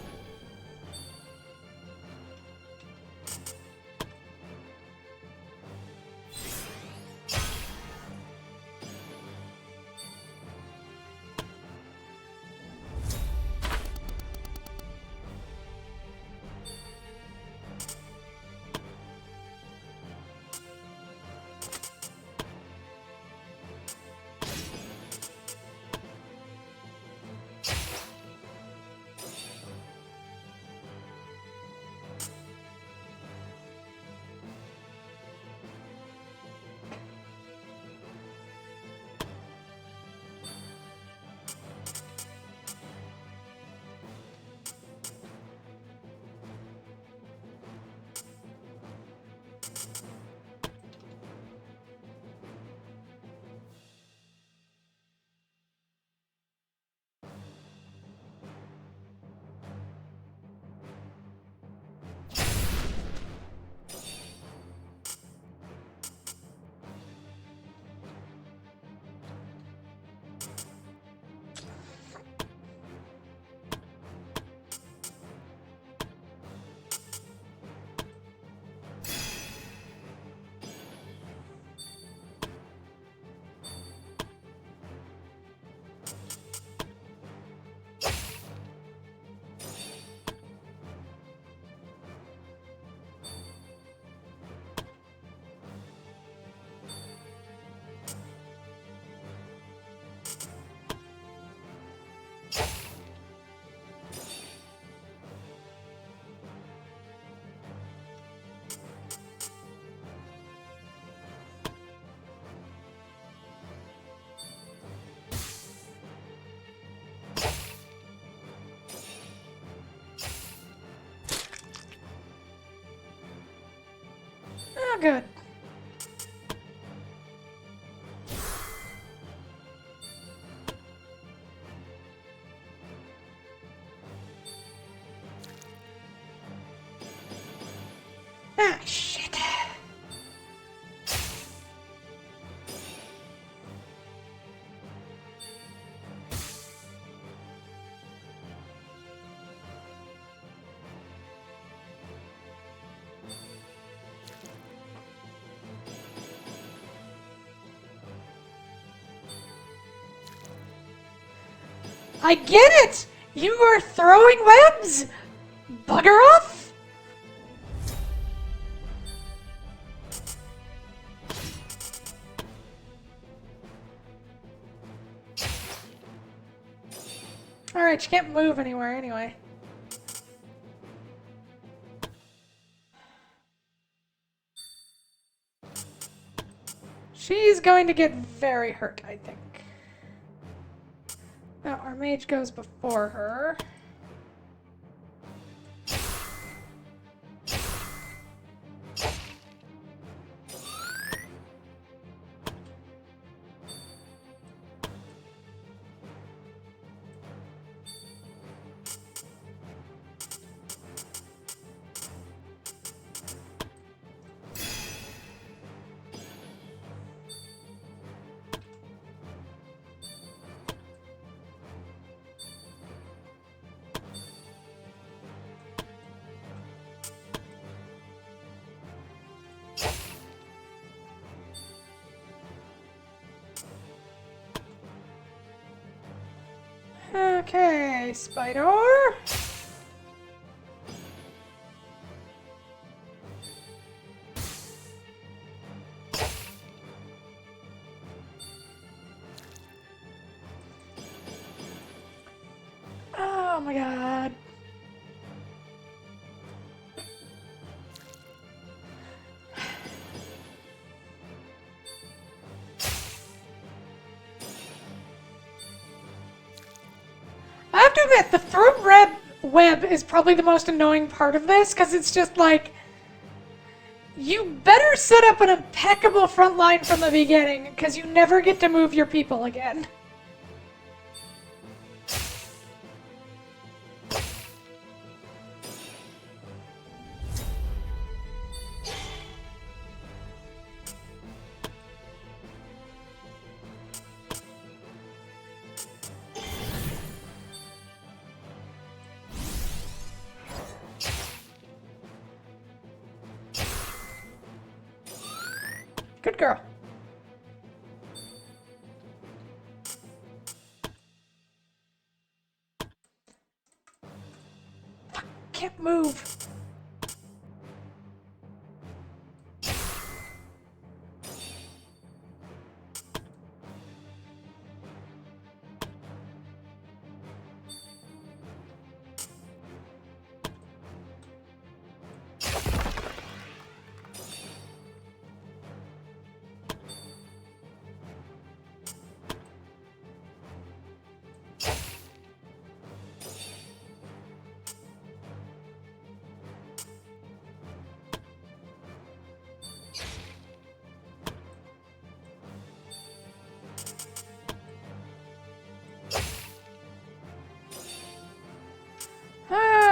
good. Ah, shit. I get it! You are throwing webs! Bugger off! Alright, you can't move anywhere anyway. She's going to get very hurt, I think. Now, our mage goes before her. Okay, Spider. Oh my god. I have to admit, the throat web is probably the most annoying part of this, because it's just like, you better set up an impeccable front line from the beginning, because you never get to move your people again. Good girl. Fuck, can't move.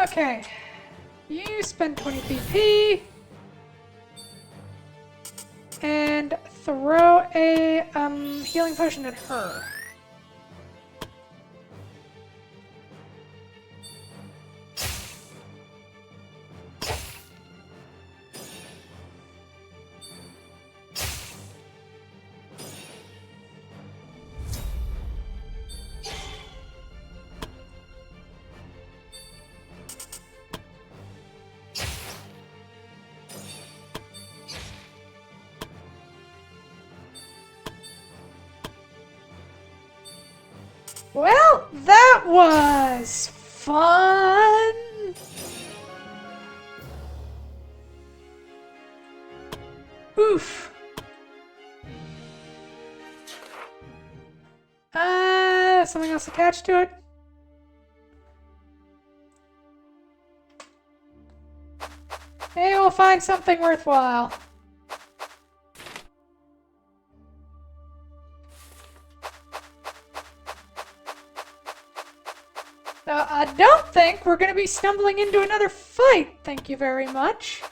Okay. You spend 20 PP. And throw a healing potion at her. Well, that was fun. Oof. Something else attached to it? Maybe we'll find something worthwhile. I don't think we're going to be stumbling into another fight, thank you very much.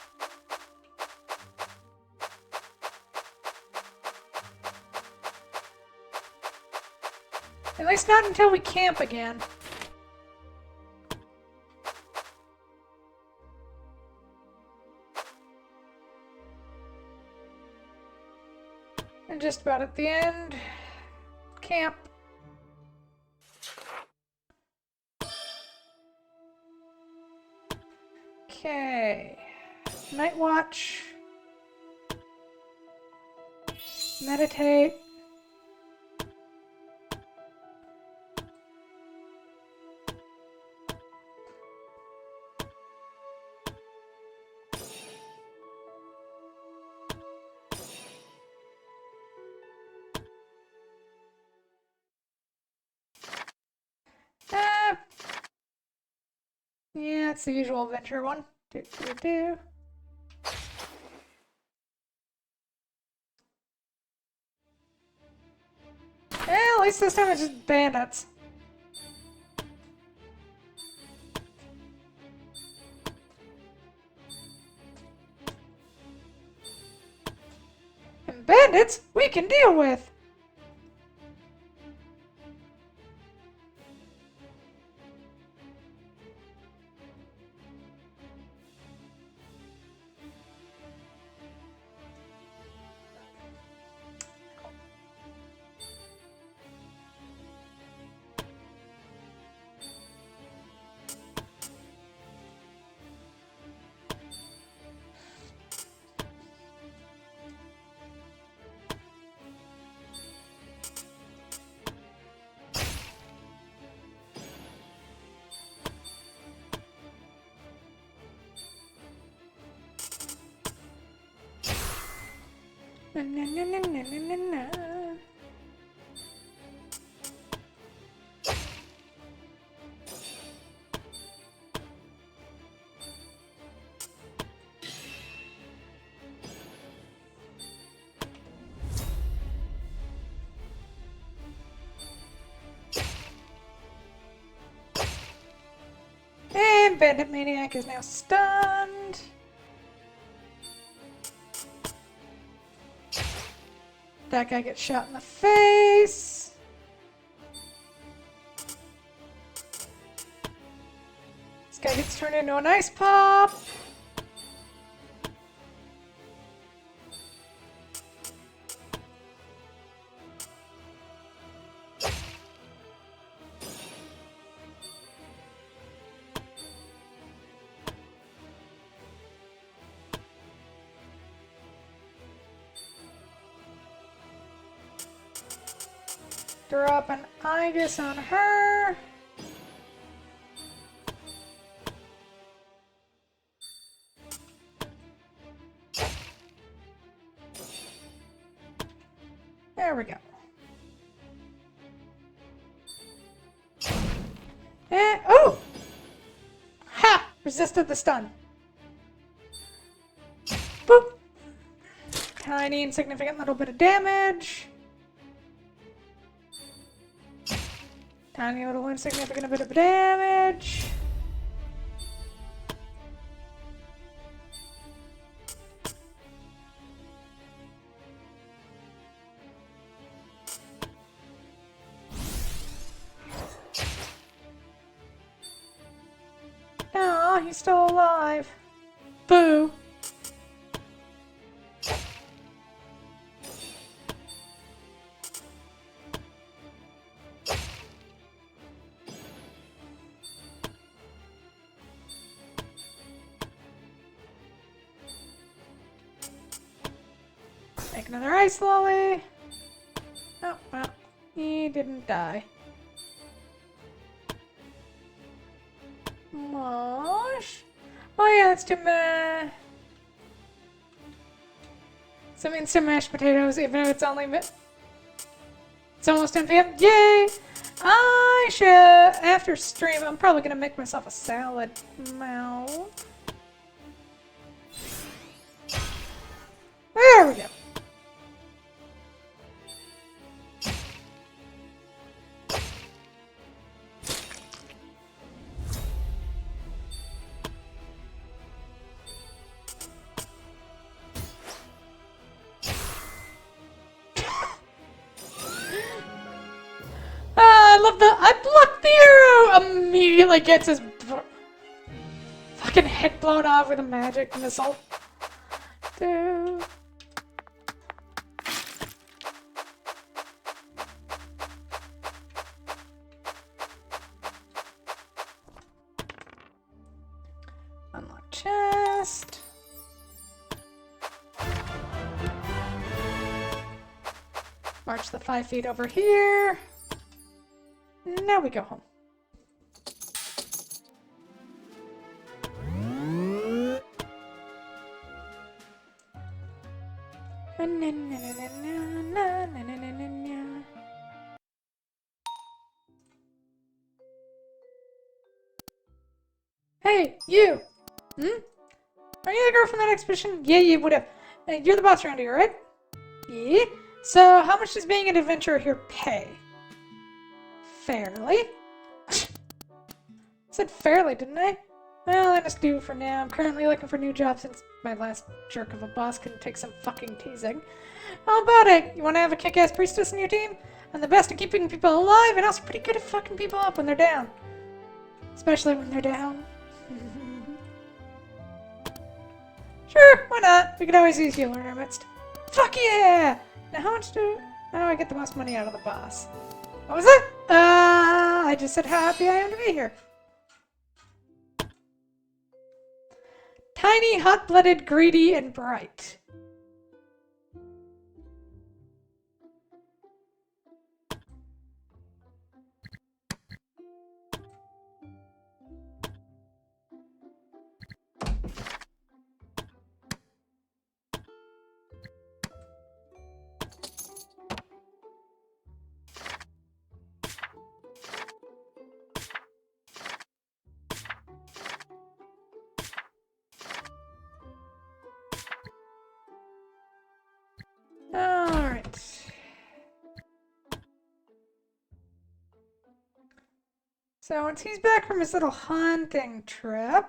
At least not until we camp again. And just about at the end, camp. Okay. Night watch. Meditate. Yeah, it's the usual adventure one. At least this time it's just bandits. And bandits we can deal with. Na, na, na, na, na, na, na. And Bandit Maniac is now stunned. That guy gets shot in the face. This guy gets turned into an ice pop. Drop an Aegis on her. There we go. And, oh! Ha! Resisted the stun. Boop! Tiny, insignificant little bit of damage. Tiny little insignificant bit of damage. Aw, he's still alive. Boo. Make another ice lolly. Oh, well, he didn't die. Mosh. Oh yeah, it's too meh. Some instant mashed potatoes, even if it's only it's almost 10 p.m. Yay! I should, after stream, I'm probably gonna make myself a salad. Mouth. There we go. immediately gets his fucking head blown off with a magic missile. Dude. Unlock chest. March the 5 feet over here. Now we go home. Hey, you! Hmm? Are you the girl from that expedition? Yeah, you would have. You're the boss around here, right? Yeah. So, how much does being an adventurer here pay? Fairly. I said fairly, didn't I? Well, I just do for now. I'm currently looking for a new job since my last jerk of a boss couldn't take some fucking teasing. How about it? You want to have a kick-ass priestess in your team? I'm the best at keeping people alive and also pretty good at fucking people up when they're down. Especially when they're down. Sure, why not? We could always use healer in our midst. Fuck yeah! Now how much do I get the most money out of the boss? What was it? I just said how happy I am to be here. Tiny, hot-blooded, greedy, and bright. Alright. So once he's back from his little hunting trip,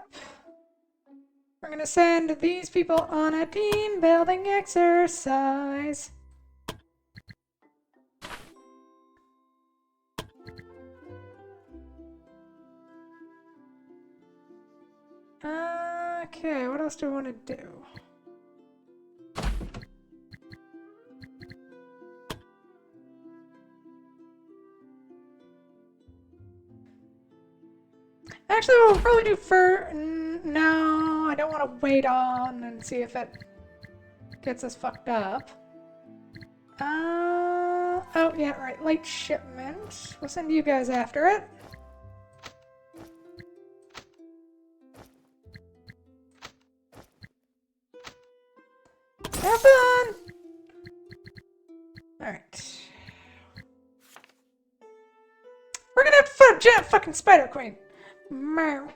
we're gonna send these people on a team building exercise. Okay, what else do I want to do? Actually, what we'll probably do for... No, I don't want to wait on and see if it gets us fucked up. Oh, yeah, right. Late shipment. We'll send you guys after it. Have fun! Alright. We're gonna have to fight a giant fucking Spider Queen. Meow.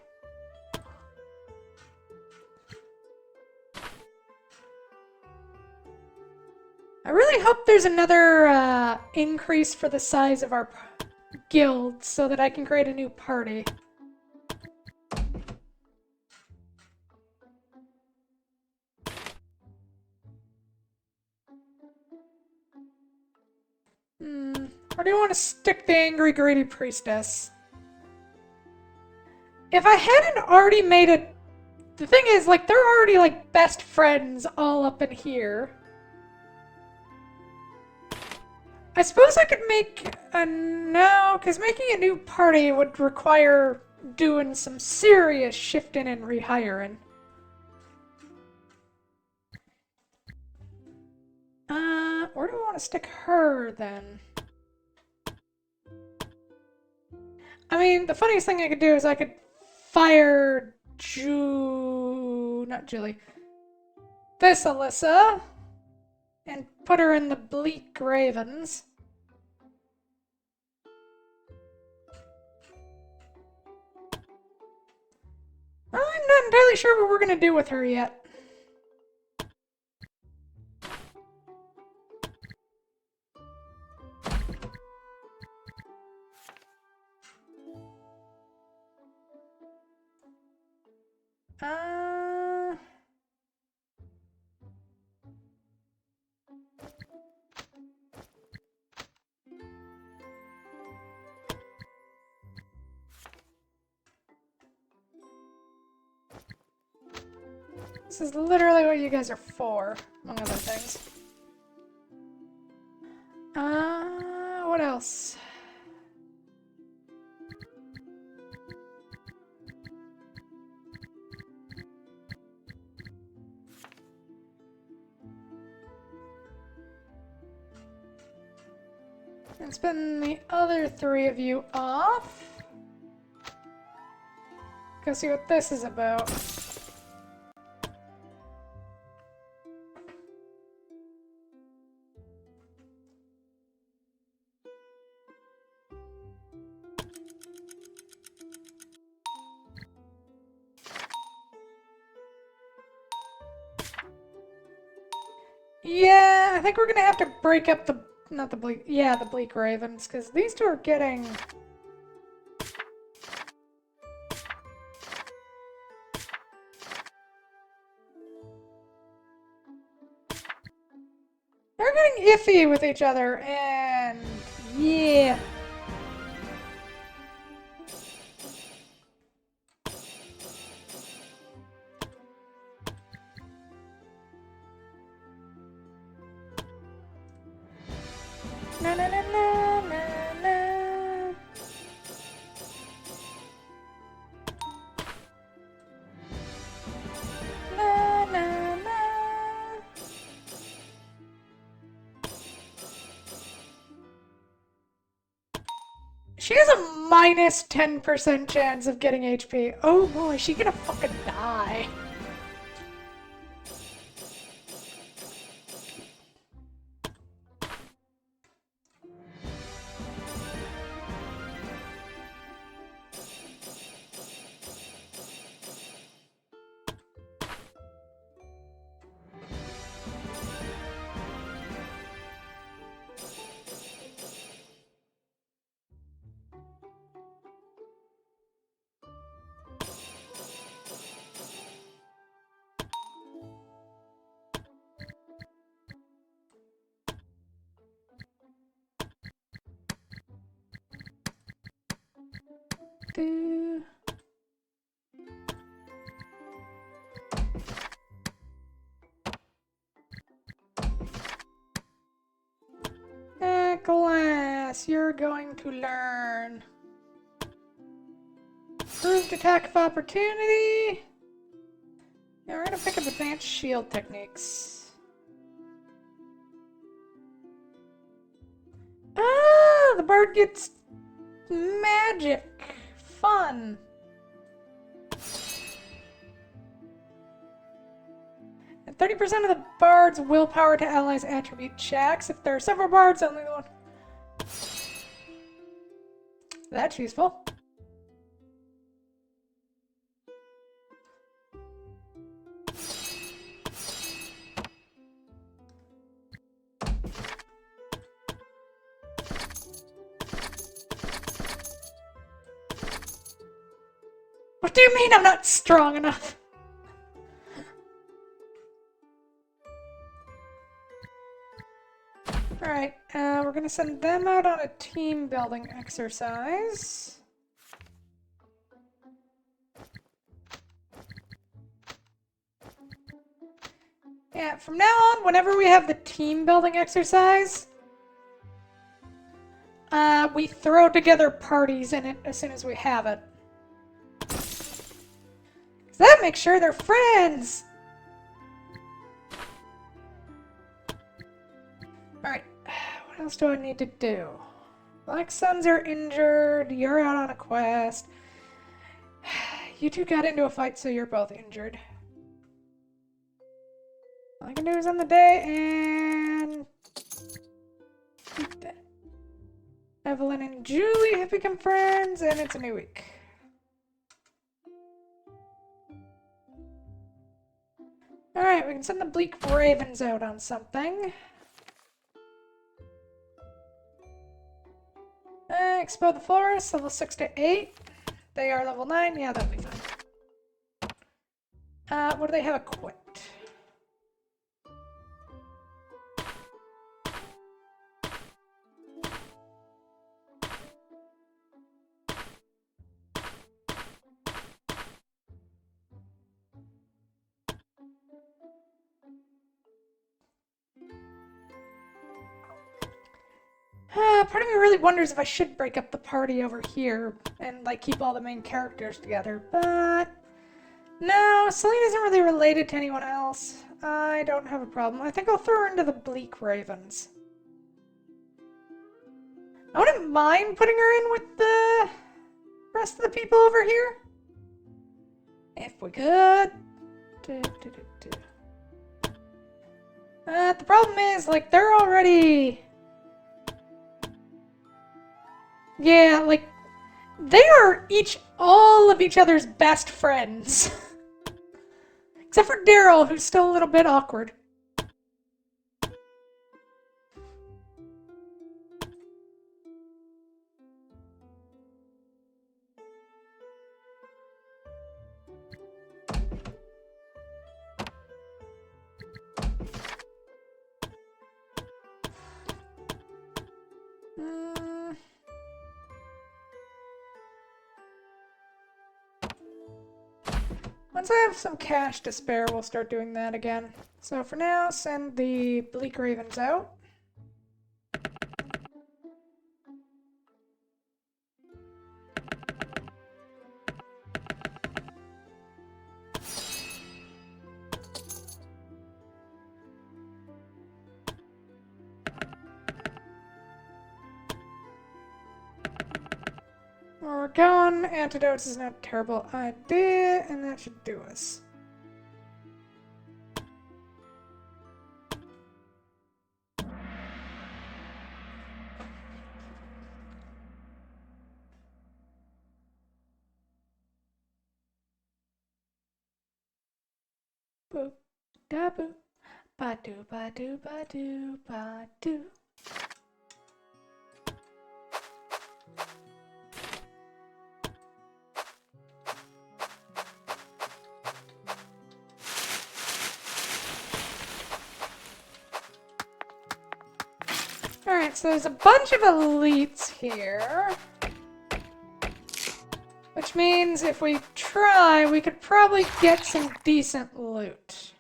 I really hope there's another increase for the size of our guild so that I can create a new party. Or do you want to stick the angry, greedy priestess? If I hadn't already made it... The thing is, like, they're already, like, best friends all up in here. I suppose I could make a... No, because making a new party would require doing some serious shifting and rehiring. Where do I want to stick her, then? I mean, the funniest thing I could do is I could fire not Julie. This Alyssa. And put her in the Bleak Ravens. I'm not entirely sure what we're gonna do with her yet. This is literally what you guys are for, among other things. What else? And spin the other 3 of you off. Go see what this is about. Yeah, I think we're gonna have to break up the, not the bleak, yeah, the bleak ravens, because these two are getting... They're getting iffy with each other, and yeah. Na na na na na na. Na na na. She has a minus 10% chance of getting HP. Oh boy, she gonna fucking die. Do. Glass, you're going to learn. Improved attack of opportunity. Yeah, we're gonna pick up advanced shield techniques. Ah, the bird gets magic. Fun. And 30% of the bard's willpower to allies attribute checks. If there are several bards, only the one. That's useful. What do you mean I'm not strong enough? Alright, we're gonna send them out on a team building exercise. Yeah, from now on, whenever we have the team building exercise, we throw together parties in it as soon as we have it. 'Cause that makes sure they're friends! Alright, what else do I need to do? Black Suns are injured, you're out on a quest. You two got into a fight, so you're both injured. All I can do is end the day and... Evelyn and Julie have become friends, and it's a new week. Alright, we can send the Bleak Ravens out on something. Explode the Forest, level 6 to 8. They are level 9, yeah, that'll be fine. What do they have equipped? part of me really wonders if I should break up the party over here and, like, keep all the main characters together, but... No, Celine isn't really related to anyone else. I don't have a problem. I think I'll throw her into the Bleak Ravens. I wouldn't mind putting her in with the rest of the people over here. If we could. The problem is, like, they're already... Yeah, like, they are all of each other's best friends. Except for Daryl, who's still a little bit awkward. Once I have some cash to spare, we'll start doing that again. So for now, send the Bleak Ravens out. Where we're going, antidotes is not a terrible idea, and that should do us. Boop, da boop, ba doo ba doo ba doo ba doo. Alright, so there's a bunch of elites here. Which means if we try, we could probably get some decent loot.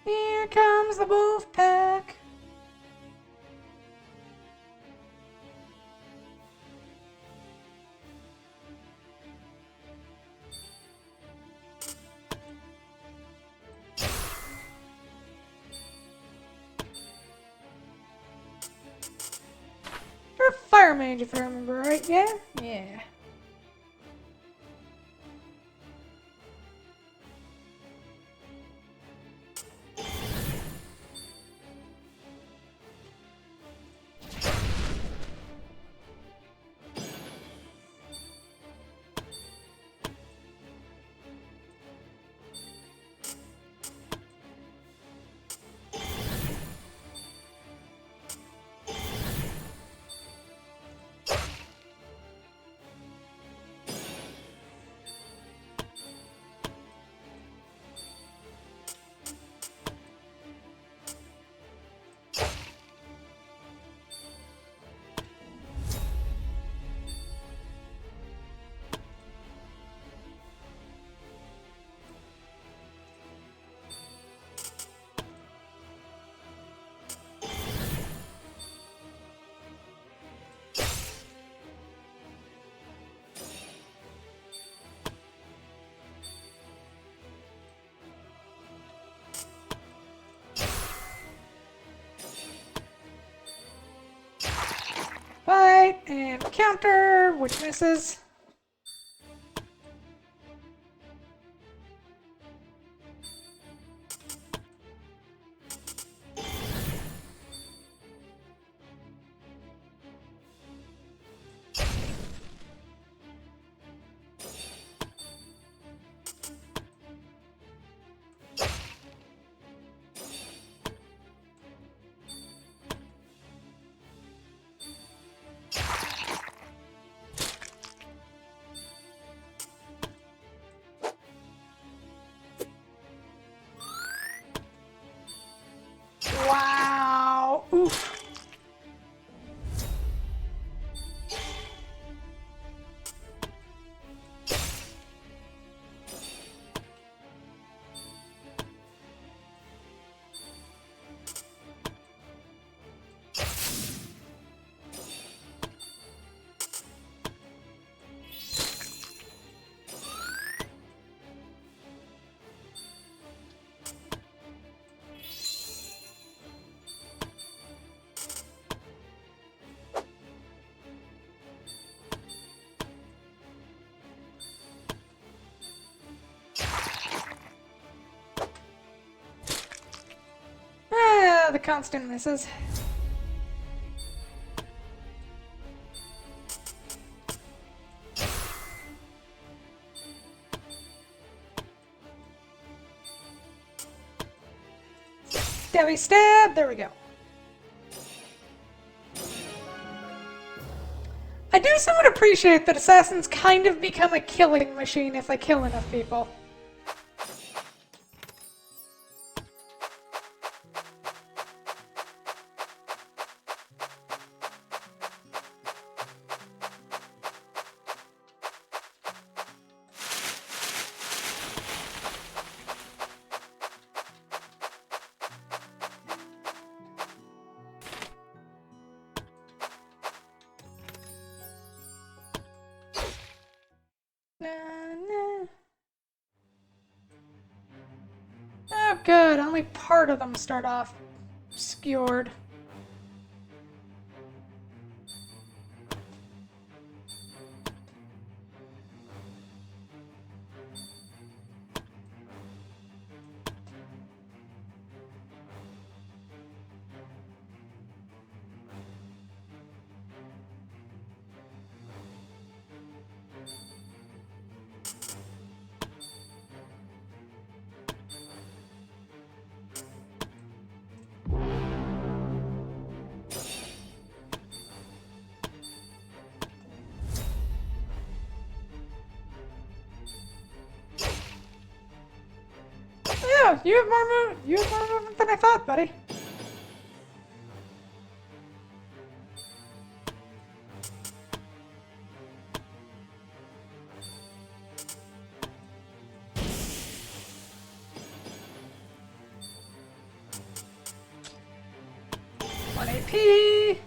Here comes the wolf pack. You're a fire mage, if I remember right, yeah? Yeah. Fight and counter, which misses. constant misses. Stabby stab! There we go. I do somewhat appreciate that assassins kind of become a killing machine if they kill enough people. Oh good, only part of them start off skewered. Yeah, you have more movement than I thought, buddy. One AP.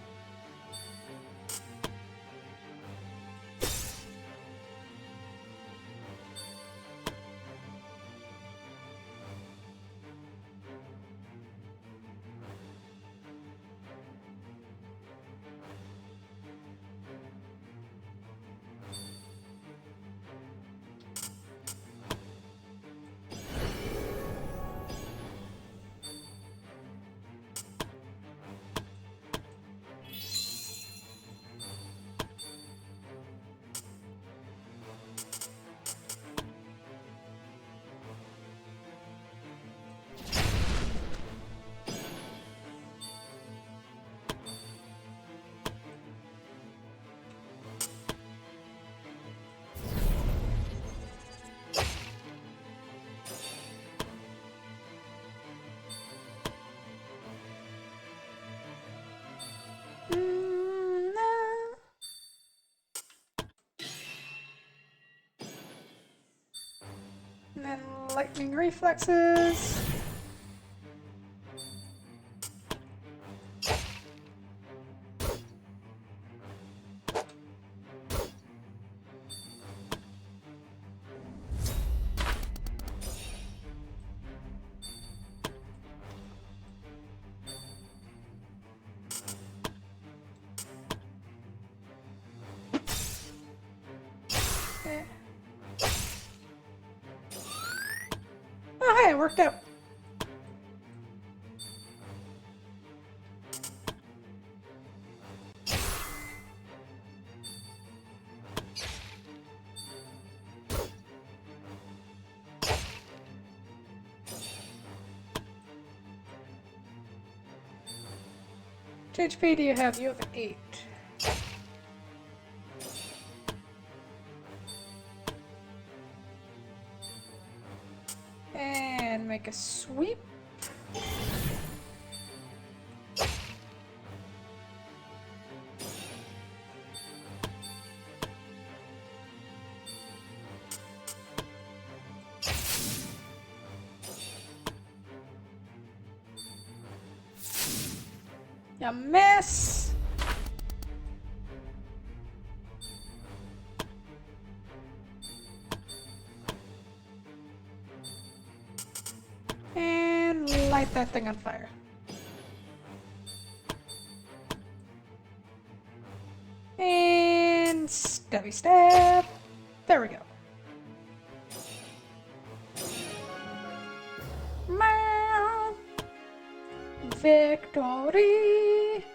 No. And then lightning reflexes. Okay. Oh, hey, it worked out. How much HP do you have? You have 8. And make a sweep. You miss. And light that thing on fire. And stabby stab. There we go. Meow. victory.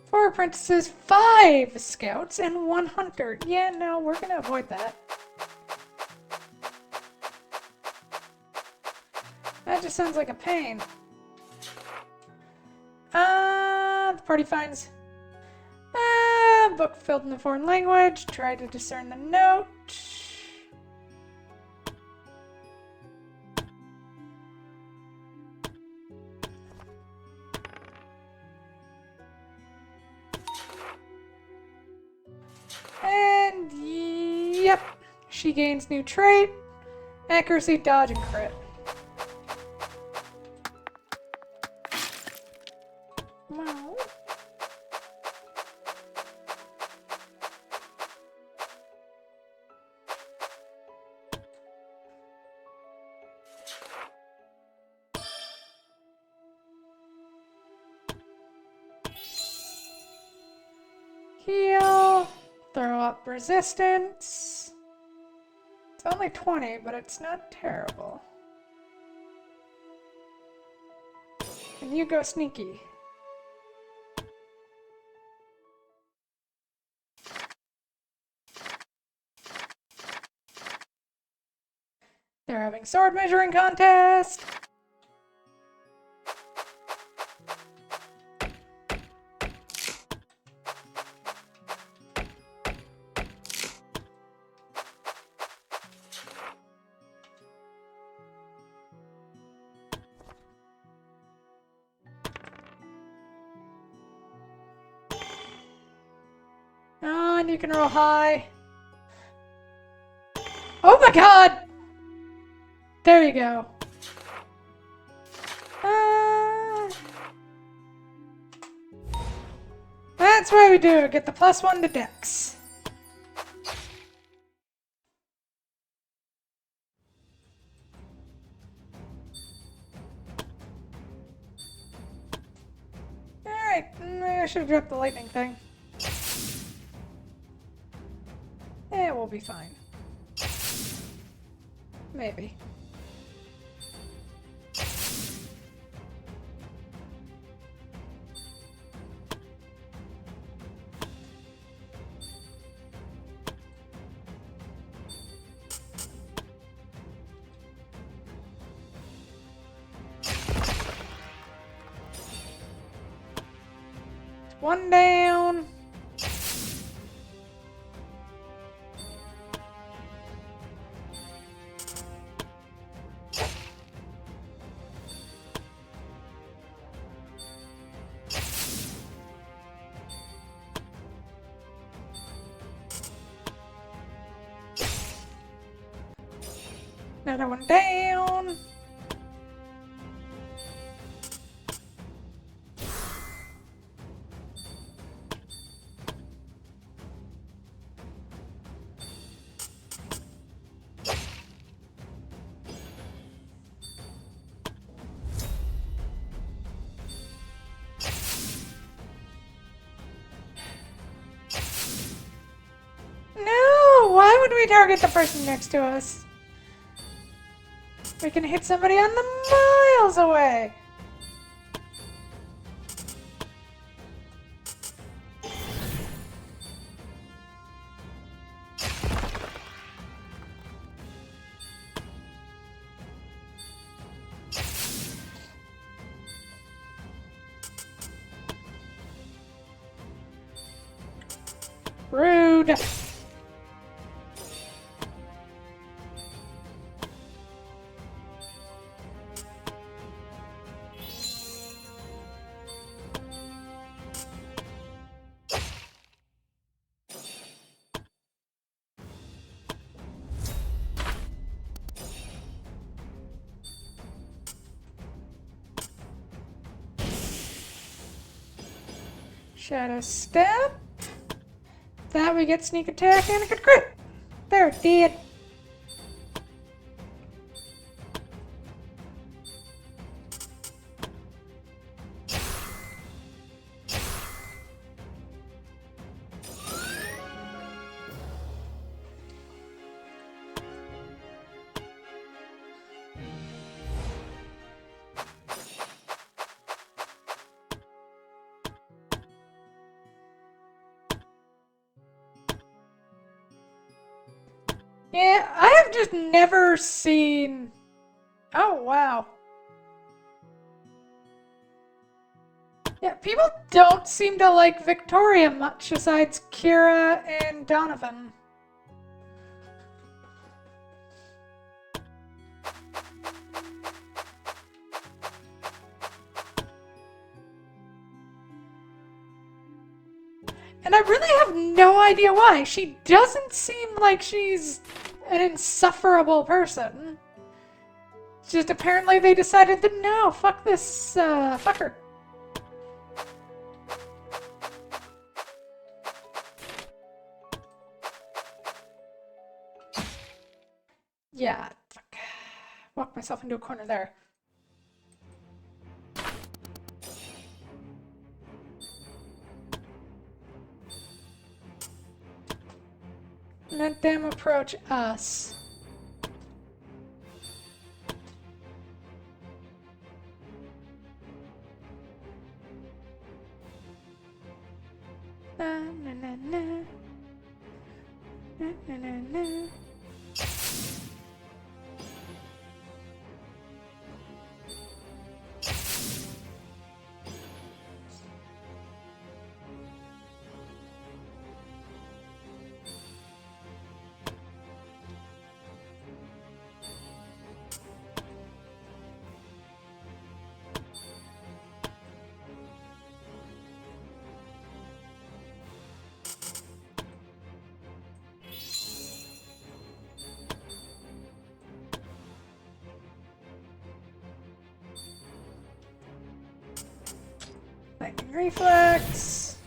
Four apprentices, 5 scouts, and 1 hunter. Yeah, no, we're gonna avoid that. That just sounds like a pain. The party finds a book filled in a foreign language. Try to discern the note. And yep, she gains new trait, accuracy, dodge, and crit. Wow. Heal. Throw up resistance. It's only 20, but it's not terrible. And you go sneaky. They're having sword measuring contest. Oh, and you can roll high. Oh my god! There you go. That's what we do. Get the +1 to Dex. Alright, I should have dropped the lightning thing. We'll be fine. Maybe. One down. Another one down. No! Why would we target the person next to us? We can hit somebody on the miles away. Rude. Shadow Step. That we get sneak attack and a good crit. There, dead. just never seen... Oh, wow. Yeah, people don't seem to like Victoria much besides Kira and Donovan. And I really have no idea why. She doesn't seem like she's an insufferable person. It's just apparently they decided that no, fuck this, fucker. Yeah, fuck. Walked myself into a corner there. Let them approach us. Na na na na. Na na na na. Lightning reflex.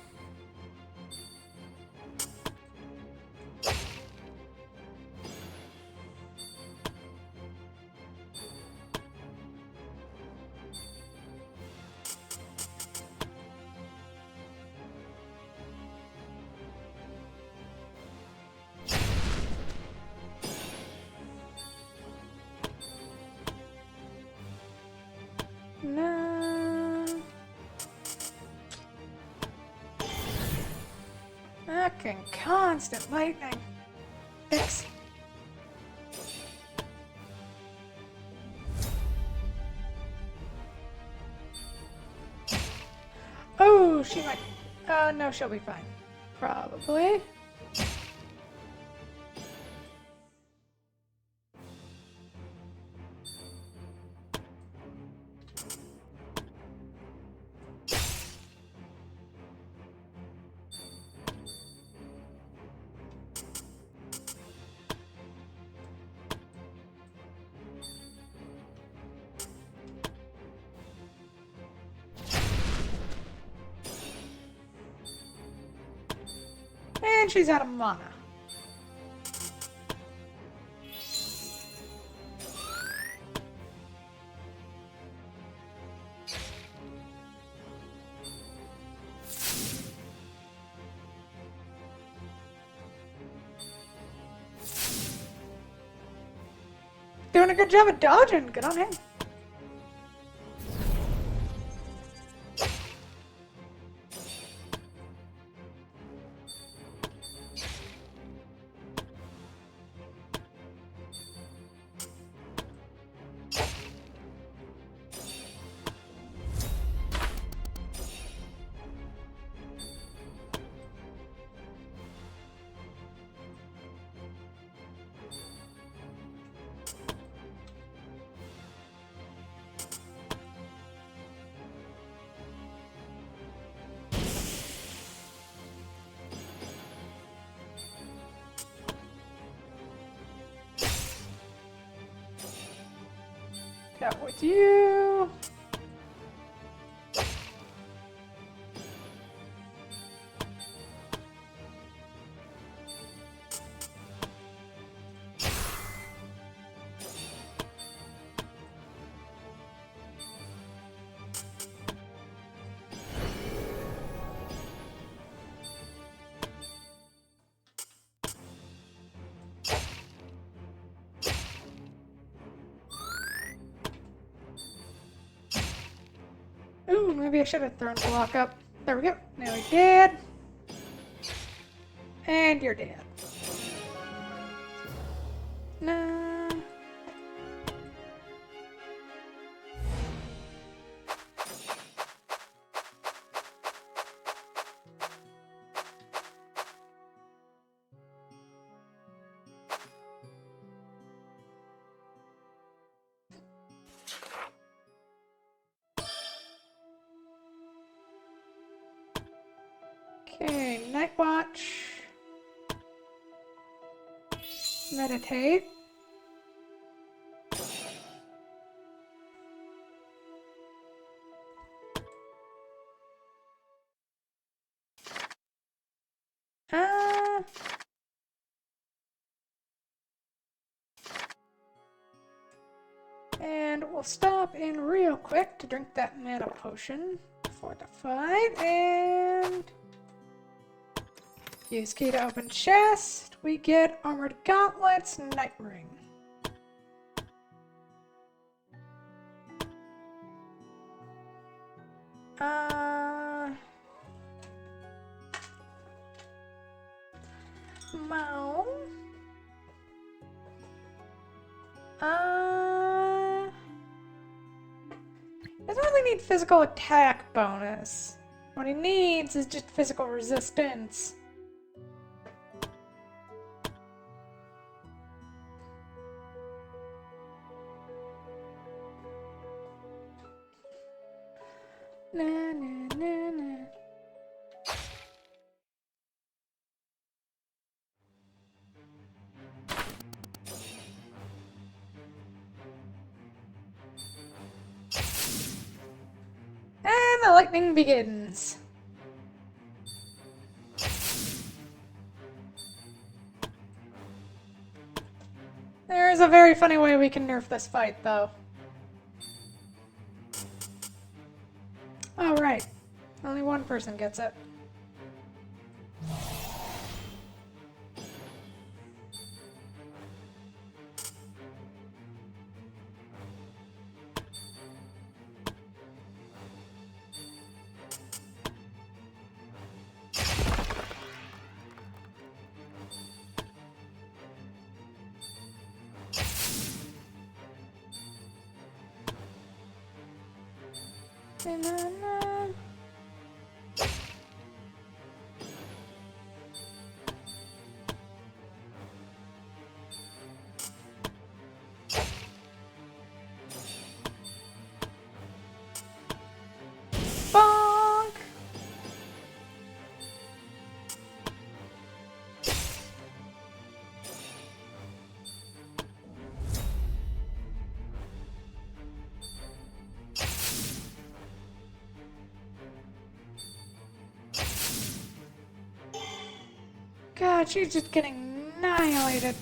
No. Fucking constant lightning. X. Oh, she might. No, she'll be fine. Probably. And she's out of mana. Doing a good job of dodging. Good on him. Out with you. Ooh, maybe I should have thrown the lock up. There we go. Now he's dead. And you're dead. Nah. Okay, night watch. Meditate. Uh, and we'll stop in real quick to drink that mana potion before the fight, and use key to open chest. We get armored gauntlets, night ring. Mow. Doesn't really need physical attack bonus. What he needs is just physical resistance. Na na na na. And the lightning begins. There is a very funny way we can nerf this fight, though. Oh, right. Only one person gets it. Na-na-na. Bonk! God, she's just getting annihilated.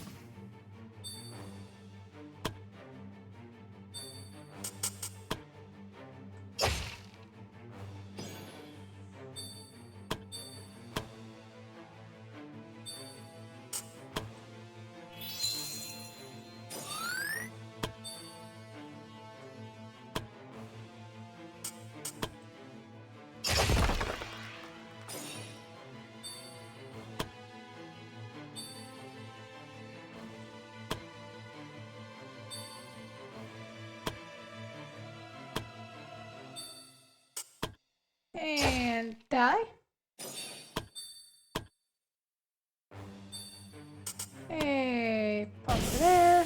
And die. Hey, pop there.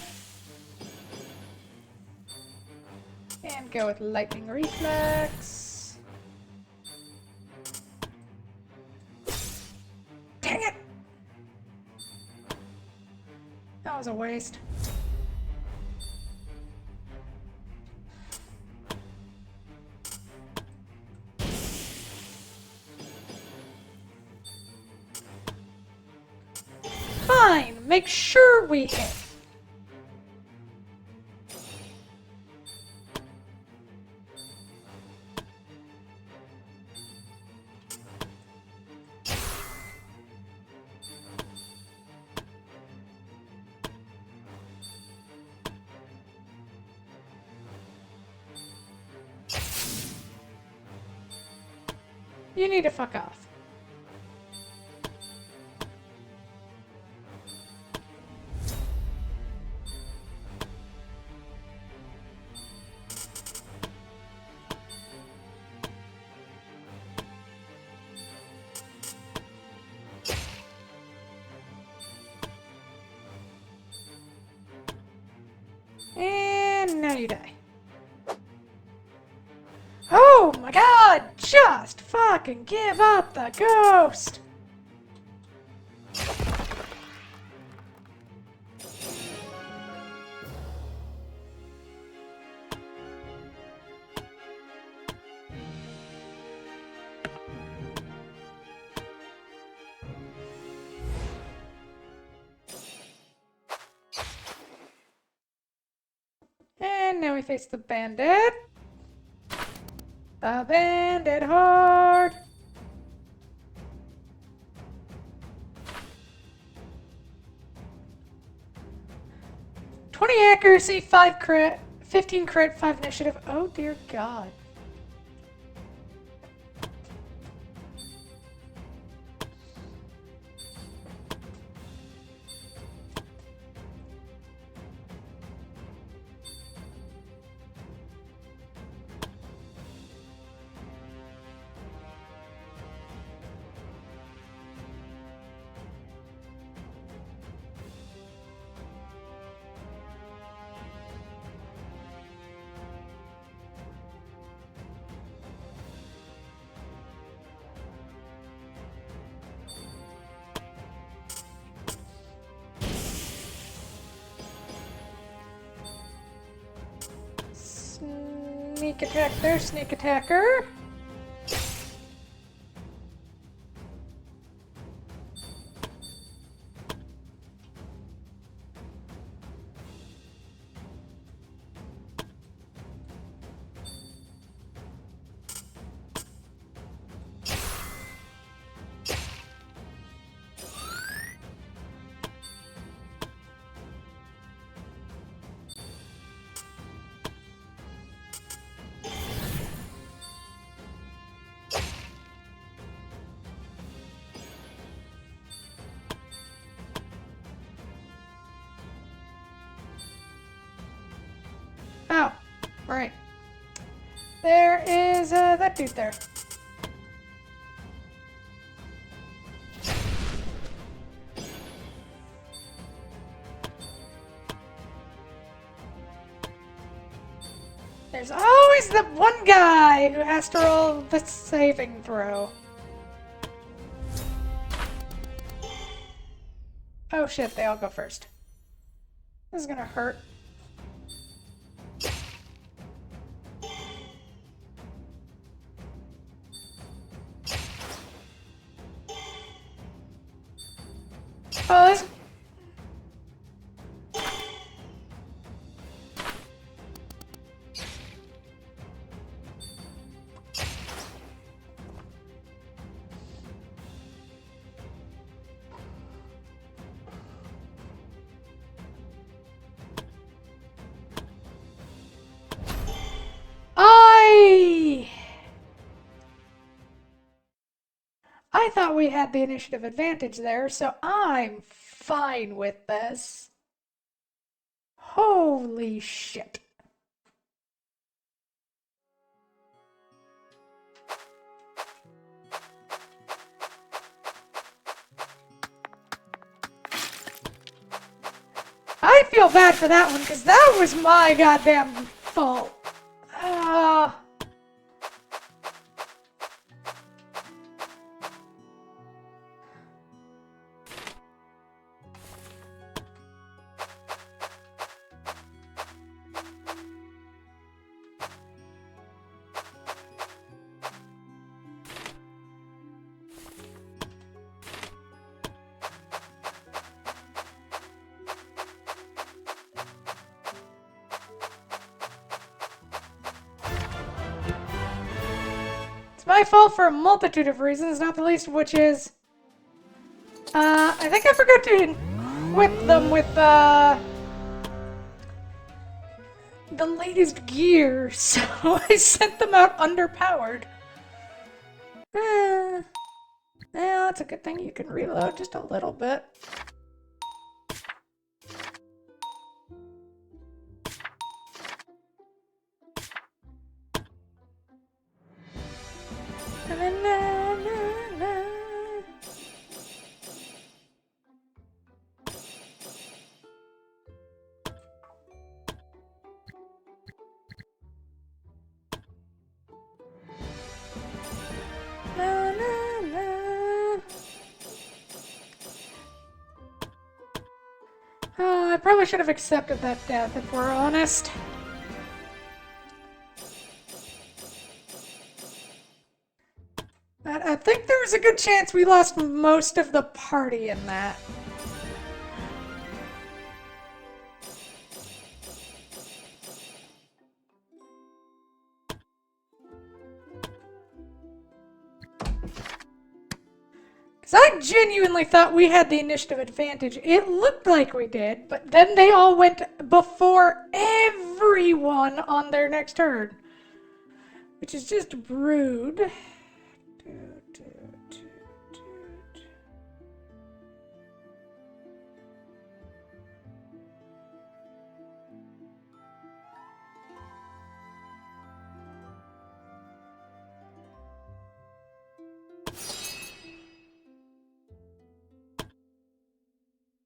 And go with lightning reflex. Dang it! That was a waste. Fine, make sure we hit. You need to fuck off. Oh my god! Just fucking give up the ghost! And now we face the bandit. The bandit horde! 20 accuracy, 5 crit, 15 crit, 5 initiative. Oh dear god. Sneak attack there, sneak attacker. Oh, right. There is that dude there. There's always the one guy who has to roll the saving throw. Oh shit, they all go first. This is gonna hurt. Oh, this... I thought we had the initiative advantage there, so I'm fine with this. Holy shit. I feel bad for that one, because that was my goddamn fault. My fault for a multitude of reasons, not the least of which is, I think I forgot to equip them with, the latest gear, so I sent them out underpowered. Yeah, that's a good thing you can reload just a little bit. probably should have accepted that death, if we're honest. I think there was a good chance we lost most of the party in that. Because I genuinely thought we had the initiative advantage. It looked like we did, but then they all went before everyone on their next turn. Which is just rude.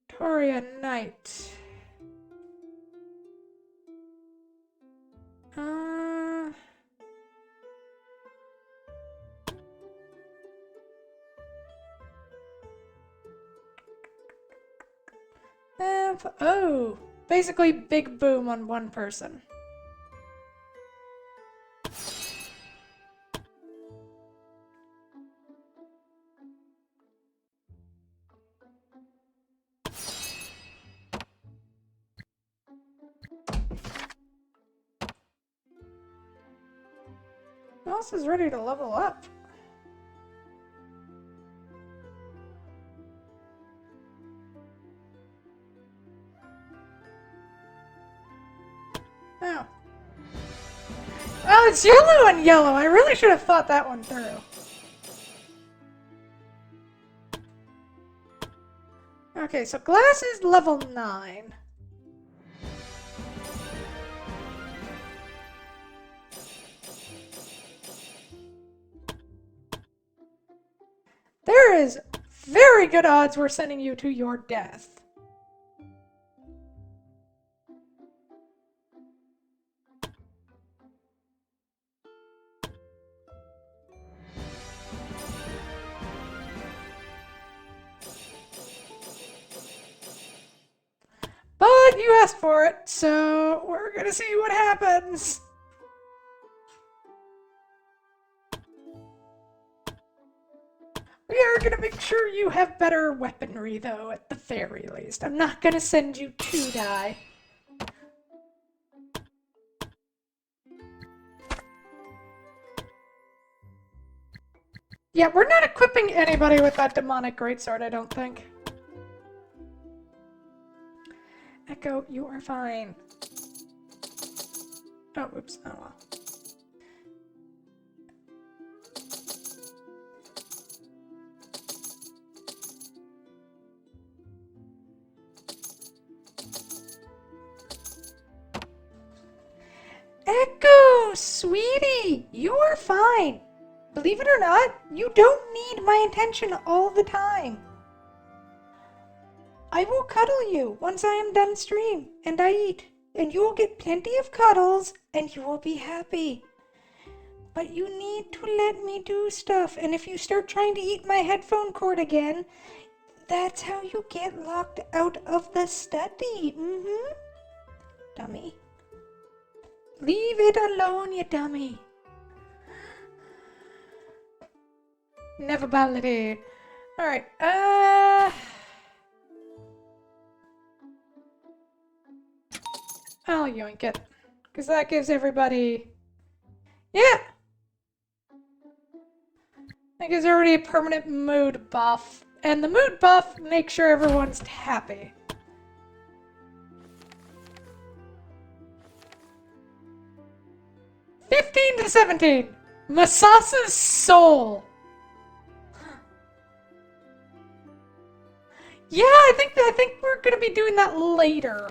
Toria Knight. Oh, basically big boom on one person. Who else is ready to level up? Oh. Oh, it's yellow and yellow. I really should have thought that one through. Okay, so glass is level 9. There is very good odds we're sending you to your death. But you asked for it, so we're gonna see what happens. We are gonna make sure you have better weaponry, though, at the very least. I'm not gonna send you to die. Yeah, we're not equipping anybody with that demonic greatsword, I don't think. Echo, you are fine. Oh, oops. Oh, well. Echo, sweetie, you are fine. Believe it or not, you don't need my attention all the time. I will cuddle you once I am done stream, and I eat, and you will get plenty of cuddles, and you will be happy. But you need to let me do stuff, and if you start trying to eat my headphone cord again, that's how you get locked out of the study. Dummy. Leave it alone, you dummy. Neverbality. Alright, I'll yoink it. Because that gives everybody... Yeah! That gives everybody a permanent mood buff. And the mood buff makes sure everyone's happy. $15 to $17. Masasa's soul. Yeah, I think we're gonna be doing that later.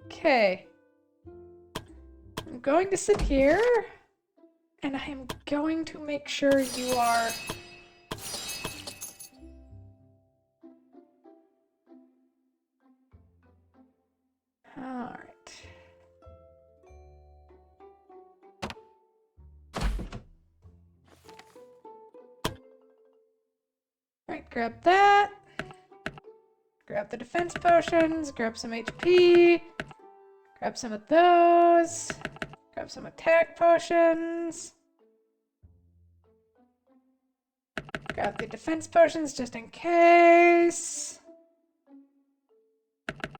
Okay. I'm going to sit here, and I am going to make sure you are... Alright. Grab that. Grab the defense potions. Grab some HP. Grab some of those. Grab some attack potions. Grab the defense potions just in case.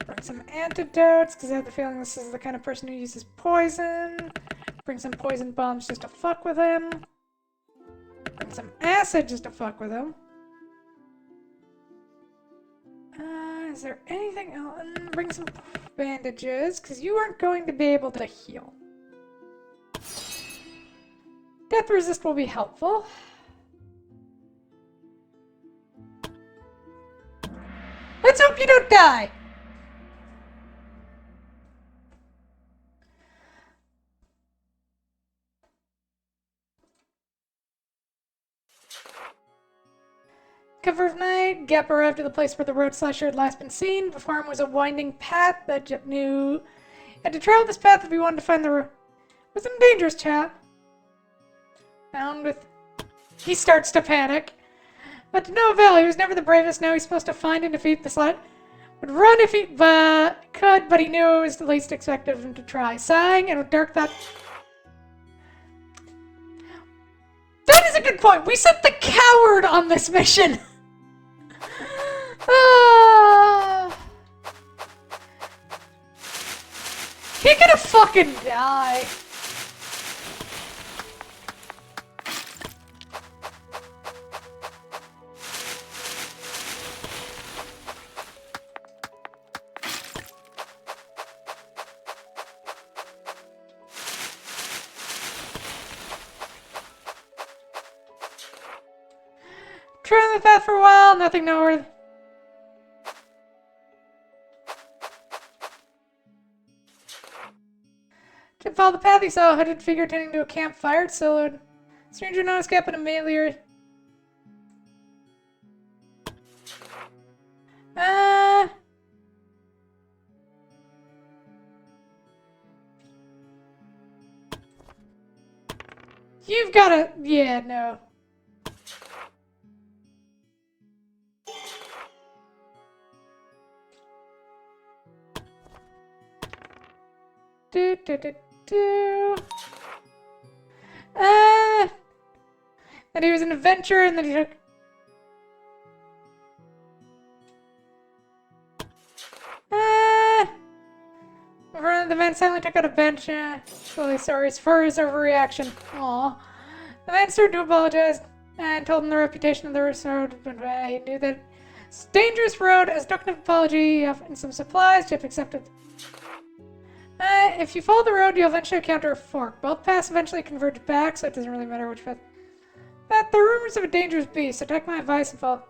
Bring some antidotes, because I have the feeling this is the kind of person who uses poison. Bring some poison bombs just to fuck with him. Bring some acid just to fuck with him. Is there anything else? Bring some bandages, because you aren't going to be able to heal. Death resist will be helpful. Let's hope you don't die! Cover of night, Gap arrived at the place where the road slasher had last been seen. Before him was a winding path that Jep knew. Had to travel this path if he wanted to find the road. It wasn't dangerous, chat. Found with... He starts to panic. But to no avail, he was never the bravest. Now he's supposed to find and defeat the slut. Would run if he could, but he knew it was the least expected of him to try. Sighing, and with dark thought... That is a good point! We sent the coward on this mission! He gonna fucking die. Trying the path for a while, nothing noteworthy. To follow the path he saw a hooded figure tending to a campfire. Soloed. Stranger noticed Gap and immediately. You've gotta. Yeah, no. Then he was an adventurer, and then he took... In front of the man silently took out a bench, slowly sorry for his overreaction. Aww. The man started to apologize, and told him the reputation of the road, but he knew that it's a dangerous road. As a token of apology, and some supplies, Jeff accepted. If you follow the road, you'll eventually encounter a fork. Both paths eventually converge back, so it doesn't really matter which path. But there are rumors of a dangerous beast, so take my advice and follow.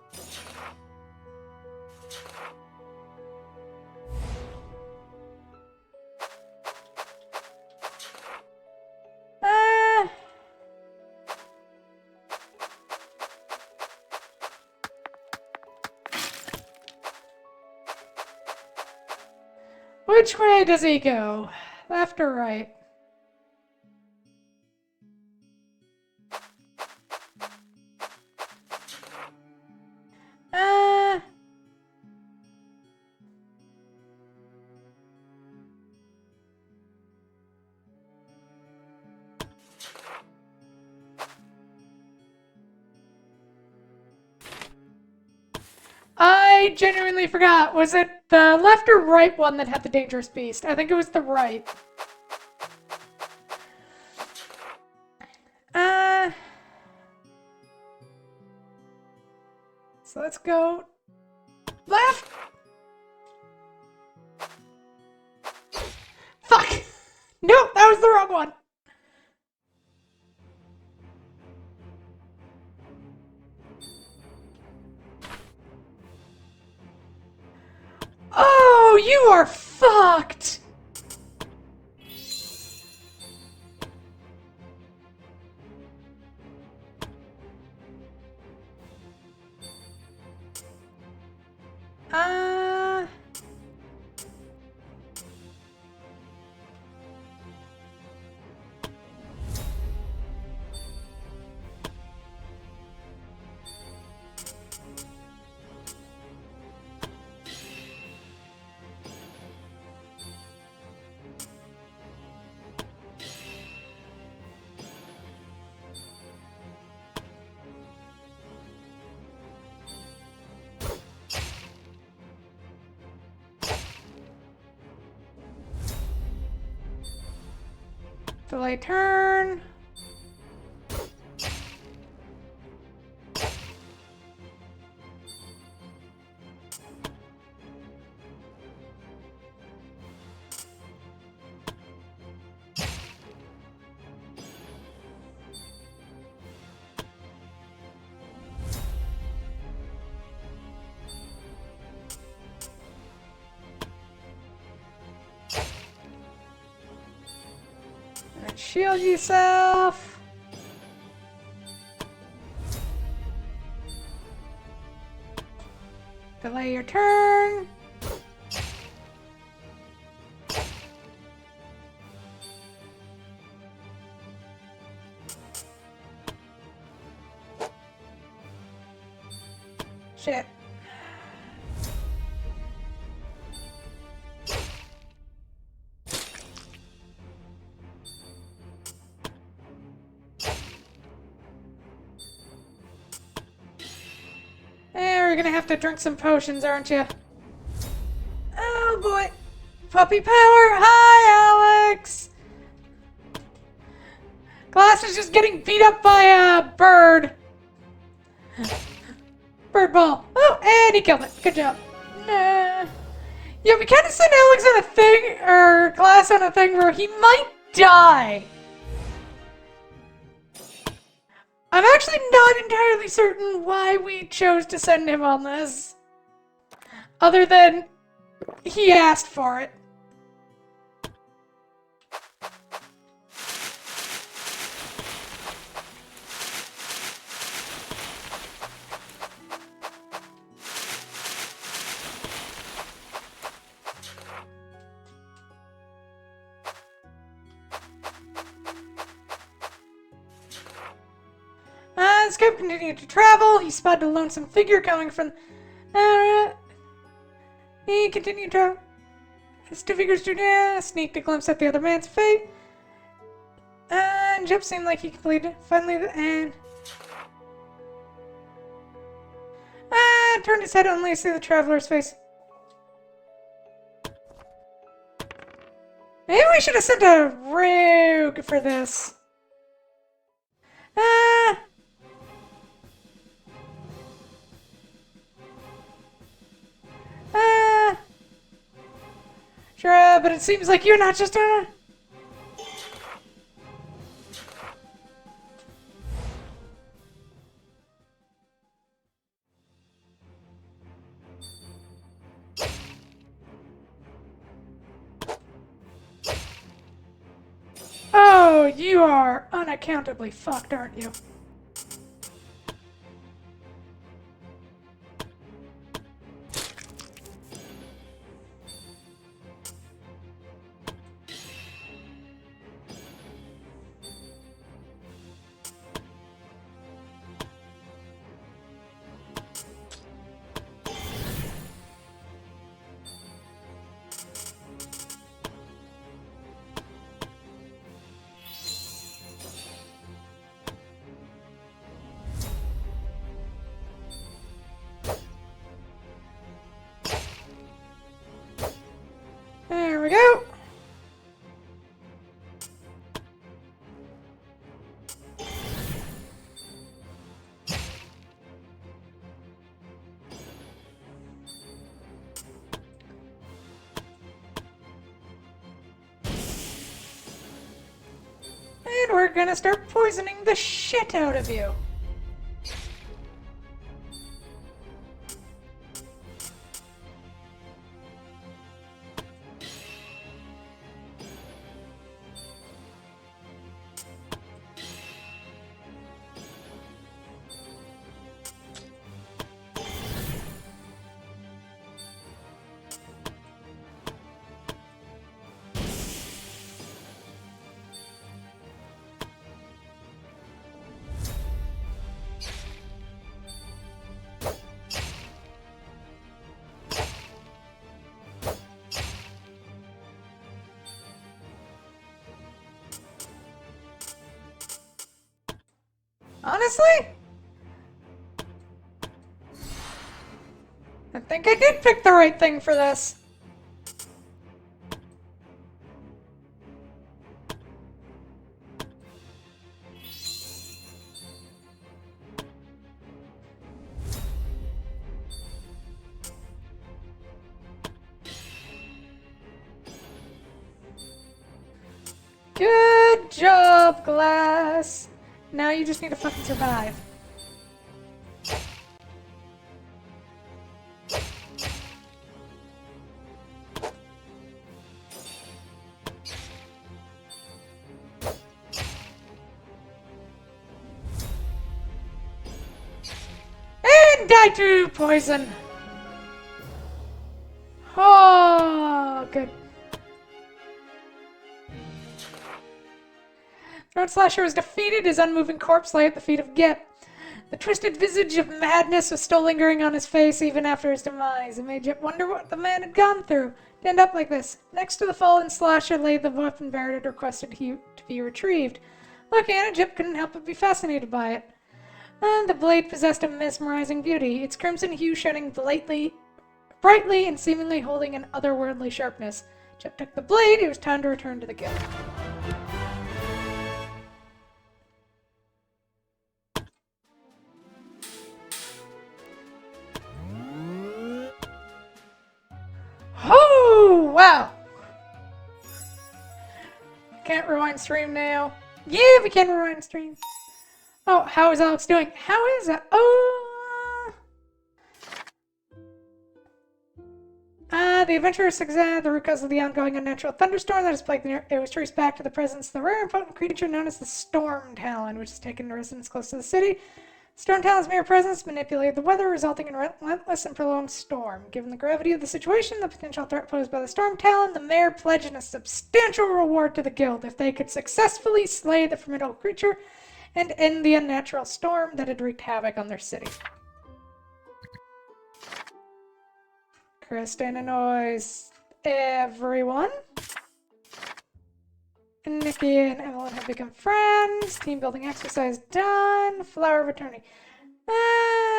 Which way does he go? Left or right? I genuinely forgot. Was it the left or right one that had the dangerous beast? I think it was the right. So let's go left. Fuck! Nope, that was the wrong one. Oh, you are fucked! Delay turn. And shield yourself. Delay your turn. Shit. We're gonna have to drink some potions, aren't you? Oh boy. Puppy power! Hi, Alex! Glass is just getting beat up by a bird. Bird ball. Oh, and he killed it. Good job. Nah. Yeah, we kind of sent Alex on a thing, or Glass on a thing where he might die. I'm actually not entirely certain why we chose to send him on this. Other than he asked for it. As Scope continued to travel, he spotted a lonesome figure coming from... he continued to travel. His two figures drew down, sneaked a glimpse at the other man's face. And Jip seemed like he completed finally and... turned his head only to see the traveler's face. Maybe we should have sent a rogue for this. Sure, but it seems like you're not just a... Oh, you are unaccountably fucked, aren't you? There we go. And we're gonna start poisoning the shit out of you. Honestly? I think I did pick the right thing for this. up, Glass. Now you just need to fucking survive. And die to poison. Oh, good. Throat Slasher was defeated. His unmoving corpse lay at the feet of Gip. The twisted visage of madness was still lingering on his face even after his demise. It made Jip wonder what the man had gone through to end up like this. Next to the fallen Slasher lay the weapon Barrett had requested to be retrieved. Looking at it, Jip couldn't help but be fascinated by it. And the blade possessed a mesmerizing beauty, its crimson hue shining brightly and seemingly holding an otherworldly sharpness. Jip took the blade. It was time to return to the guild. Oh, wow. Can't rewind stream now. Yeah, we can rewind stream. Oh, how is Alex doing? How is it? The adventurers examined the root cause of the ongoing unnatural thunderstorm that has plagued the area. It was traced back to the presence of the rare and potent creature known as the Storm Talon, which has taken residence close to the city. Storm Talon's mere presence manipulated the weather, resulting in a relentless and prolonged storm. Given the gravity of the situation, the potential threat posed by the Storm Talon, the mayor pledged a substantial reward to the guild if they could successfully slay the formidable creature and end the unnatural storm that had wreaked havoc on their city. Kristen and Noise, everyone. Nikki and Evelyn have become friends. Team building exercise done. Flower of Eternity.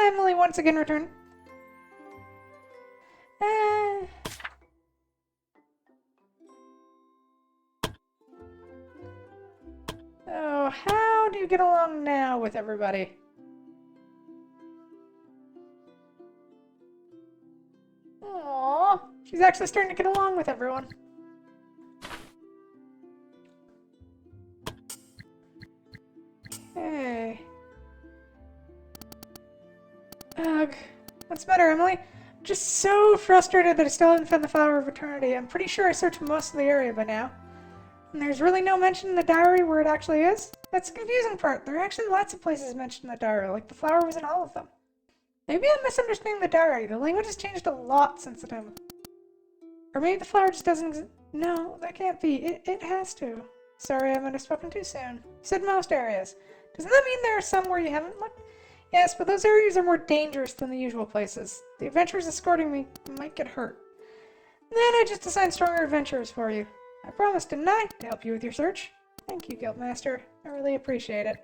Emily once again returned. Oh, how do you get along now with everybody? Aww, she's actually starting to get along with everyone. Hey. Ugh. What's the matter, Emily? I'm just so frustrated that I still haven't found the Flower of Eternity. I'm pretty sure I searched most of the area by now. And there's really no mention in the diary where it actually is? That's the confusing part. There are actually lots of places mentioned in the diary, like the flower was in all of them. Maybe I'm misunderstanding the diary. The language has changed a lot since the time. Or maybe the flower just doesn't exist. No, that can't be. It has to. Sorry, I might have spoken too soon. You said most areas. Doesn't that mean there are some where you haven't looked? Yes, but those areas are more dangerous than the usual places. The adventurers escorting me might get hurt. Then I just assigned stronger adventurers for you. I promised, didn't I, to help you with your search? Thank you, Guildmaster. I really appreciate it.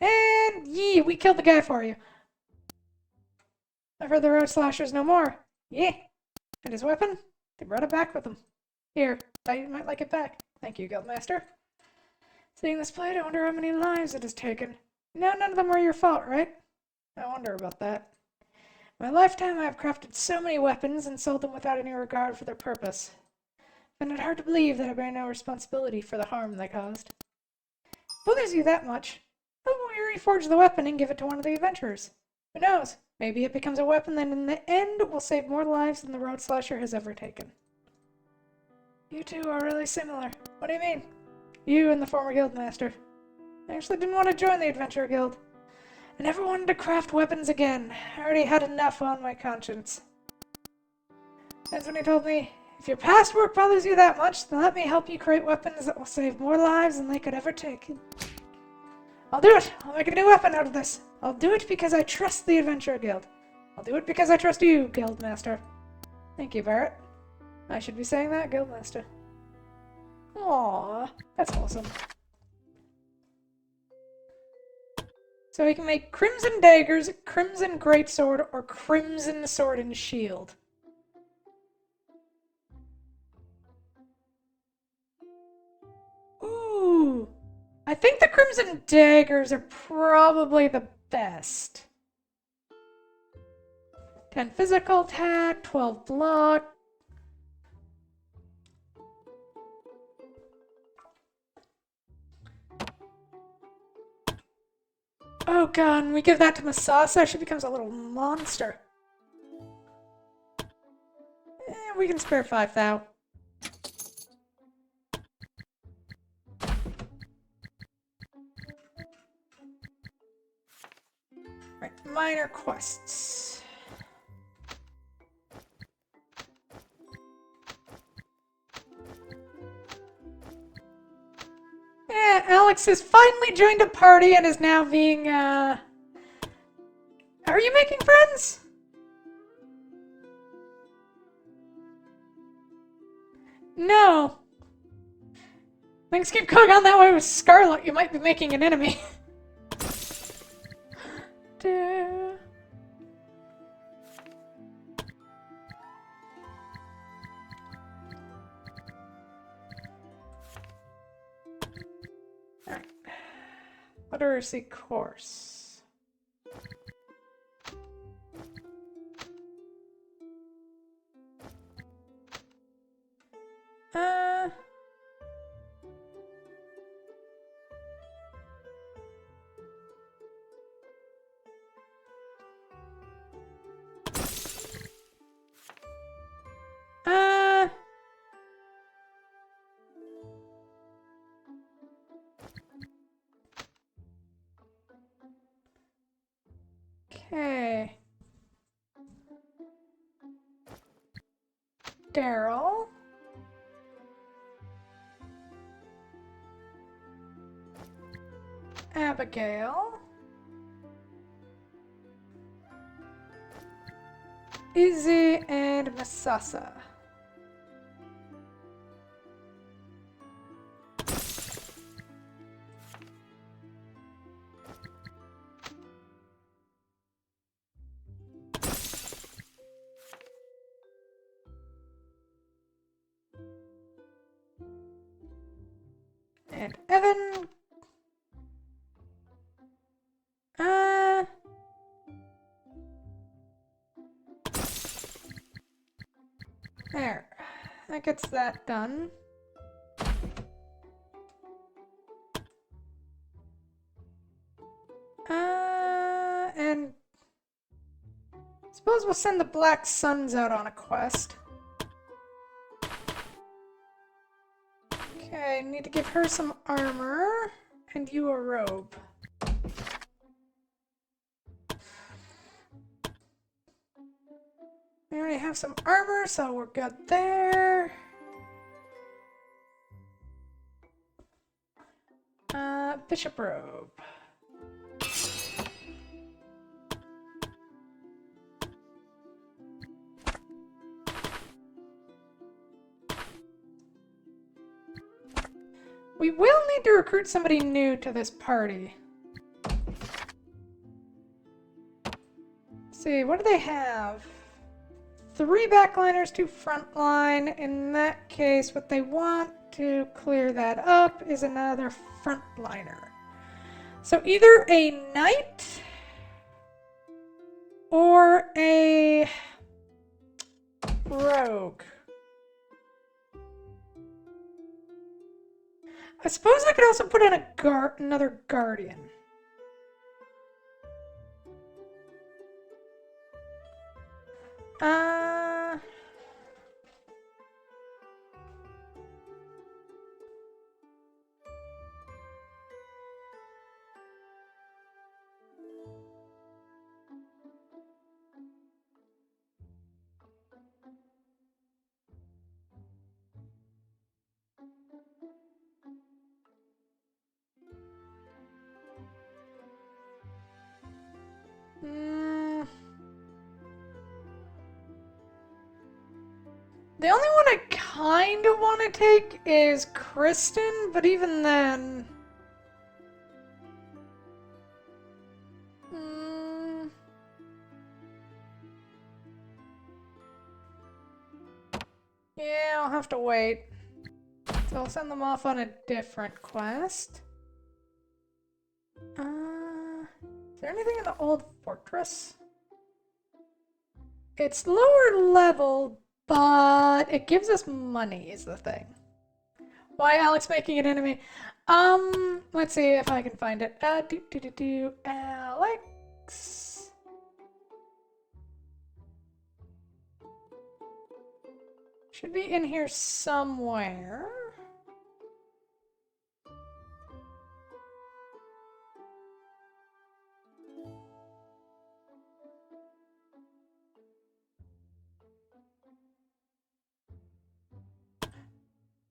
And yeah, we killed the guy for you. I've heard the road slashers no more. Yeah. And his weapon? They brought it back with them. Here, thought you might like it back. Thank you, Guildmaster. Seeing this blade, I wonder how many lives it has taken. No, none of them were your fault, right? I wonder about that. In my lifetime, I have crafted so many weapons and sold them without any regard for their purpose. I find it hard to believe that I bear no responsibility for the harm they caused. Bothers you that much? How about we reforge the weapon and give it to one of the adventurers? Who knows? Maybe it becomes a weapon that in the end will save more lives than the road slasher has ever taken. You two are really similar. What do you mean? You and the former guildmaster. I actually didn't want to join the adventurer guild. I never wanted to craft weapons again. I already had enough on my conscience. That's when he told me, if your past work bothers you that much, then let me help you create weapons that will save more lives than they could ever take. I'll do it! I'll make a new weapon out of this! I'll do it because I trust the Adventurer Guild. I'll do it because I trust you, Guildmaster. Thank you, Barrett. I should be saying that, Guildmaster. Aww, that's awesome. So we can make Crimson Daggers, Crimson Greatsword, or Crimson Sword and Shield. Ooh! I think the Crimson Daggers are probably the best. 10 physical attack, 12 block. gun. We give that to Masasa, she becomes a little monster. We can spare 5,000. Right, minor quests. Yeah, Alex has finally joined a party and is now being, Are you making friends? No. Things keep going on that way with Scarlet. You might be making an enemy. Alright. Literacy course. Okay. Daryl. Abigail. Izzy and Masasa. And Evan. There. That gets that done. And suppose we'll send the Black Suns out on a quest. Okay, need to give her some armor, and you a robe. We already have some armor, so we're good there. Bishop robe. We will need to recruit somebody new to this party. Let's see, what do they have? 3 backliners, 2 frontline. In that case, what they want to clear that up is another frontliner. So either a knight or a rogue. I suppose I could also put in another guardian. The only one I kind of want to take is Kristen, but even then... Yeah, I'll have to wait. So I'll send them off on a different quest. Is there anything in the old fortress? It's lower level, but it gives us money is the thing. Why Alex making an enemy? Let's see if I can find it. Alex. Should be in here somewhere.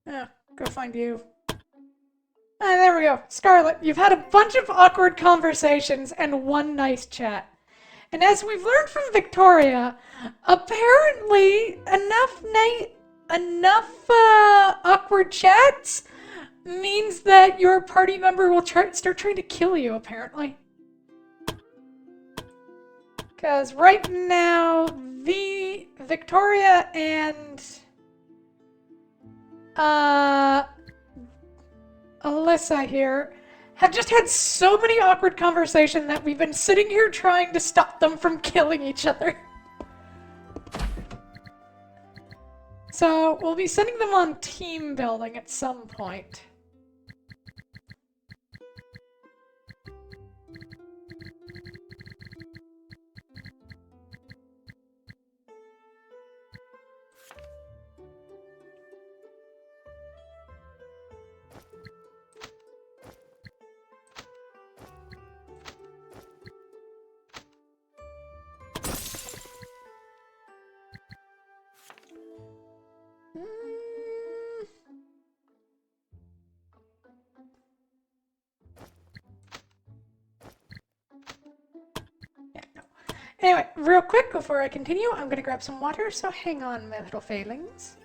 Yeah, go find you. Ah, there we go. Scarlet, you've had a bunch of awkward conversations and one nice chat. And as we've learned from Victoria, apparently enough awkward chats means that your party member will start trying to kill you, apparently. Because right now, Victoria and Alyssa here have just had so many awkward conversations that we've been sitting here trying to stop them from killing each other. So we'll be sending them on team building at some point. Anyway, real quick before I continue, I'm gonna grab some water, so hang on, my little failings.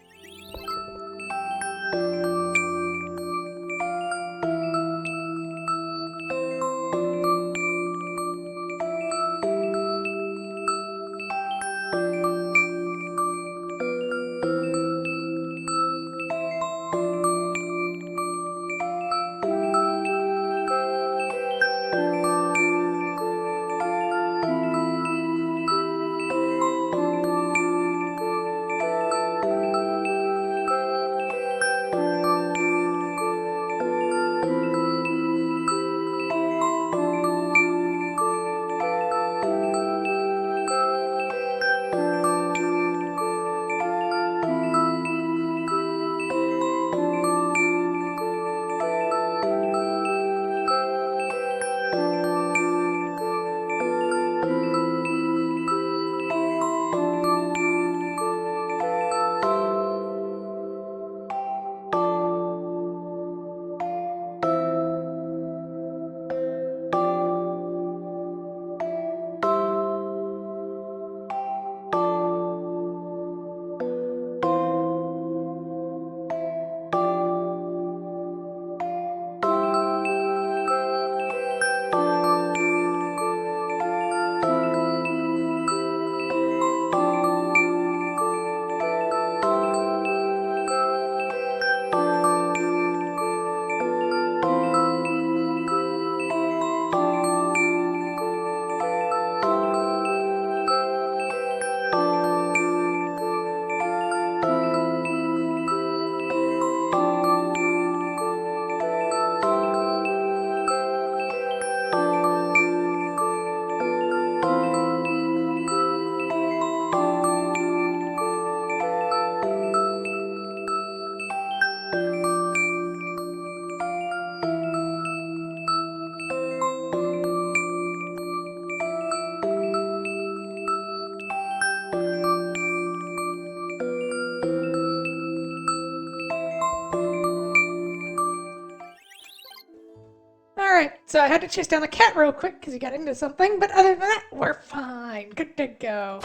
Alright, so I had to chase down the cat real quick because he got into something, but other than that, we're fine. Good to go.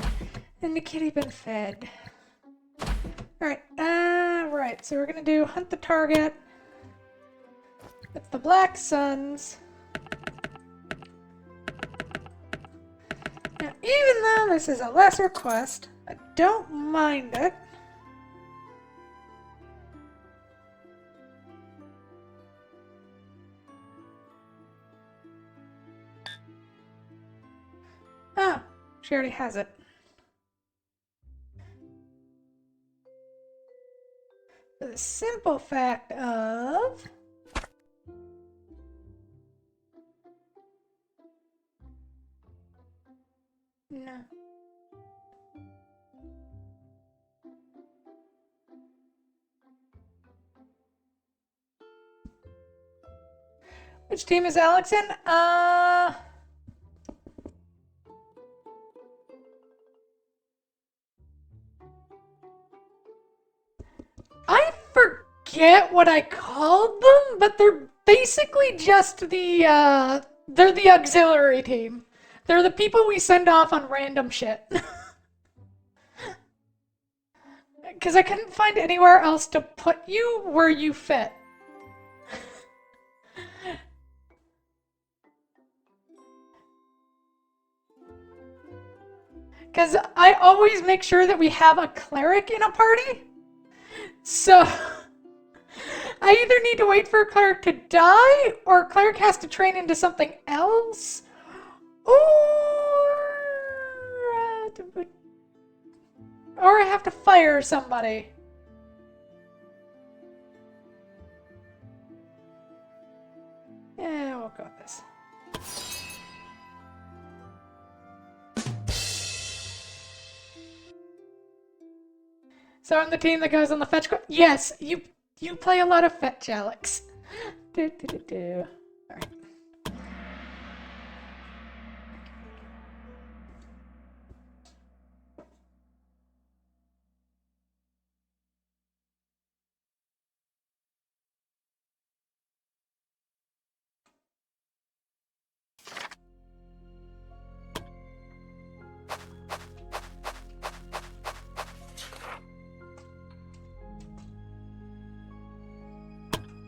And the kitty been fed. Alright, right, so we're gonna do hunt the target. It's the Black Suns. Now, even though this is a lesser quest, I don't mind it. Oh, she already has it. For the simple fact of... No. Which team is Alex in? I forget what I called them, but they're basically just they're the auxiliary team. They're the people we send off on random shit. Because I couldn't find anywhere else to put you where you fit. Because I always make sure that we have a cleric in a party. So I either need to wait for a cleric to die, or a cleric has to train into something else, or I have to fire somebody. Yeah, we'll go with this. So I'm the team that goes on the fetch quest. Yes, you play a lot of fetch, Alex. All right.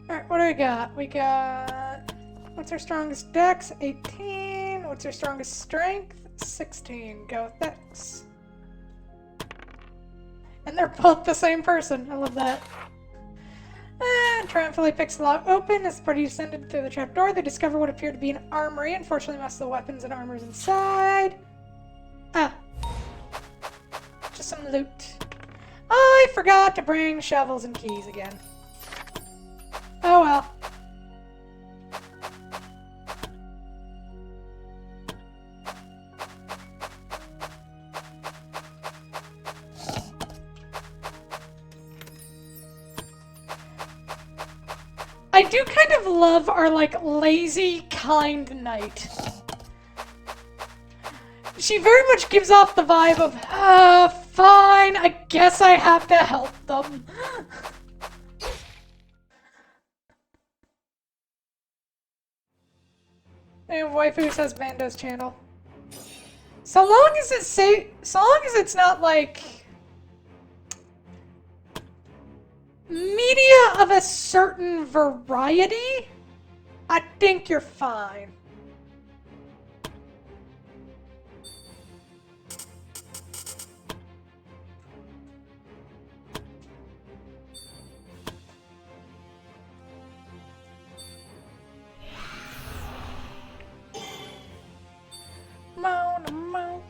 Alright, what do we got? We got... What's our strongest dex? 18. What's our strongest strength? 16. Go with dex. And they're both the same person. I love that. Triumphantly picks the lock open. As the party descended through the trapdoor, they discover what appeared to be an armory. Unfortunately, most of the weapons and armors inside. Just some loot. I forgot to bring shovels and keys again. Oh well. I do kind of love our, like, lazy, kind knight. She very much gives off the vibe of, fine, I guess I have to help them. And waifu says Mando's channel. So long as it's not like media of a certain variety, I think you're fine. Moan.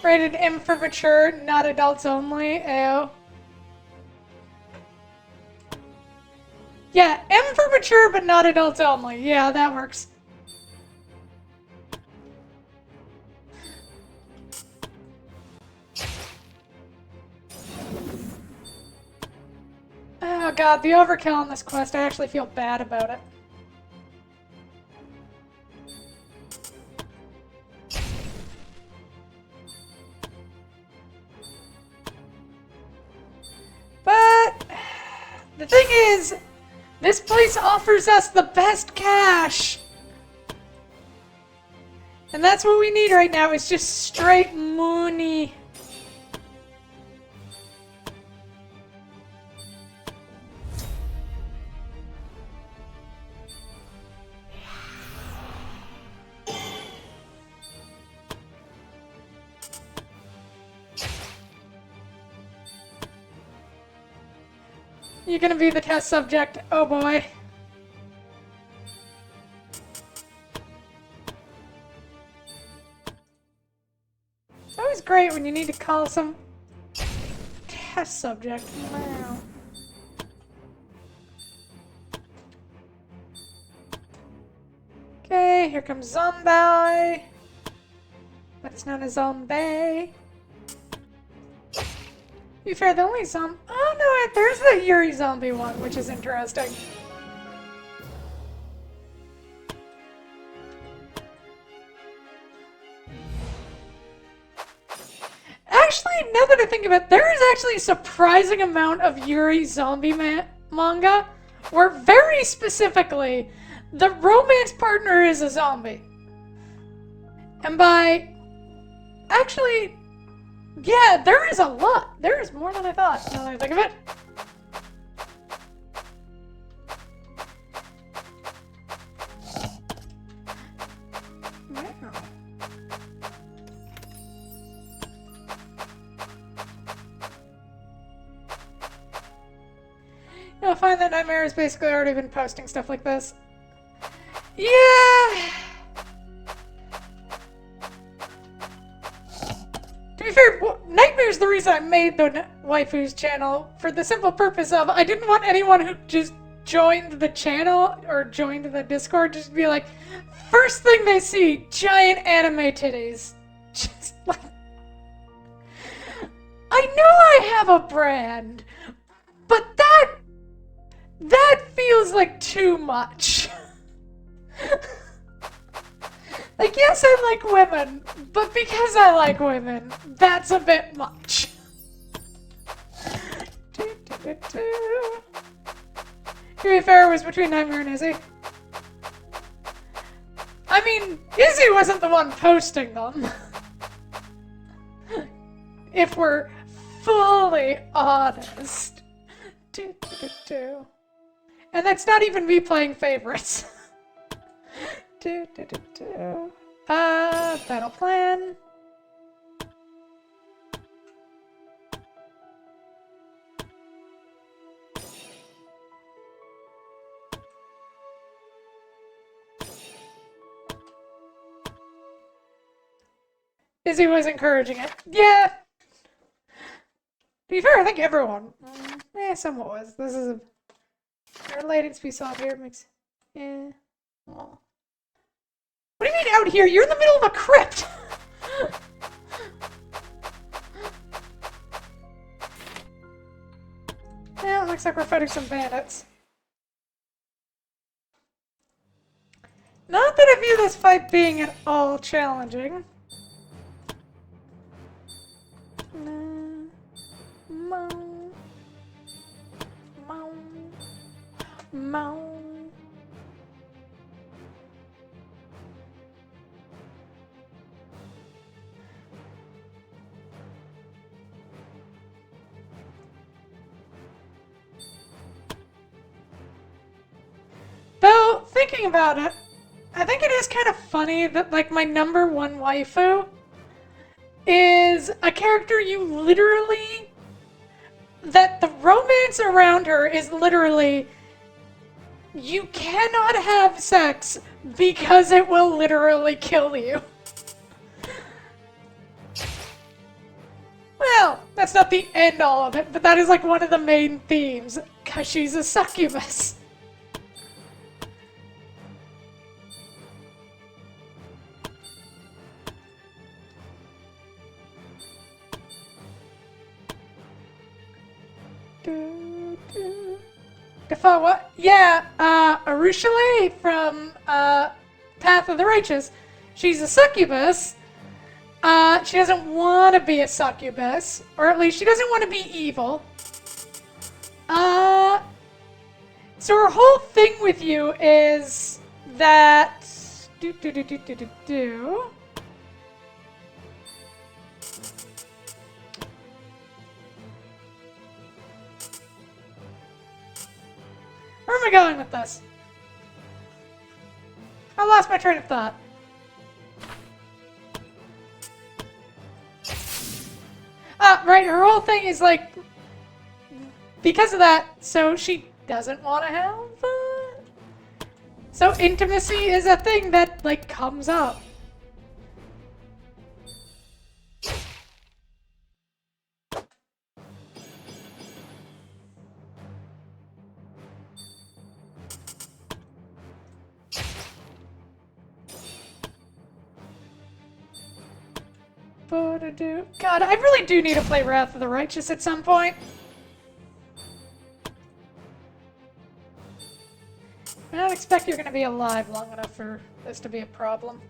Rated M for mature, not adults only. Ew. Yeah, M for mature, but not adults only. Yeah, that works. Oh god, the overkill on this quest, I actually feel bad about it. But the thing is, this place offers us the best cash. And that's what we need right now, is just straight money. You're gonna be the test subject. Oh boy. It's always great when you need to call some test subject. Wow. Okay, here comes Zombie. But it's known as Zombie. To be fair, the only zombie... Oh, no, wait, there's the Yuri zombie one, which is interesting. Actually, now that I think of it, there is actually a surprising amount of Yuri zombie manga where very specifically the romance partner is a zombie. And by... Actually... Yeah, there is a lot. There is more than I thought, now that I think of it. Wow. You'll find that Nightmare has basically already been posting stuff like this. Yeah! To be fair, Nightmare's the reason I made the Waifus channel, for the simple purpose of I didn't want anyone who just joined the channel or joined the Discord just to be like, first thing they see, giant anime titties. Just like... I know I have a brand, but that feels like too much. Like, yes, I like women, but because I like women, that's a bit much. To be fair, it was between Nightmare and Izzy. I mean, Izzy wasn't the one posting them. If we're fully honest. And that's not even me playing favorites. Battle plan. Izzy was encouraging it. Yeah. To be fair, I think everyone. Somewhat was. This is a related to be solved here. Makes. Yeah. Aww. What do you mean out here? You're in the middle of a crypt! Yeah, looks like we're fighting some bandits. Not that I view this fight being at all challenging. Though, thinking about it, I think it is kind of funny that, like, my number one waifu is a character you literally... that the romance around her is literally... You cannot have sex because it will literally kill you. Well, that's not the end all of it, but that is like one of the main themes, because she's a succubus. Defoe, what? Yeah, Arushale from Path of the Righteous. She's a succubus. She doesn't want to be a succubus, or at least she doesn't want to be evil. So her whole thing with you is that... Where am I going with this? I lost my train of thought. Right, her whole thing is like... Because of that, so she doesn't want to have... So intimacy is a thing that, like, comes up. God, I really do need to play Wrath of the Righteous at some point. I don't expect you're going to be alive long enough for this to be a problem.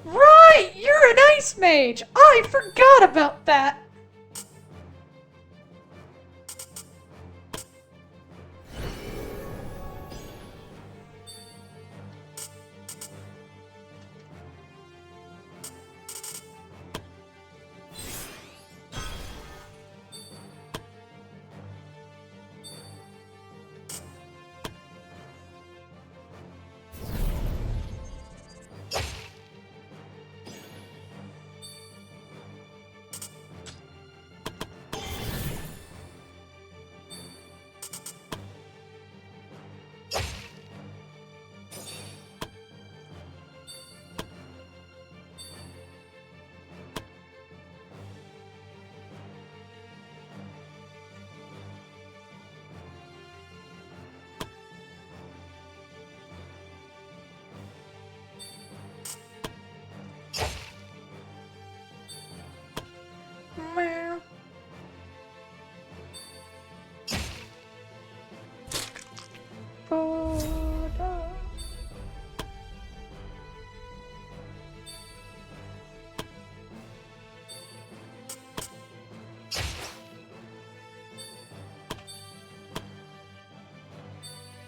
Right! You're an ice mage! I forgot about that! Meow. Ba-da.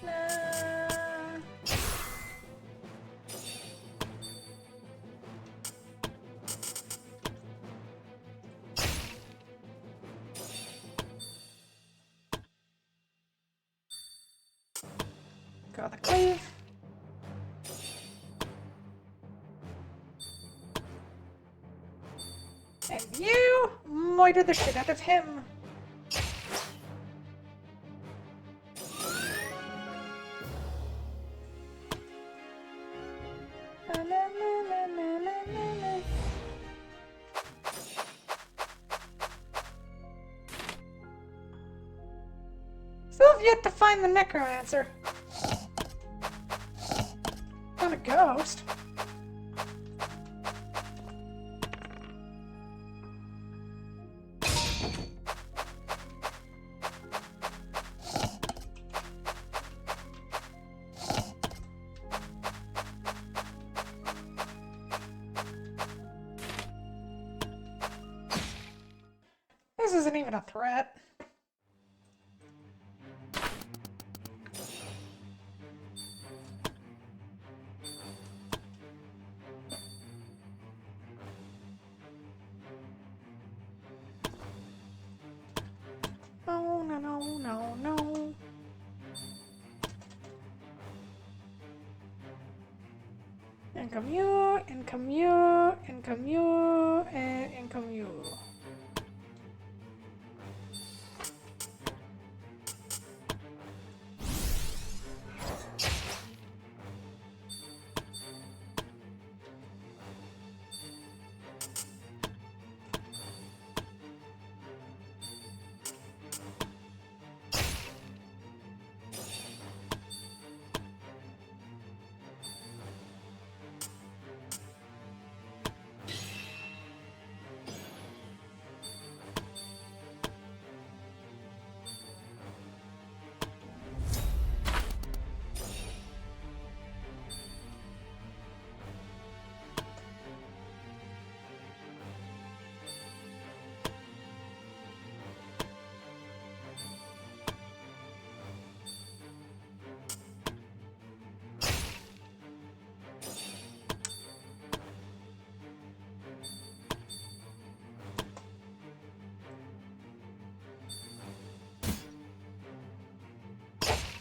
Nah. Got the cleave. And you moiter the shit out of him. La, la, la, la, la, la, la. Still have yet to find the necromancer. Not a ghost. This isn't even a threat. No, no, no, no, no. Income you, income you, income you, and income you.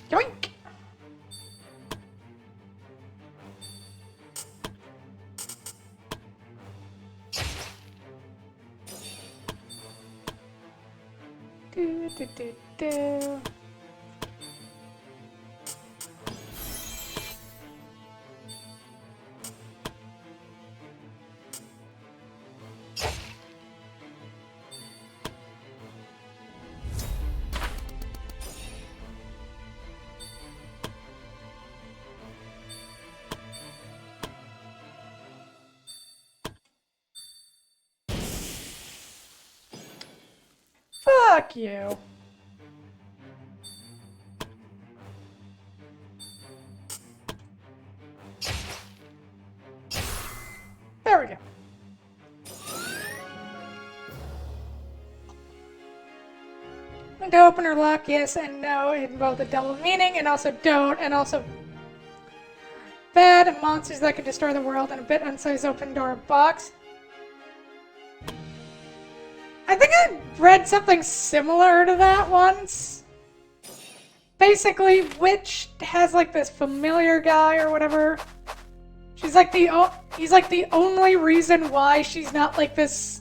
Yoink! Do, do, do, do. Fuck you. There we go. To open or lock, yes and no, in both a double meaning and also don't, and also bad monsters that could destroy the world and a bit unsized open door box. I think I read something similar to that once. Basically, Witch has like this familiar guy or whatever. He's like the only reason why she's not like this.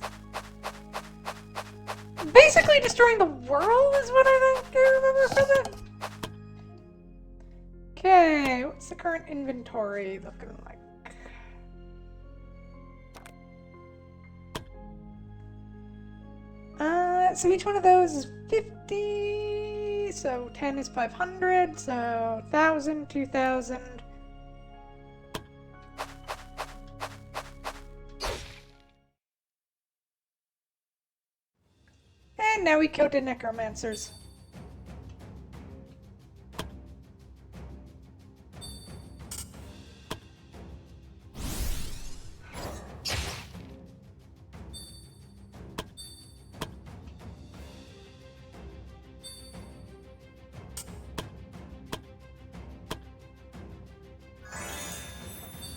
Basically destroying the world is what I think I remember from it. Okay, what's the current inventory looking like? So each one of those is 50, so 10 is 500, so 1,000, 2,000. And now we go to necromancers.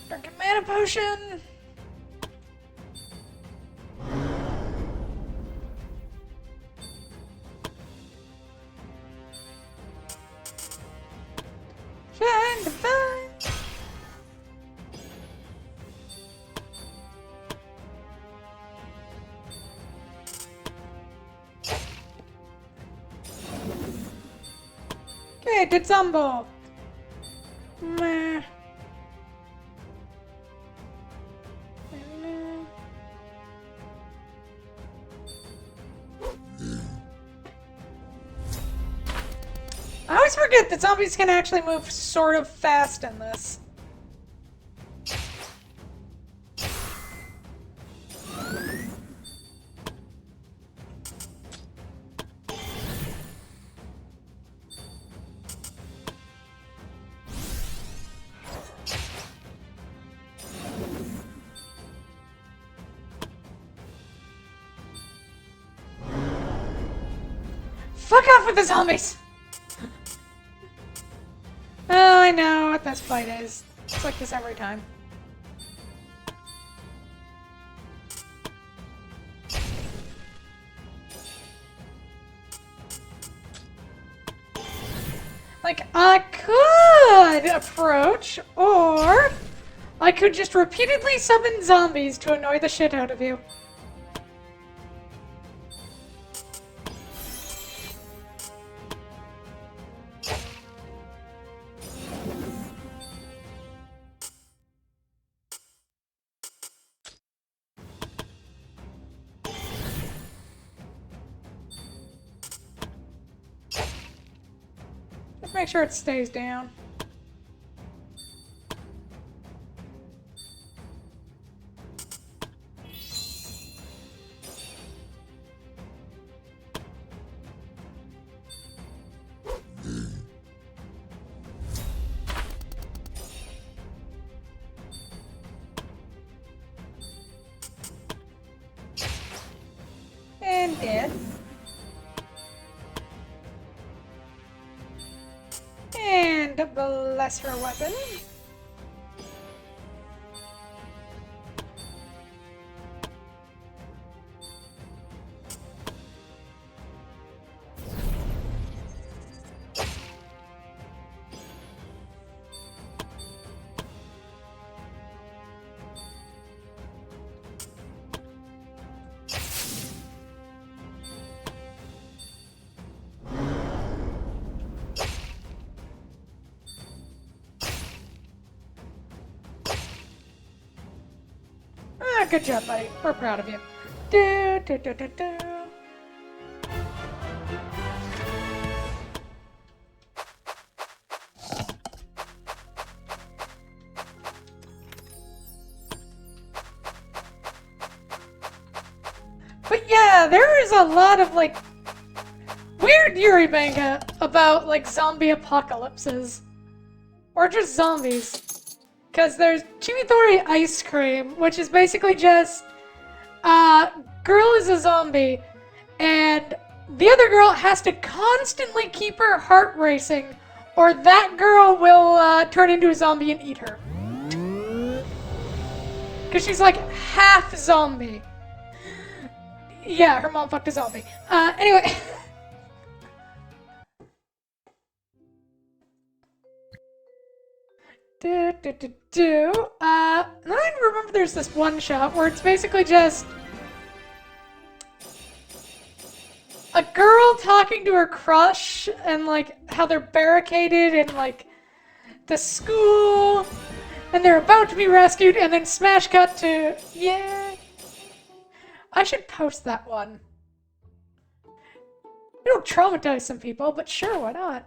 Drink a mana potion. Shine divine. Okay, did Zombo. Meh. I always forget that zombies can actually move sort of fast in this. Fuck off with the zombies! Oh, I know what this fight is. It's like this every time. Like, I could approach, or I could just repeatedly summon zombies to annoy the shit out of you. Just make sure it stays down. And dead. And bless her weapon. Ah, good job, buddy. We're proud of you. Do, do, do, do, do. But yeah, there is a lot of like weird Yuri manga about, like, zombie apocalypses. Or just zombies. Because there's Chimitori Ice Cream, which is basically just, girl is a zombie, and the other girl has to constantly keep her heart racing, or that girl will, turn into a zombie and eat her. Because she's, like, half zombie. Yeah, her mom fucked a zombie. Anyway. I remember there's this one shot where it's basically just a girl talking to her crush and like how they're barricaded in like the school and they're about to be rescued and then smash cut to, yeah. I should post that one. It'll traumatize some people, but sure, why not?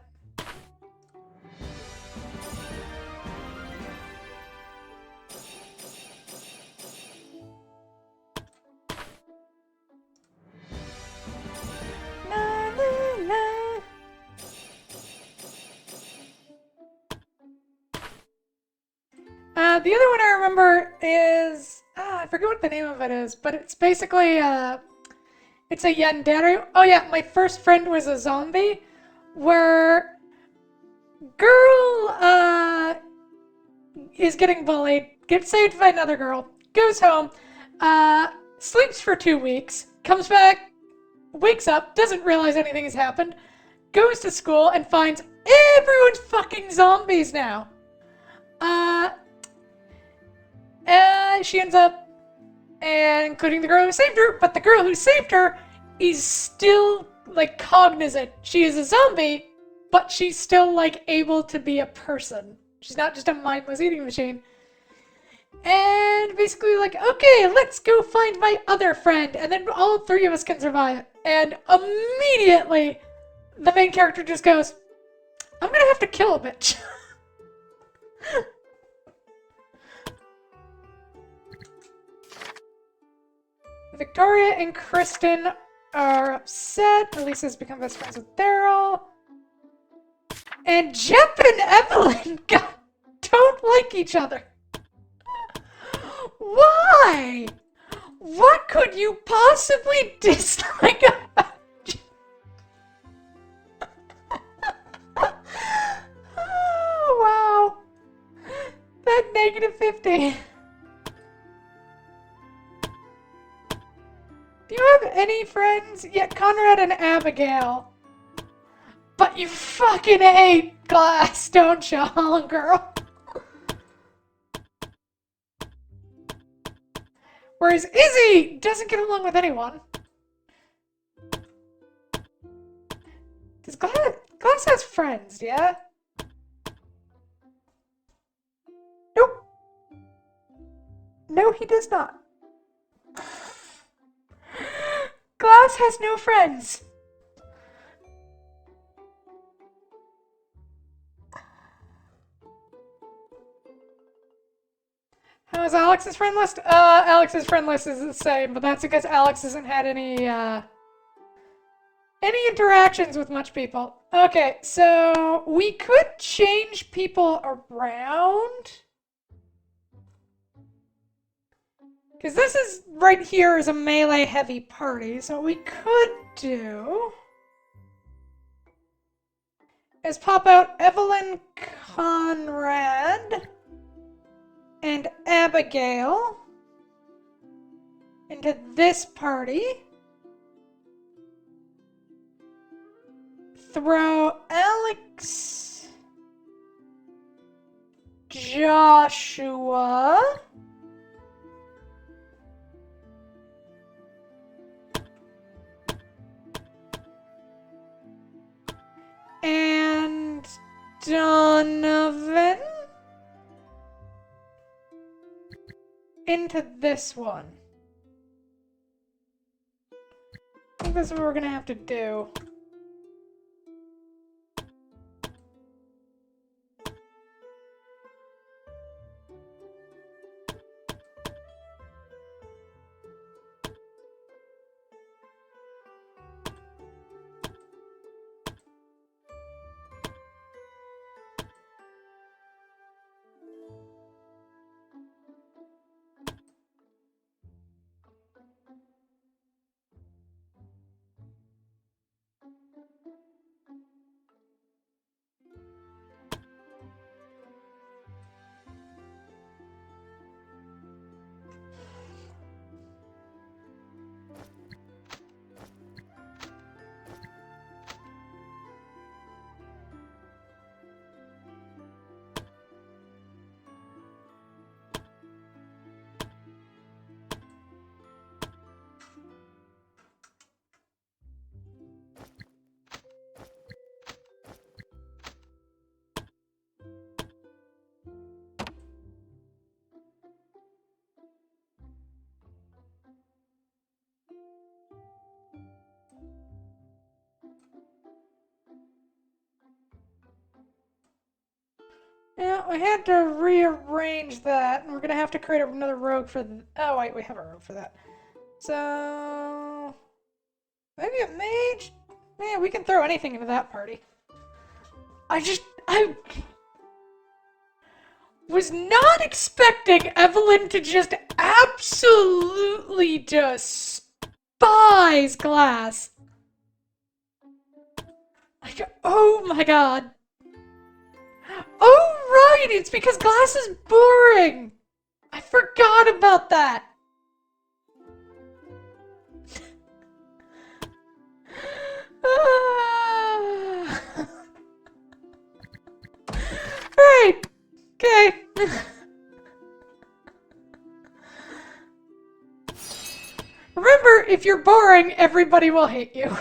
The other one I remember is, I forget what the name of it is, but it's basically, it's a yandere. Oh yeah, My First Friend Was a Zombie, where girl, is getting bullied, gets saved by another girl, goes home, sleeps for 2 weeks, comes back, wakes up, doesn't realize anything has happened, goes to school and finds everyone's fucking zombies now. She ends up, including the girl who saved her, but the girl who saved her is still, like, cognizant. She is a zombie, but she's still, like, able to be a person. She's not just a mindless eating machine. And basically, like, okay, let's go find my other friend, and then all 3 of us can survive. And immediately, the main character just goes, I'm gonna have to kill a bitch. Victoria and Kristen are upset. Elisa's become best friends with Daryl. And Jep and Evelyn don't like each other. Why? What could you possibly dislike about Jep? Oh, wow. That -50. Do you have any friends? Yeah, Conrad and Abigail. But you fucking hate Glass, don't you, Holland girl? Whereas Izzy doesn't get along with anyone. Does Glass has friends, yeah? Nope. No, he does not. Glass has no friends. How is Alex's friend list? Alex's friend list is the same, but that's because Alex hasn't had any interactions with much people. Okay, so we could change people around. Because this is, right here is a melee heavy party, so what we could do is pop out Evelyn, Conrad, and Abigail into this party. Throw Alex, Joshua, and Donovan into this one. I think that's what we're gonna have to do. Yeah, we had to rearrange that, and we're gonna have to create another rogue for oh wait, we have a rogue for that. So... maybe a mage? Yeah, we can throw anything into that party. I was not expecting Evelyn to just absolutely despise glass. Oh my god. Oh right, it's because glass is boring. I forgot about that. Right. Okay. Remember, if you're boring, everybody will hate you.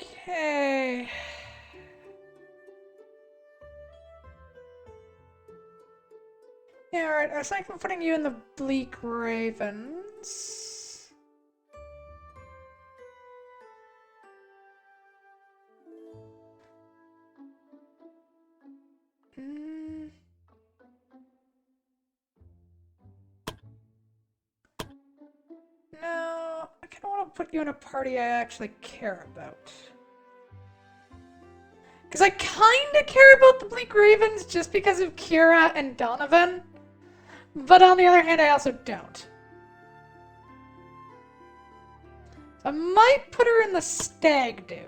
Okay. Yeah, alright, I was thinking of putting you in the Bleak Ravens. No, I kind of want to put you in a party I actually care about. Because I kind of care about the Bleak Ravens just because of Kira and Donovan. But on the other hand, I also don't. I might put her in the Stag Do.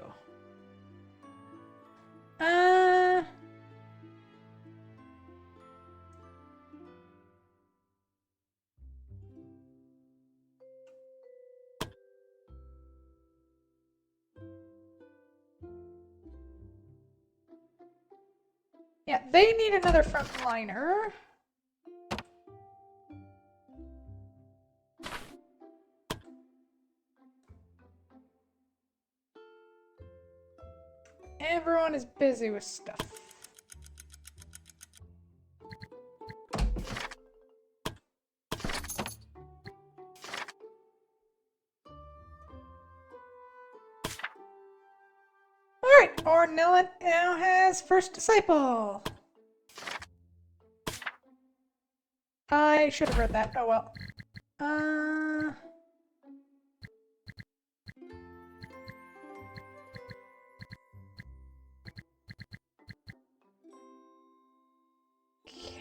Yeah, they need another frontliner. Everyone is busy with stuff. Alright, Ornillet now has First Disciple. I should have read that. Oh well.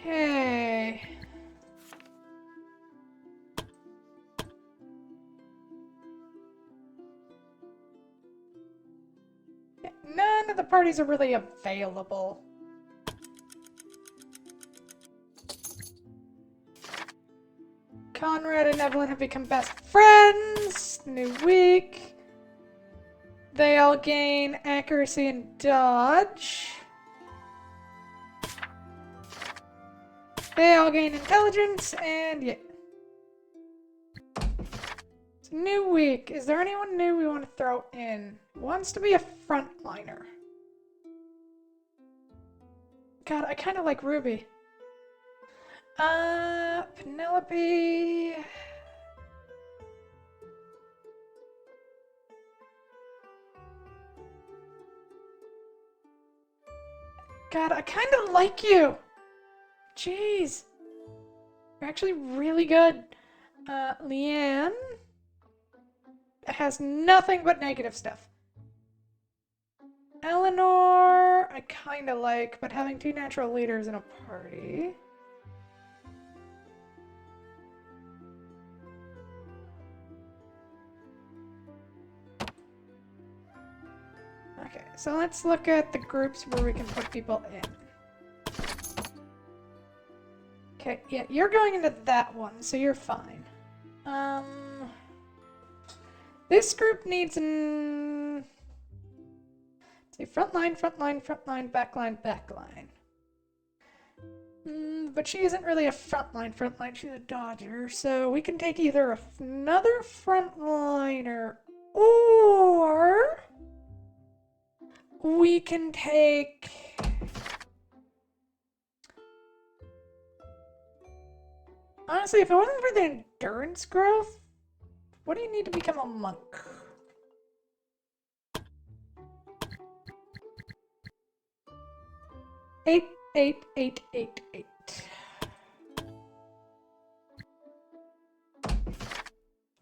Okay. None of the parties are really available. Conrad and Evelyn have become best friends. New week. They all gain accuracy and dodge. They all gain intelligence, and yeah. It's a new week. Is there anyone new we want to throw in? Wants to be a frontliner. God, I kind of like Ruby. Penelope. God, I kind of like you. Jeez. You're actually really good. Leanne has nothing but negative stuff. Eleanor, I kind of like, but having two natural leaders in a party. Okay, so let's look at the groups where we can put people in. Okay, yeah, you're going into that one, so you're fine. This group needs an... say frontline, frontline, frontline, backline, backline. But she isn't really a frontline. She's a dodger. So we can take either another frontliner or we can take... Honestly, if it wasn't for the endurance growth, what do you need to become a monk? Eight.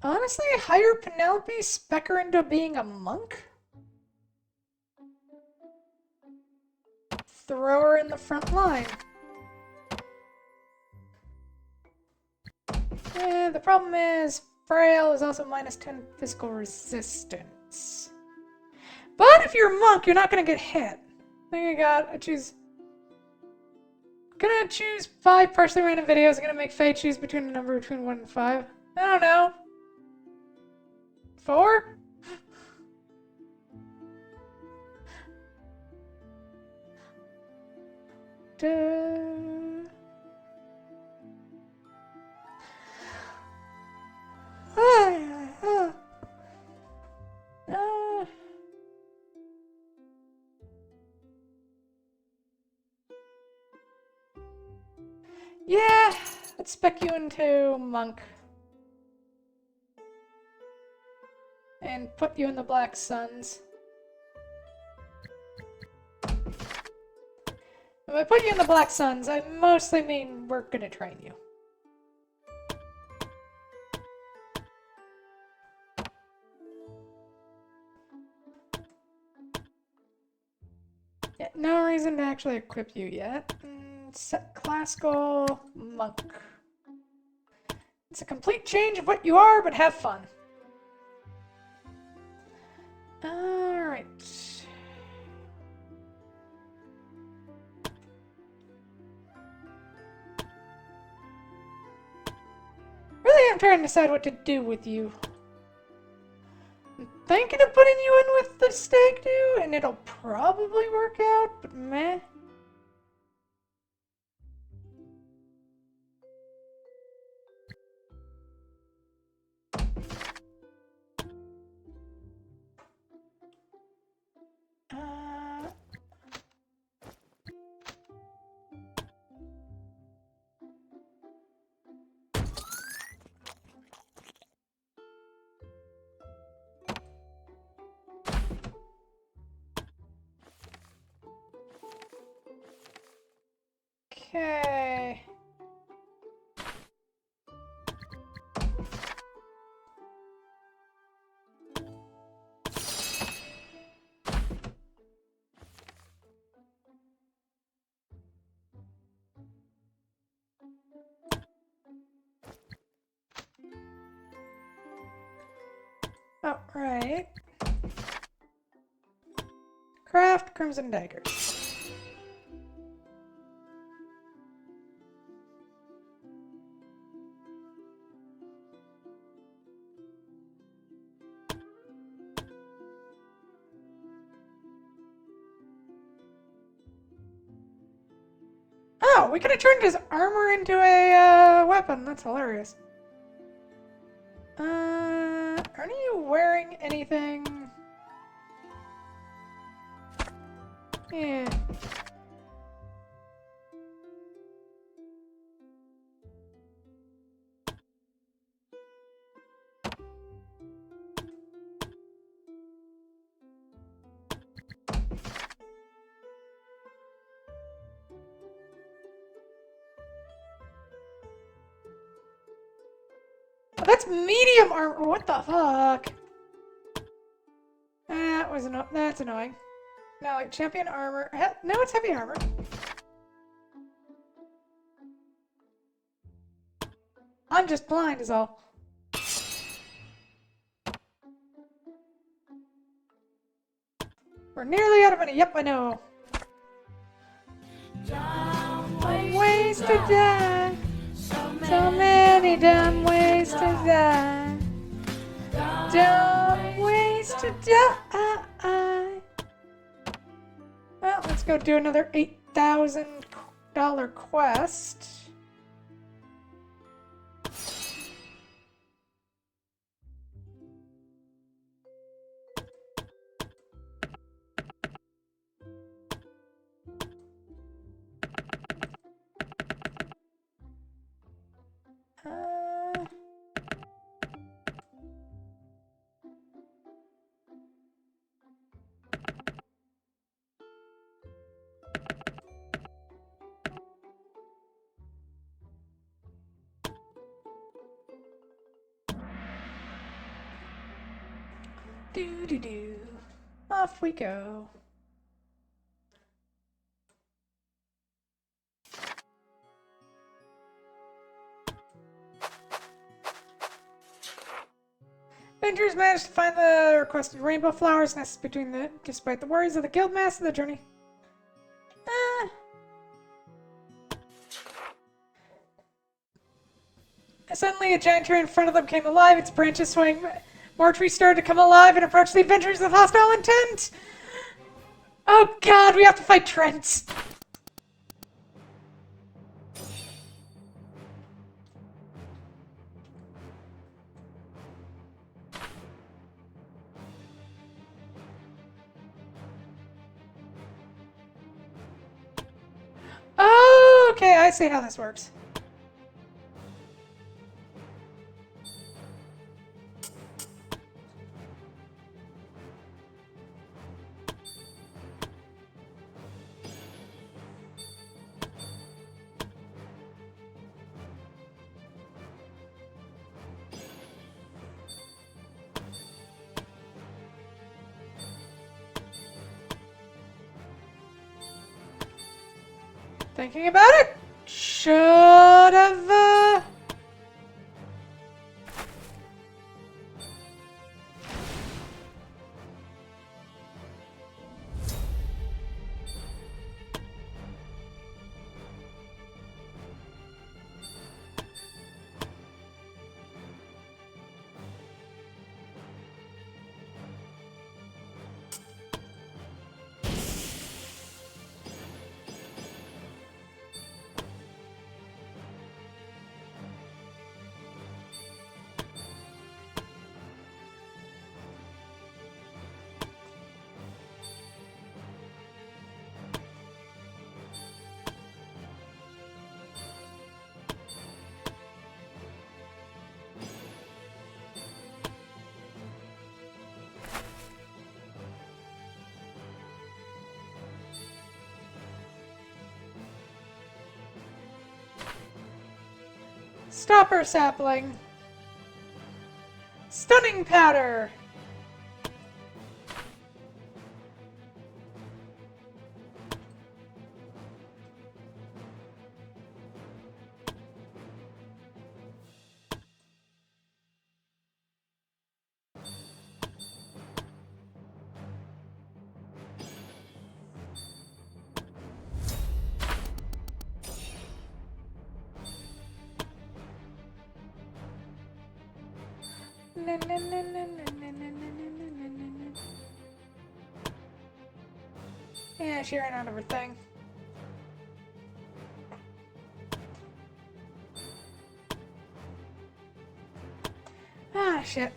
Honestly, hire Penelope, spec her into being a monk? Throw her in the front line. The problem is, Frail is also minus 10 physical resistance. But if you're a monk, you're not gonna get hit. I think I choose... Gonna choose 5 partially random videos. I'm gonna make Faye choose between a number between 1 and 5. I don't know. 4? Yeah, let's spec you into monk. And put you in the Black Suns. If I put you in the Black Suns, I mostly mean we're gonna train you. Yeah, no reason to actually equip you yet. Set classical monk. It's a complete change of what you are, but have fun. Alright. Really, I'm trying to decide what to do with you. I'm thinking of putting you in with the stag do, and it'll probably work out, but meh. Okay. Oh, right. Craft Crimson Daggers. Oh, we could have turned his armor into a weapon. That's hilarious. Aren't you wearing anything? Yeah. Oh, that's medium armor. What the fuck? That was that's annoying. No, like champion armor. No, it's heavy armor. I'm just blind is all. We're nearly out of money. Yep, I know. Dumb ways to die. So many dumb ways to die. Dumb ways to die. Well, let's go do another $8,000 quest. Uh... Do. Off we go. Adventurers managed to find the requested rainbow flowers nested despite the worries of the guildmaster of the journey. Suddenly, a giant tree in front of them came alive. Its branches swaying. More trees started to come alive and approach the adventurers with hostile intent. Oh God, we have to fight Trent. Oh, okay, I see how this works. Thinking about it, should have. Stopper sapling. Stunning powder. Yeah, she ran out of her thing. Ah, shit.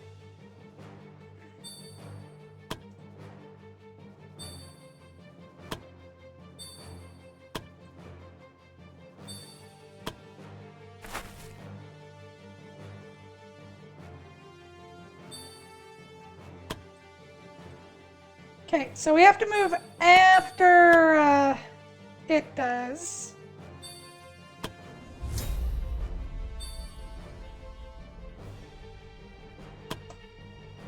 Okay, so we have to move after it does.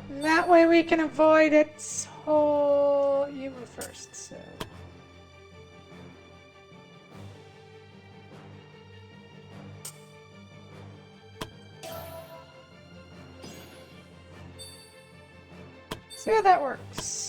That way we can avoid its whole... You move first, so... See how that works.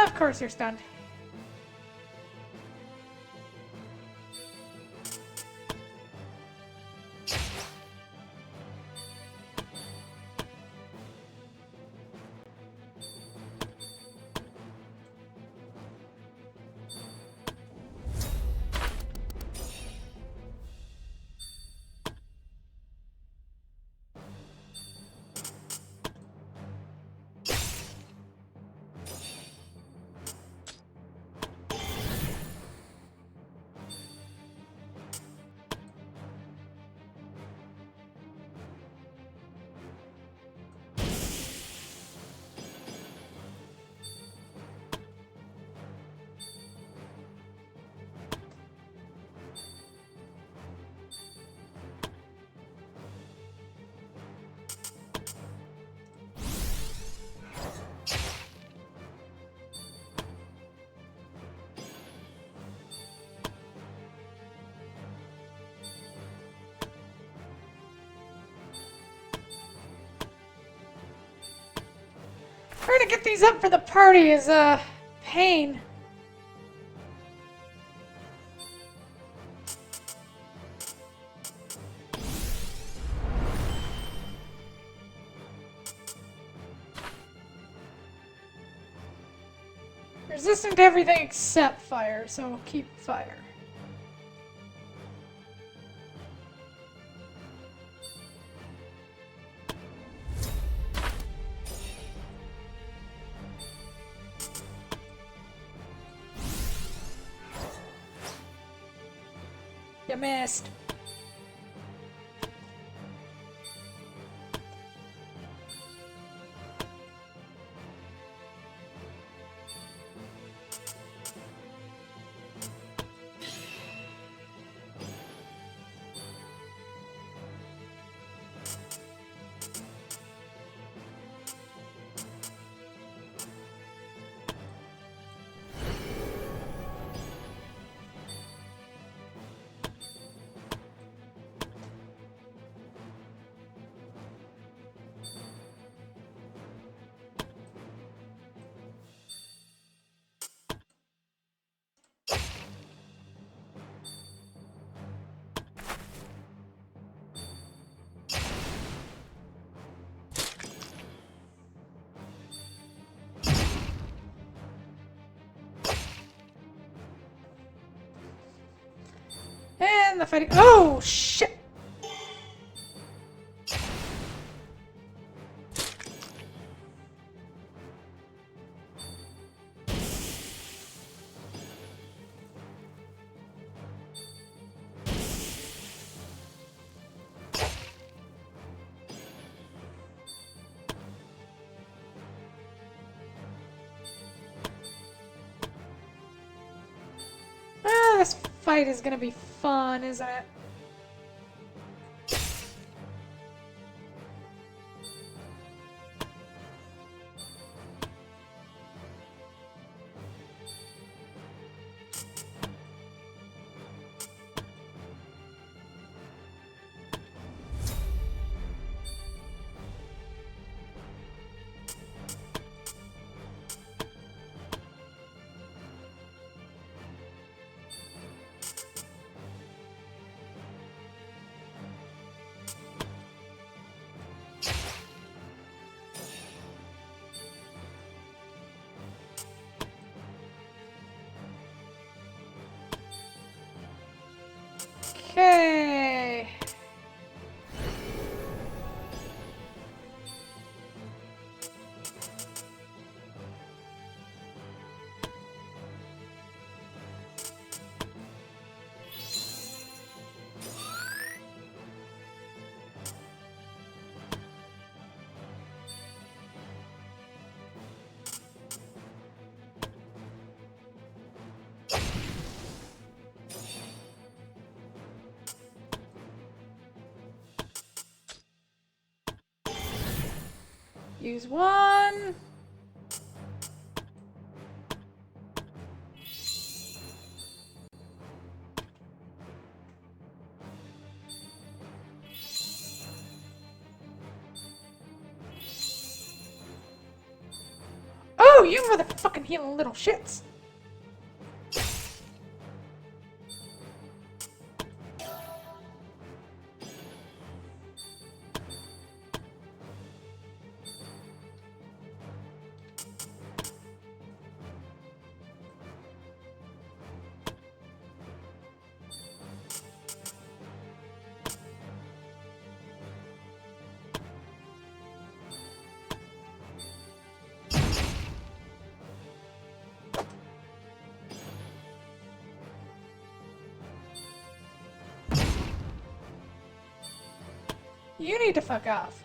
Of course you're stunned. Trying to get these up for the party is a pain. Resistant to everything except fire, so keep fire. You missed. And the fighting. Oh, shit! Ah, this fight is gonna be fun, isn't it? Okay. Use one. Oh, you motherfucking healing little shits. You need to fuck off.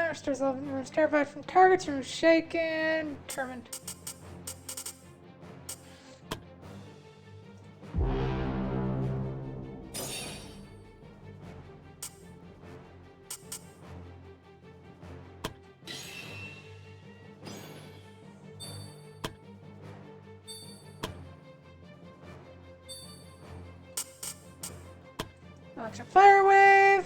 restores level. Rooms terrified from targets. Rooms shaken. Determined. Launch a fire wave.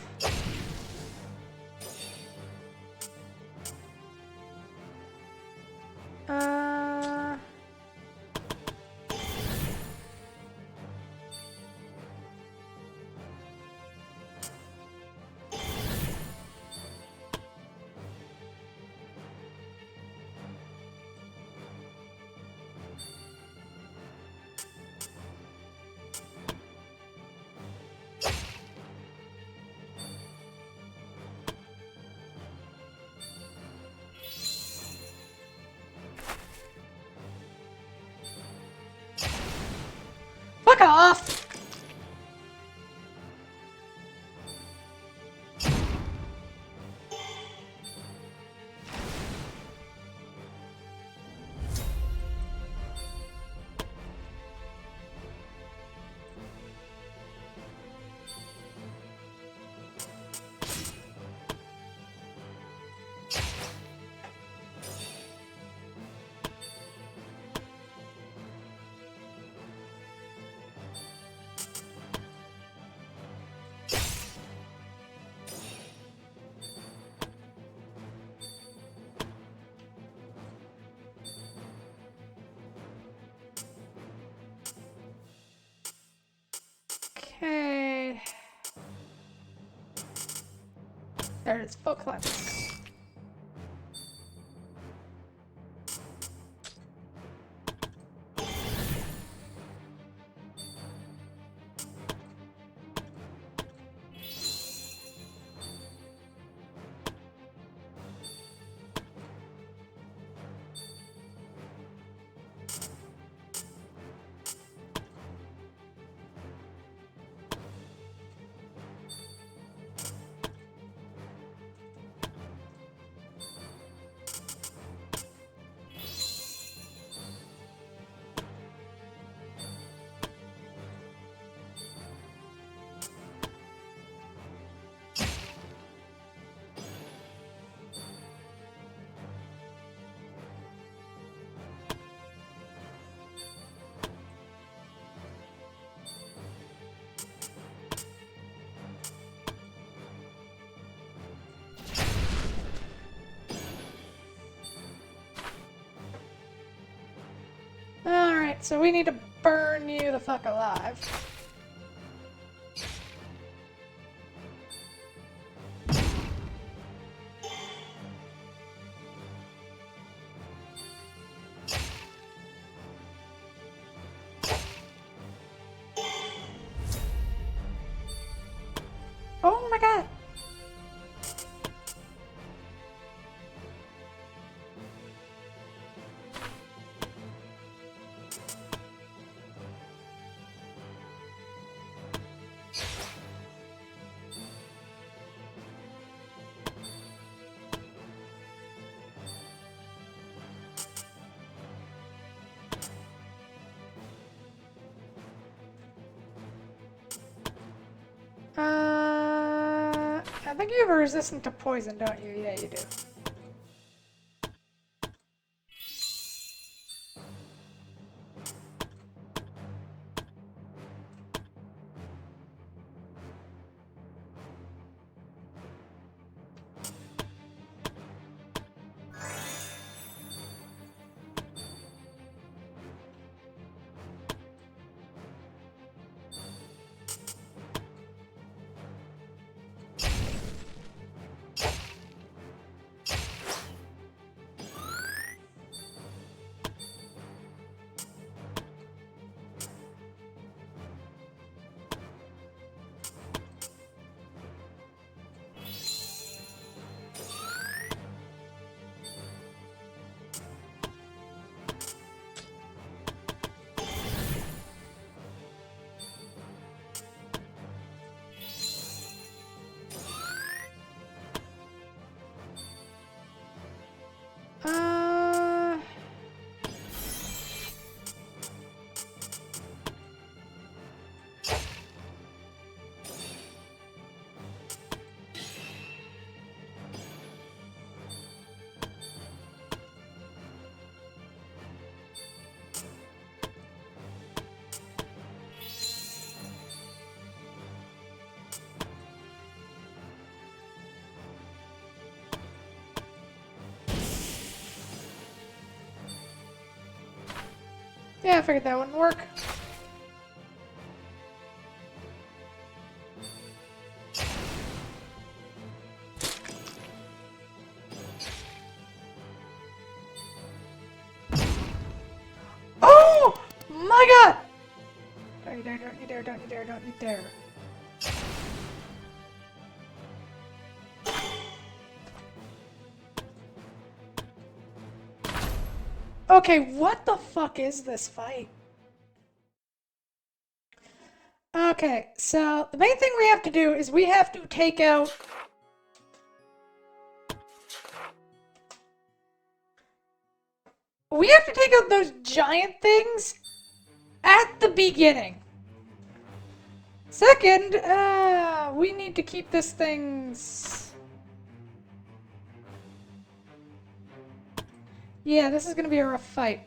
Fuck off! Okay. There it is, full climax. Alright, so we need to burn you the fuck alive. Oh my god! I think you have a resistance to poison, don't you? Yeah, you do. Yeah, I figured that wouldn't work. Oh my god! Don't you dare, don't you dare, don't you dare, don't you dare. Okay, what the fuck is this fight? Okay, so the main thing we have to do is we have to take out... We have to take out those giant things at the beginning. Second, we need to keep this thing's... Yeah, this is gonna be a rough fight.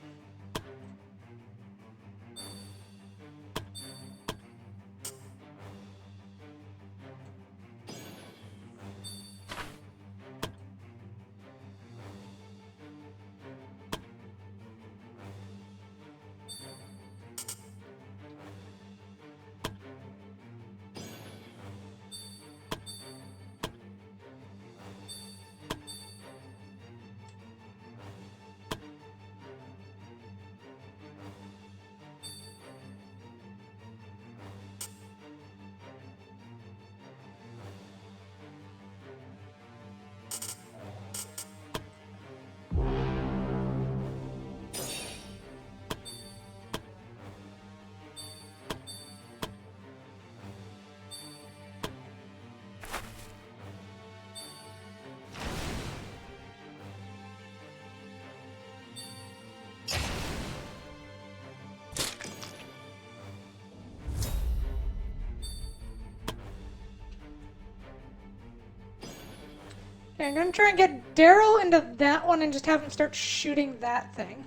Okay, I'm gonna try and get Daryl into that one and just have him start shooting that thing.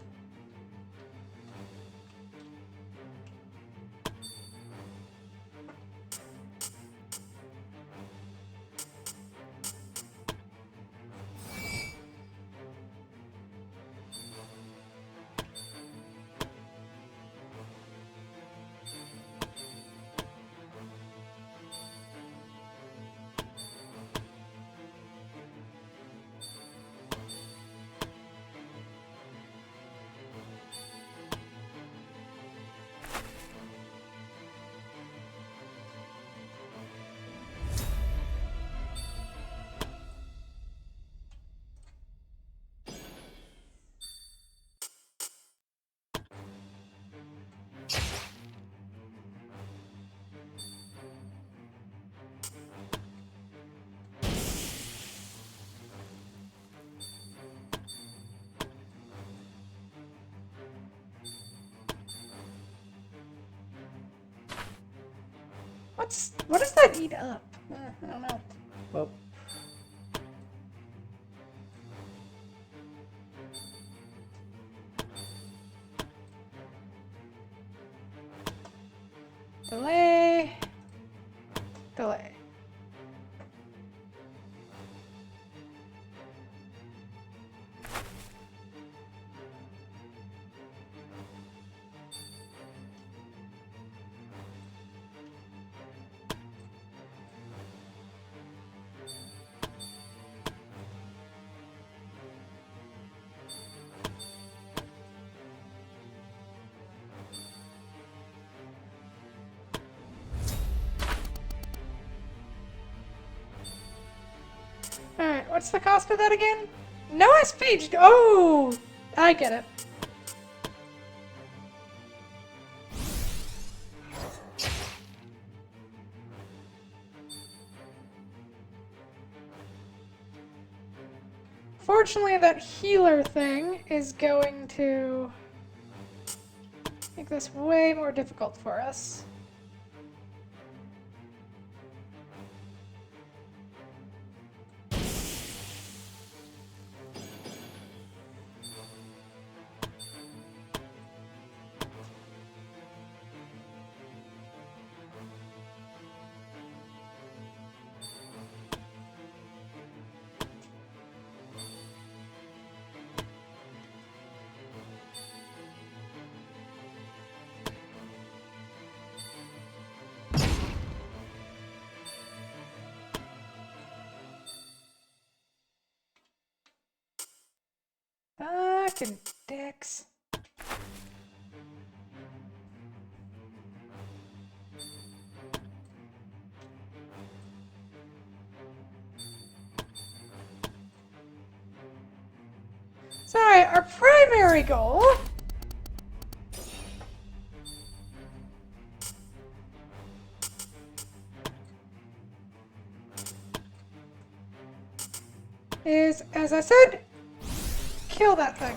What does that eat up? I don't know. Whoa. Delay. Delay. Alright, what's the cost of that again? No SP! Oh! I get it. Fortunately, that healer thing is going to make this way more difficult for us. Fucking dicks. So, alright, our primary goal is, as I said, kill that thing.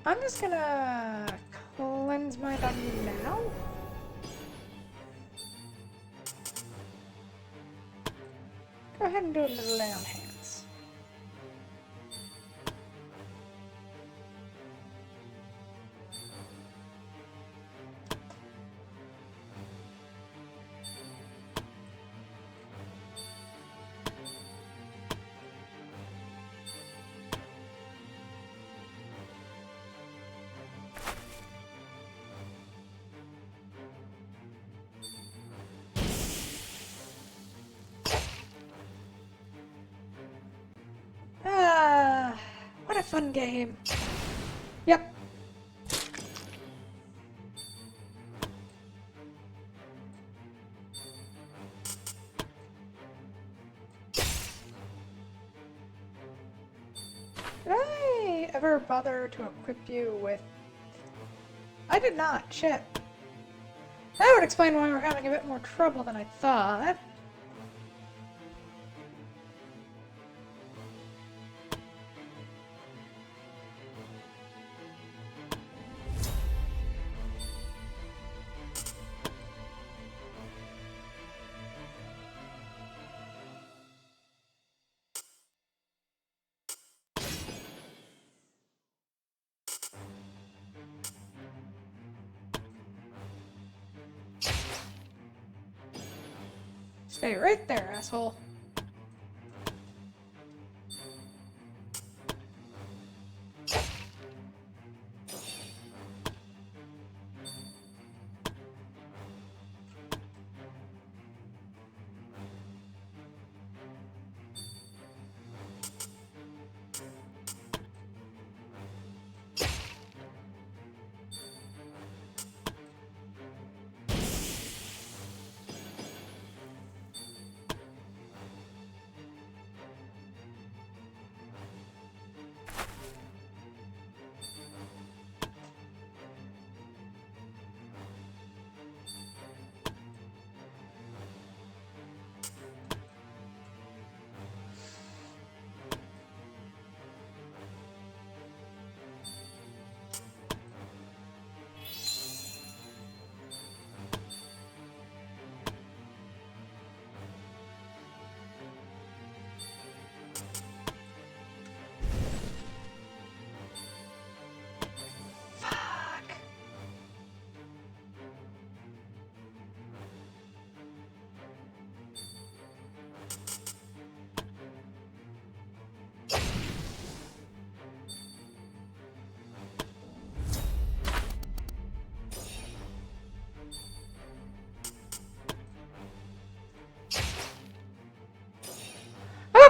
I'm just gonna cleanse my body now. Go ahead and do a little lay on hands. What a fun game. Yep. Did I ever bother to equip you with... I did not. Shit. That would explain why we're having a bit more trouble than I thought. Stay right there, asshole.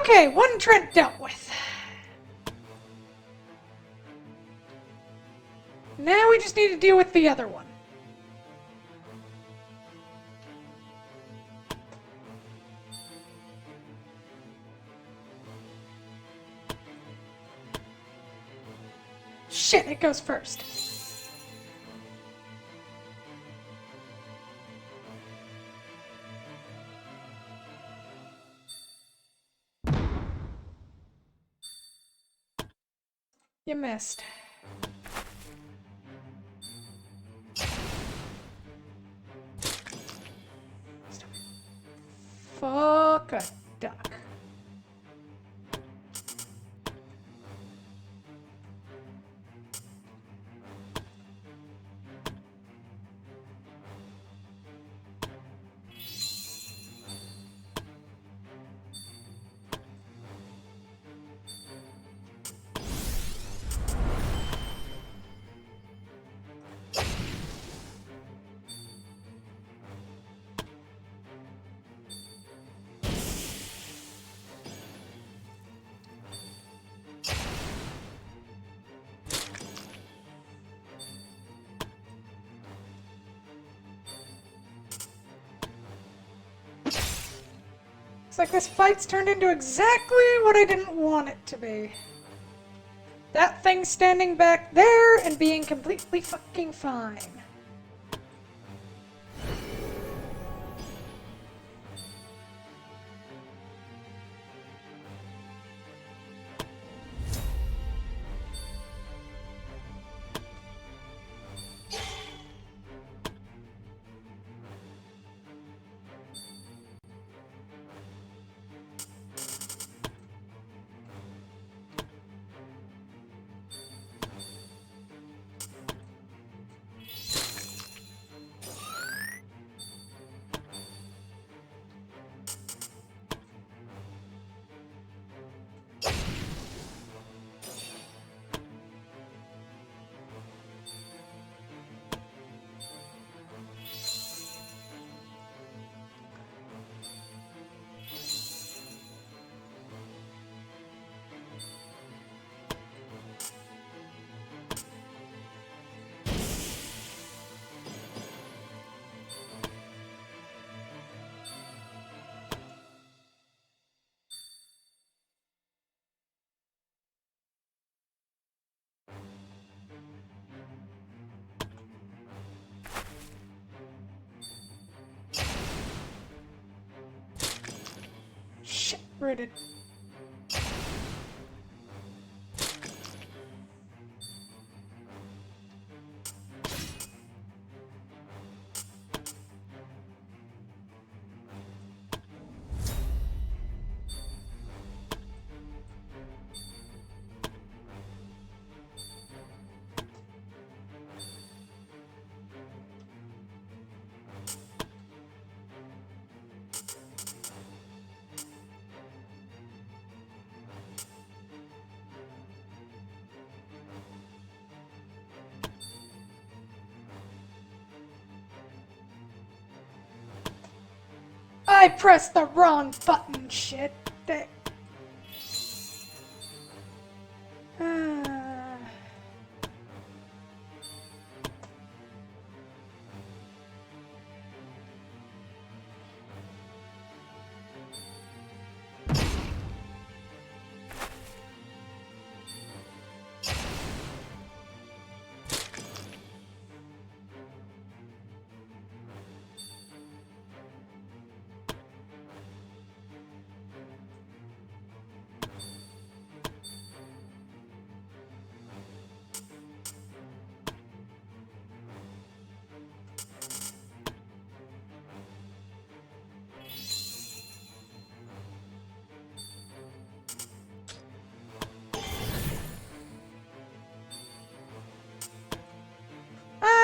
Okay, one Trent dealt with. Now we just need to deal with the other one. Shit, it goes first. You missed. Fuck a duck. It's like this fight's turned into exactly what I didn't want it to be. That thing standing back there and being completely fucking fine. Shit, rooted. I pressed the wrong button, shit. Ah.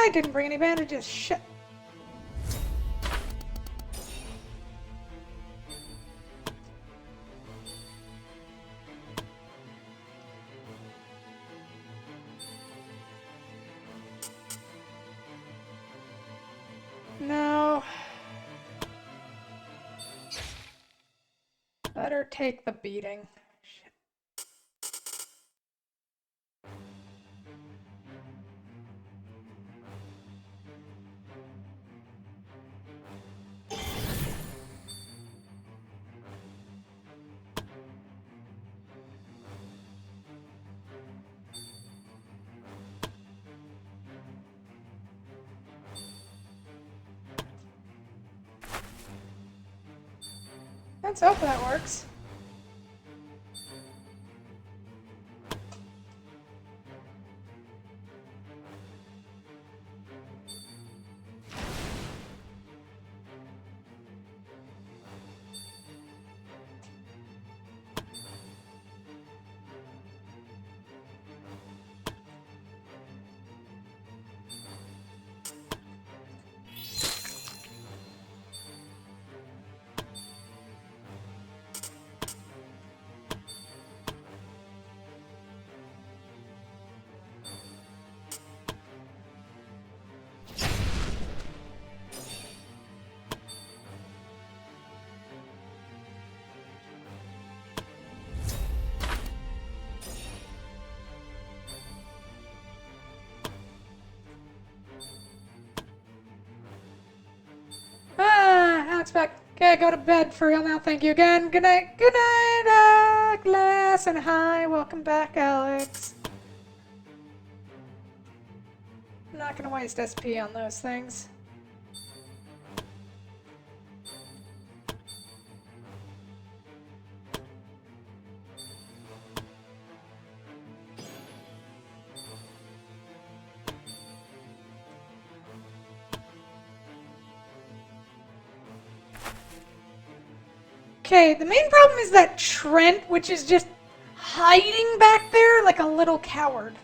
I didn't bring any bandages, shit. No. Let her take the beating. Shit. Let's hope that works. Ah, Alex back. Okay, go to bed for real now. Thank you again. Good night. Good night, Glass. And hi. Welcome back, Alex. I'm not going to waste SP on those things. Okay, the main problem is that Trent, which is just hiding back there like a little coward.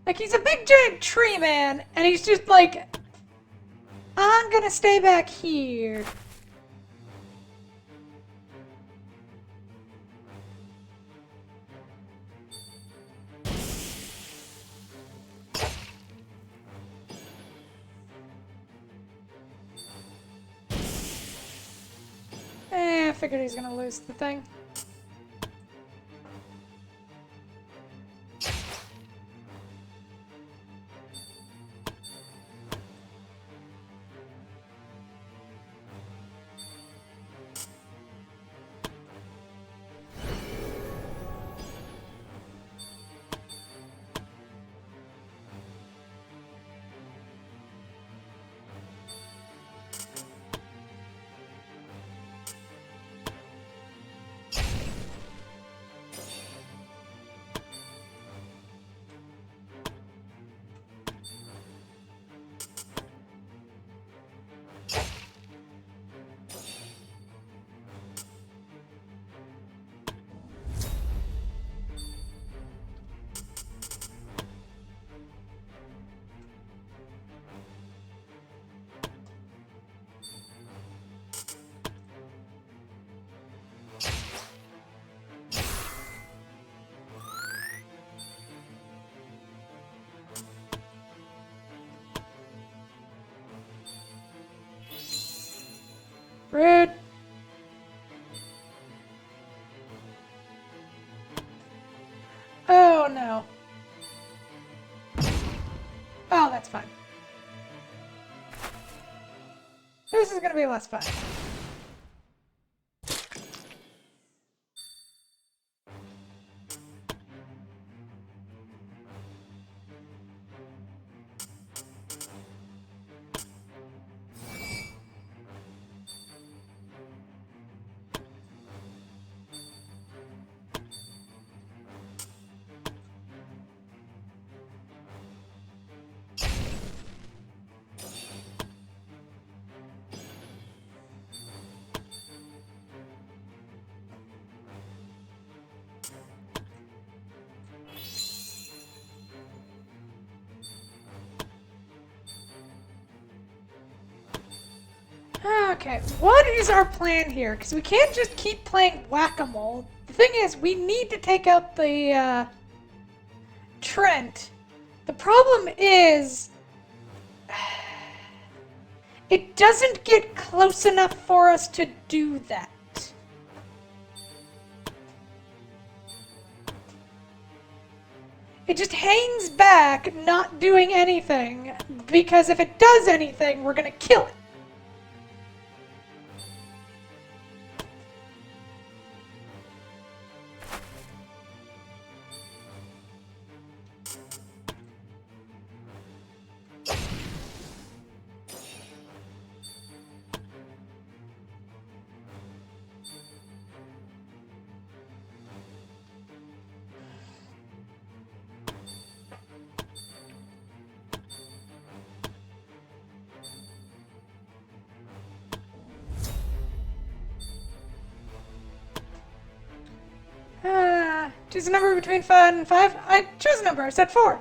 Like, he's a big giant tree man, and he's just like, I'm gonna stay back here. I figured he's gonna lose the thing. Rude. Oh no. Oh, that's fine. This is gonna be less fun. Okay, what is our plan here? Because we can't just keep playing whack-a-mole. The thing is, we need to take out the, Trent. The problem is, it doesn't get close enough for us to do that. It just hangs back, not doing anything, because if it does anything, we're gonna kill it. Choose a number between 5 and 5. I chose a number. I said 4.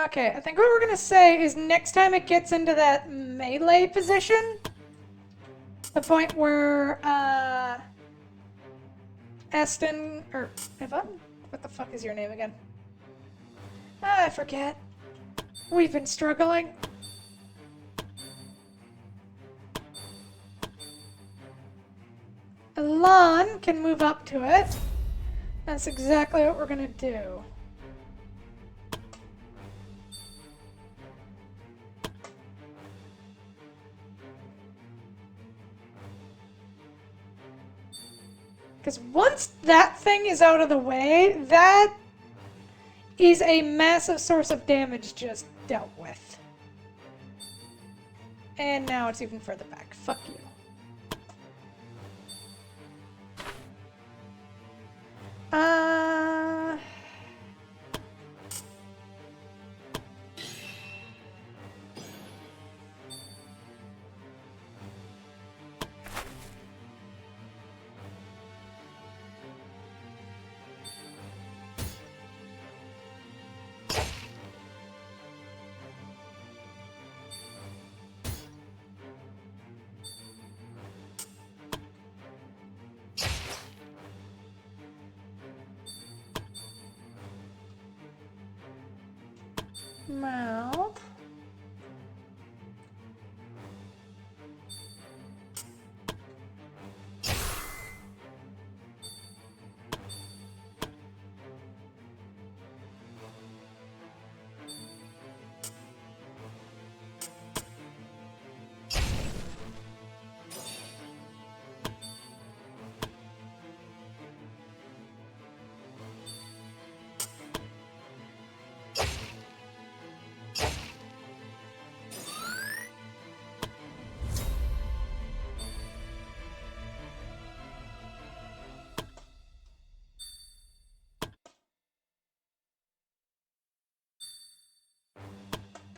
Okay, I think what we're gonna say is next time it gets into that melee position, the point where, Aston, or Evan? What the fuck is your name again? I forget. We've been struggling. Alon can move up to it. That's exactly what we're gonna do. Because once that thing is out of the way, that is a massive source of damage just dealt with. And now it's even further back. Fuck you. Uh... Mouth.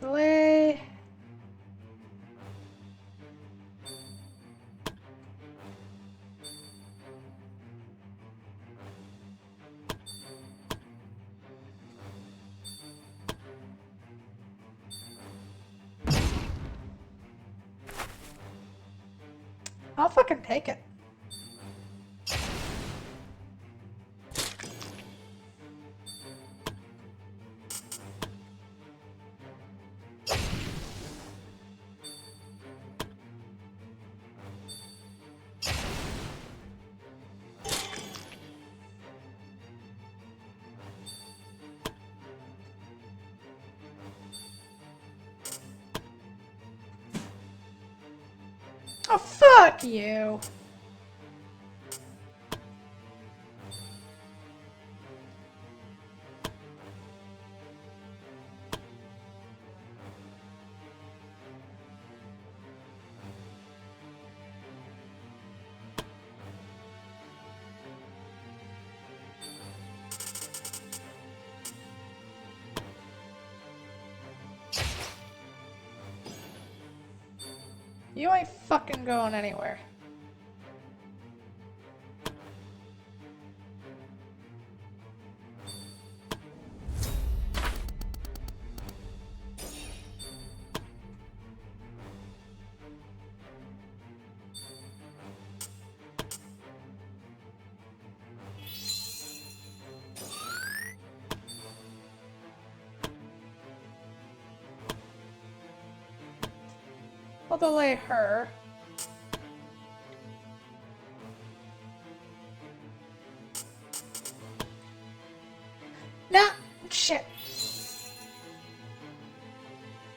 Delay. I'll fucking take it. Oh, fuck you. You ain't fucking going anywhere. I'll delay her. Nah, shit.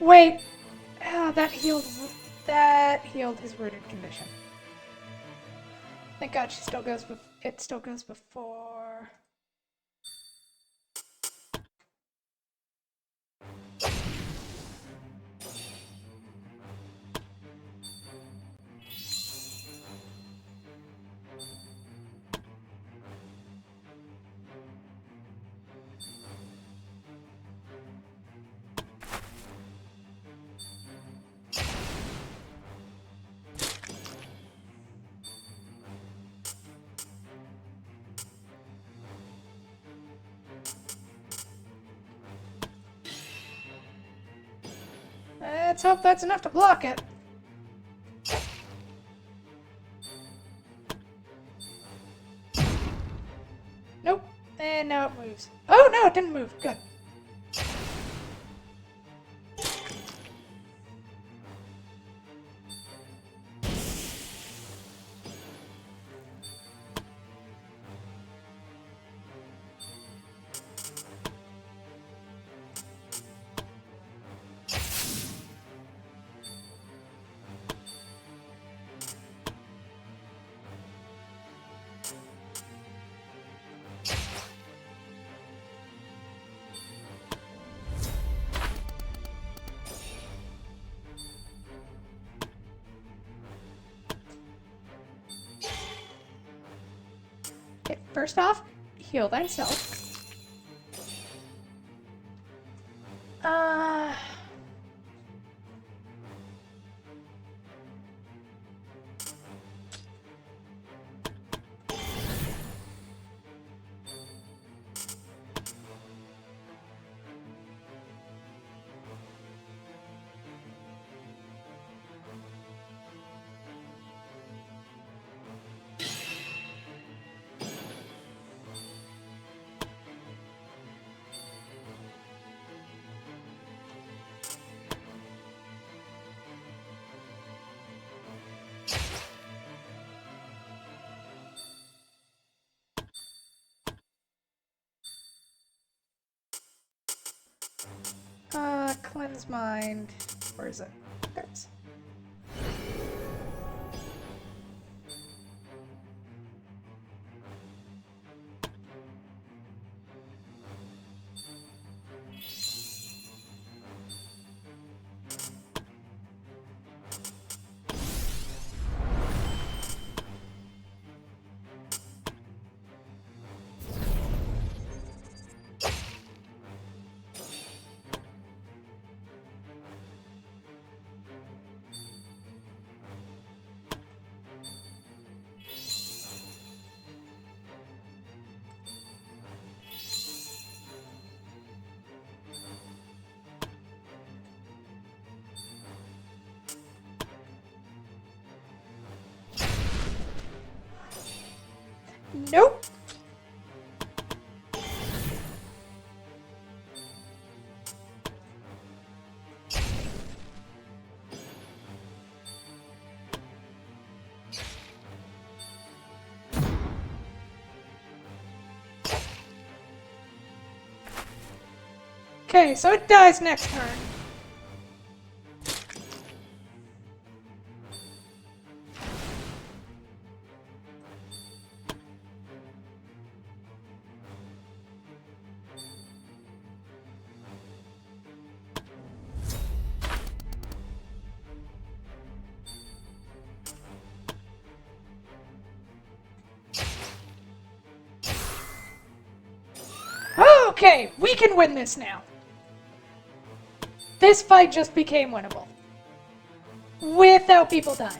Wait. Ah, that healed his rooted condition. Thank God she still goes it still goes before. Let's hope that's enough to block it. Nope. And now it moves. Oh no, it didn't move. Good. Okay, first off, heal thyself. Cleanse mind. Where is it? There it is. Nope. Okay, so it dies next turn. Okay, we can win this now. This fight just became winnable. Without people dying.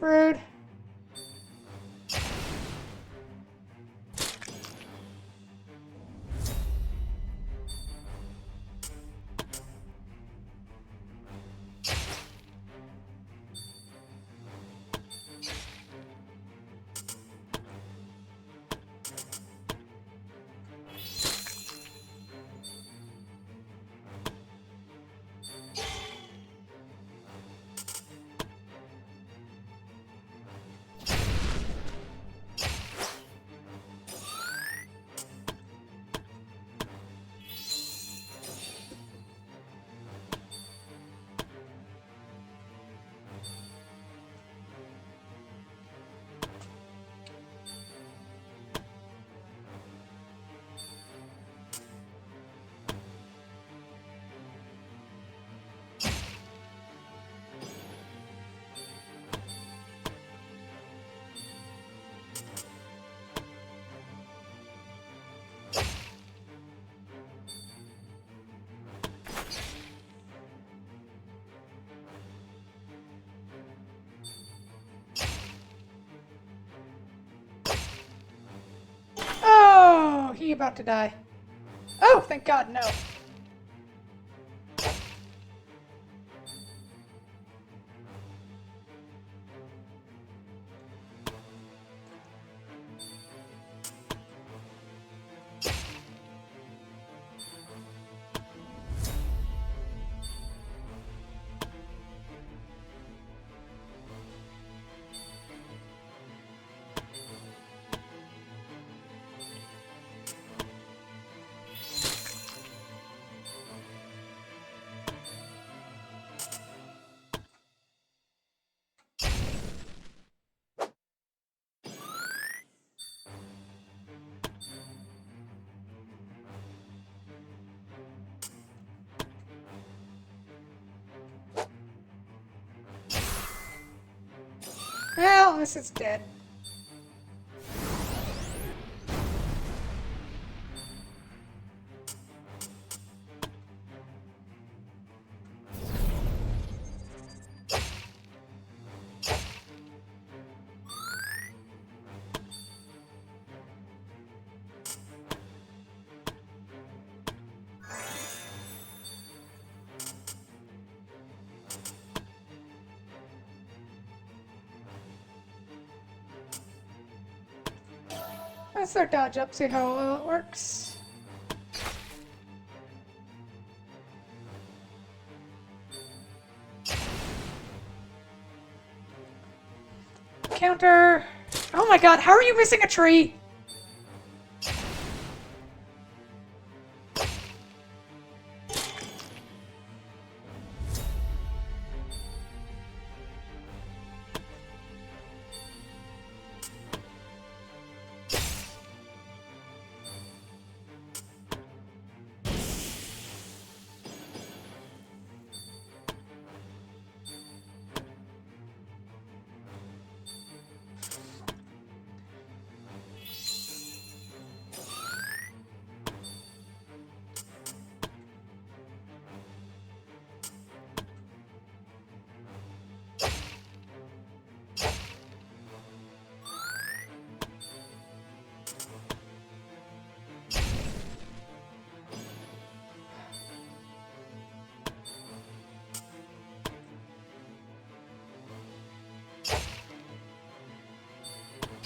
Rude. Oh, he about to die. Oh, thank God, no. Well, this is dead. Let's start dodge up, see how well it works. Counter. Oh my God, how are you missing a tree?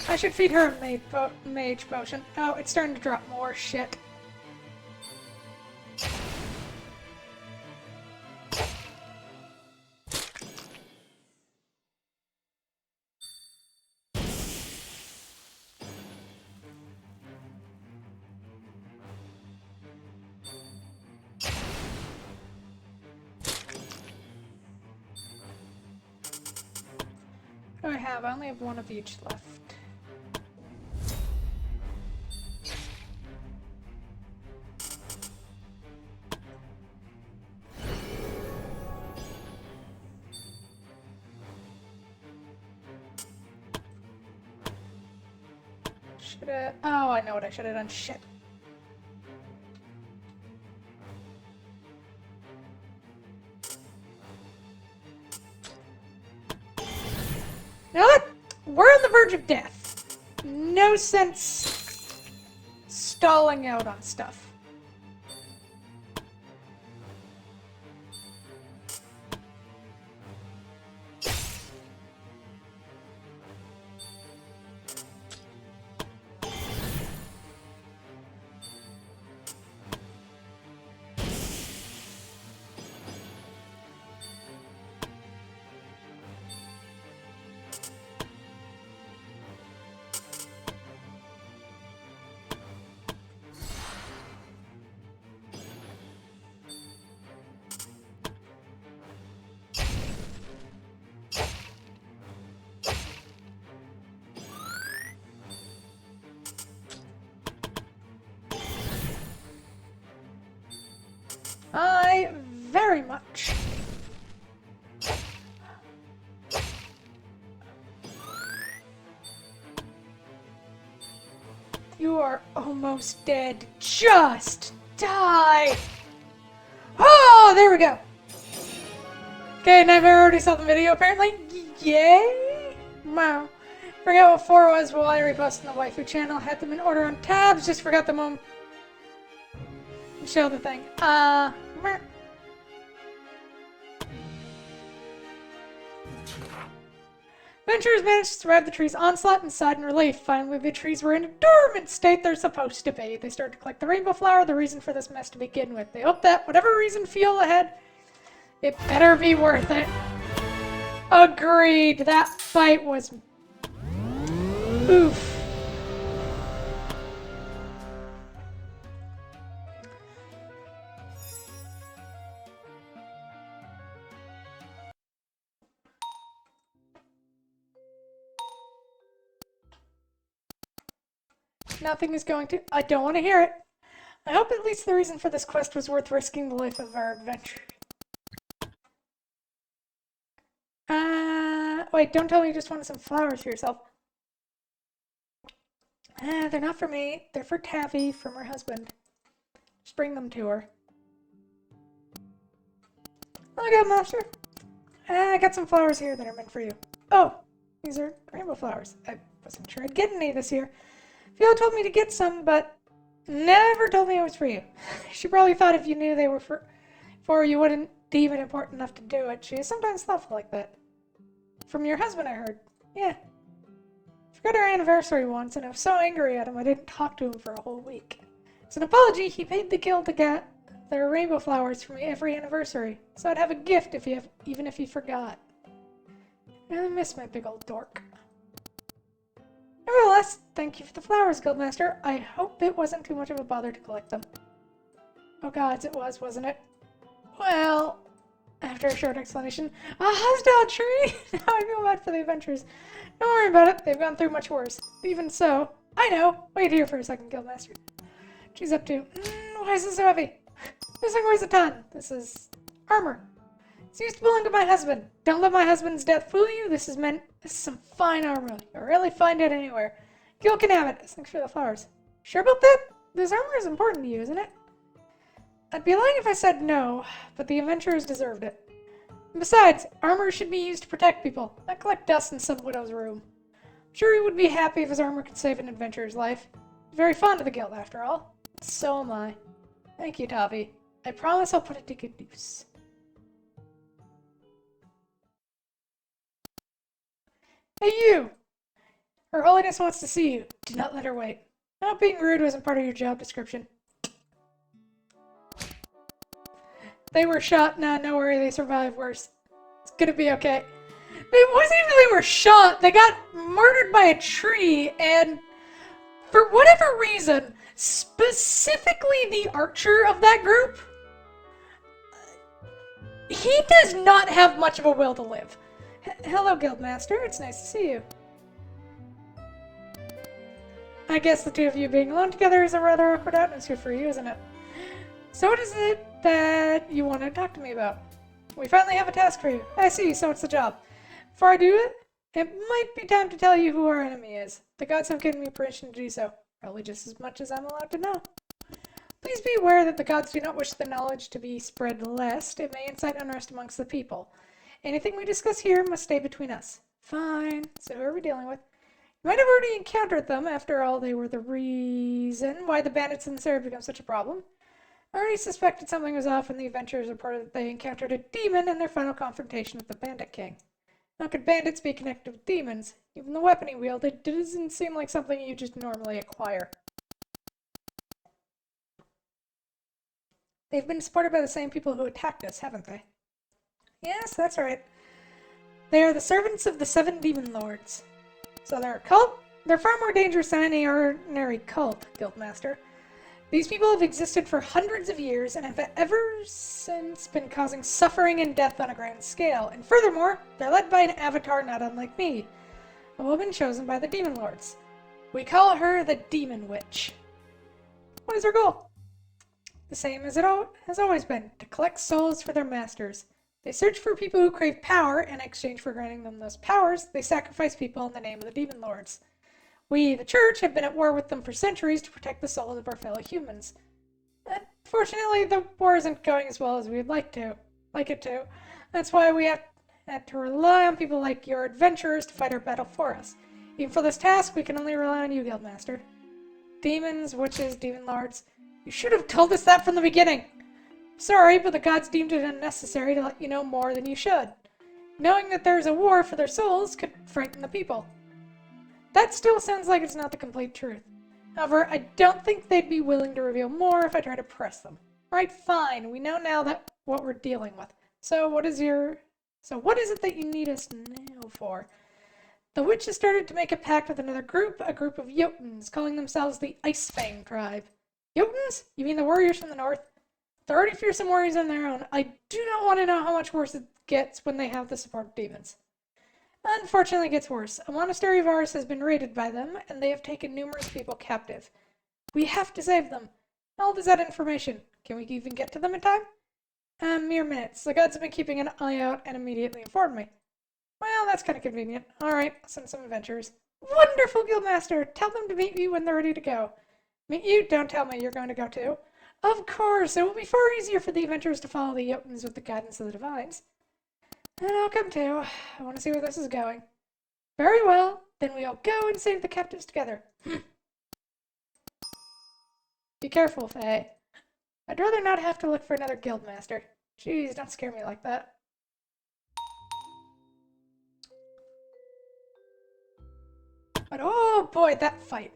I should feed her a mage potion. Oh, it's starting to drop more shit. What do I have? I only have one of each left. Should've... Oh, I know what I should have done. Shit. No! verge of death. No sense stalling out on stuff. I very much. You are almost dead. Just die. Oh, there we go. Okay, and I've already saw the video apparently. Yay! Wow. Forgot what 4 was while I reposted on the waifu channel. Had them in order on tabs. Just forgot the moment. Show the thing. Meh. Adventurers managed to survive the tree's onslaught and sighed in relief. Finally, the trees were in a dormant state they're supposed to be. They started to collect the rainbow flower, the reason for this mess to begin with. They hope that, whatever reason fuel ahead, it better be worth it. Agreed. That fight was... oof. Nothing is going to... I don't want to hear it. I hope at least the reason for this quest was worth risking the life of our adventure. Wait, don't tell me you just wanted some flowers for yourself. They're not for me. They're for Taffy, from her husband. Just bring them to her. Oh, good, Master. I got some flowers here that are meant for you. Oh, these are rainbow flowers. I wasn't sure I'd get any this year. Fiona told me to get some, but never told me it was for you. She probably thought if you knew they were for you wouldn't deem it important enough to do it. She is sometimes thoughtful like that. From your husband, I heard. Yeah. Forgot our anniversary once, and I was so angry at him I didn't talk to him for a whole week. As an apology, he paid the guild to get their rainbow flowers for me every anniversary, so I'd have a gift even if he forgot. I really miss my big old dork. Nevertheless, thank you for the flowers, Guildmaster. I hope it wasn't too much of a bother to collect them. Oh gods, it was, wasn't it? Well, after a short explanation, a hostile tree! Now I feel bad for the adventurers. Don't worry about it, they've gone through much worse. Even so, I know. Wait here for a second, Guildmaster. She's up to. Why is this so heavy? This thing weighs a ton. This is armor. It's used to belong to my husband. Don't let my husband's death fool you. This is some fine armor. You'll rarely find it anywhere. Gil can have it. Thanks for the flowers. Sure about that? This armor is important to you, isn't it? I'd be lying if I said no, but the adventurers deserved it. And besides, armor should be used to protect people, not collect dust in some widow's room. I'm sure he would be happy if his armor could save an adventurer's life. He's very fond of the guild, after all. So am I. Thank you, Tavi. I promise I'll put it to good use. Hey, you! Her Holiness wants to see you. Do not let her wait. Not being rude wasn't part of your job description. They were shot. Nah, no worry, they survived worse. It's gonna be okay. It wasn't even they were shot. They got murdered by a tree, and for whatever reason, specifically the archer of that group, he does not have much of a will to live. Hello, Guildmaster. It's nice to see you. I guess the two of you being alone together is a rather awkward atmosphere for you, isn't it? So what is it that you want to talk to me about? We finally have a task for you. I see, so it's the job. Before I do it, it might be time to tell you who our enemy is. The gods have given me permission to do so. Probably just as much as I'm allowed to know. Please be aware that the gods do not wish the knowledge to be spread lest it may incite unrest amongst the people. Anything we discuss here must stay between us. Fine. So who are we dealing with? You might have already encountered them. After all, they were the reason why the bandits in this area become such a problem. I already suspected something was off when the adventurers reported that they encountered a demon in their final confrontation with the Bandit King. How could bandits be connected with demons? Even the weapon he wielded doesn't seem like something you just normally acquire. They've been supported by the same people who attacked us, haven't they? Yes, that's right. They are the servants of the Seven Demon Lords. So they're a cult? They're far more dangerous than any ordinary cult, Guildmaster. These people have existed for hundreds of years and have ever since been causing suffering and death on a grand scale. And furthermore, they're led by an avatar not unlike me, a woman chosen by the Demon Lords. We call her the Demon Witch. What is her goal? The same as it has always been, to collect souls for their masters. They search for people who crave power, and in exchange for granting them those powers, they sacrifice people in the name of the Demon Lords. We, the Church, have been at war with them for centuries to protect the souls of our fellow humans. Unfortunately, the war isn't going as well as we'd like it to. That's why we have had to rely on people like your adventurers to fight our battle for us. Even for this task, we can only rely on you, Guildmaster. Demons, witches, Demon Lords. You should have told us that from the beginning. Sorry, but the gods deemed it unnecessary to let you know more than you should. Knowing that there is a war for their souls could frighten the people. That still sounds like it's not the complete truth. However, I don't think they'd be willing to reveal more if I try to press them. Right, fine. We know now that what we're dealing with. So what is it that you need us now for? The witch has started to make a pact with another group, a group of Jotuns, calling themselves the Icefang tribe. Jotuns? You mean the warriors from the north? They're already fearsome warriors on their own. I do not want to know how much worse it gets when they have the support of demons. Unfortunately, it gets worse. A monastery of ours has been raided by them, and they have taken numerous people captive. We have to save them. How old is that information? Can we even get to them in time? Mere minutes. The gods have been keeping an eye out and immediately informed me. Well, that's kind of convenient. Alright, I'll send some adventurers. Wonderful, Guildmaster! Tell them to meet me when they're ready to go. Meet you? Don't tell me you're going to go too. Of course, it will be far easier for the adventurers to follow the Jotuns with the guidance of the divines. And I'll come too. I want to see where this is going. Very well, then we'll go and save the captives together. Be careful, Faye. I'd rather not have to look for another guildmaster. Jeez, don't scare me like that. But oh boy, that fight.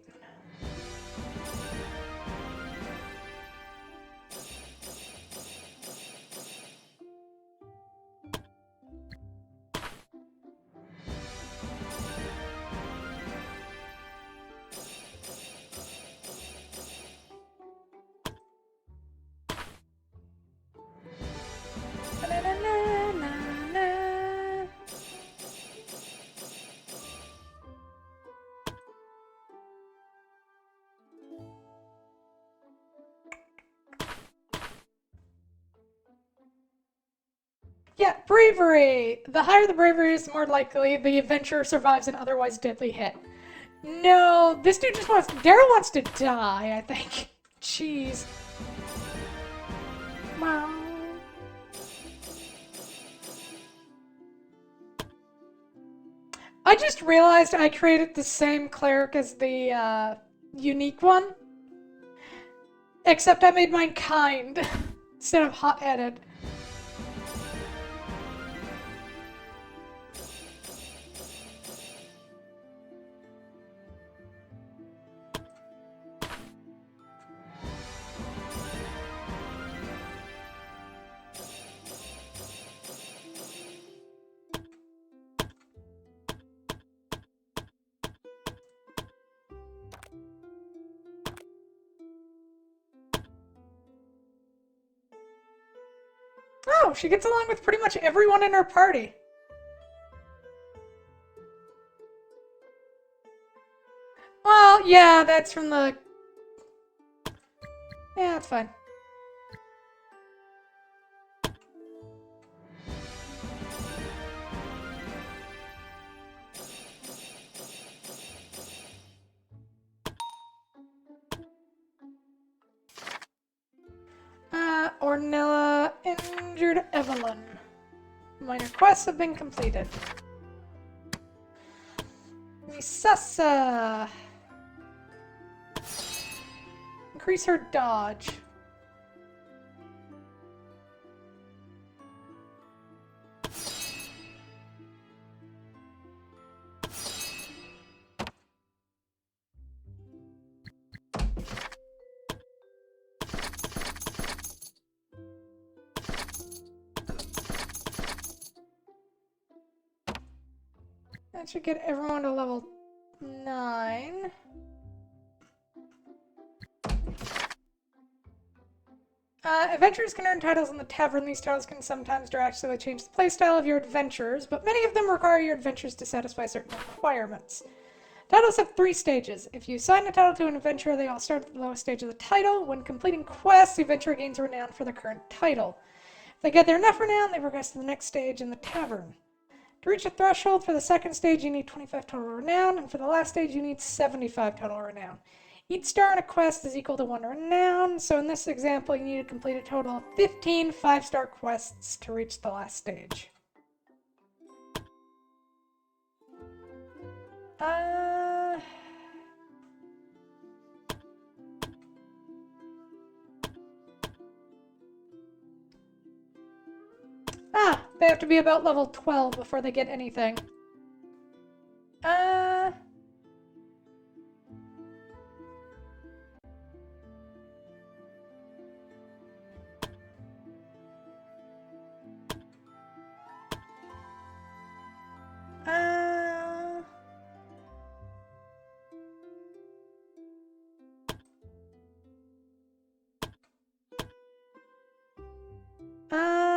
Yeah, bravery! The higher the bravery is, the more likely the adventurer survives an otherwise deadly hit. No, this dude just Daryl wants to die, I think. Jeez. Wow. I just realized I created the same cleric as the, unique one. Except I made mine kind, instead of hot-headed. Oh, she gets along with pretty much everyone in her party. Well, yeah, that's from the... Yeah, that's fine. Ornella injured Evelyn. Minor quests have been completed. Misasa! Increase her dodge. That should get everyone to level 9. Adventurers can earn titles in the tavern. These titles can sometimes drastically change the playstyle of your adventures, but many of them require your adventures to satisfy certain requirements. Titles have 3 stages. If you assign a title to an adventurer, they all start at the lowest stage of the title. When completing quests, the adventurer gains renown for the current title. If they get there enough renown, they progress to the next stage in the tavern. To reach a threshold for the second stage, you need 25 total renown, and for the last stage, you need 75 total renown. Each star in a quest is equal to 1 renown, so in this example, you need to complete a total of 15 5-star quests to reach the last stage. They have to be about level 12 before they get anything.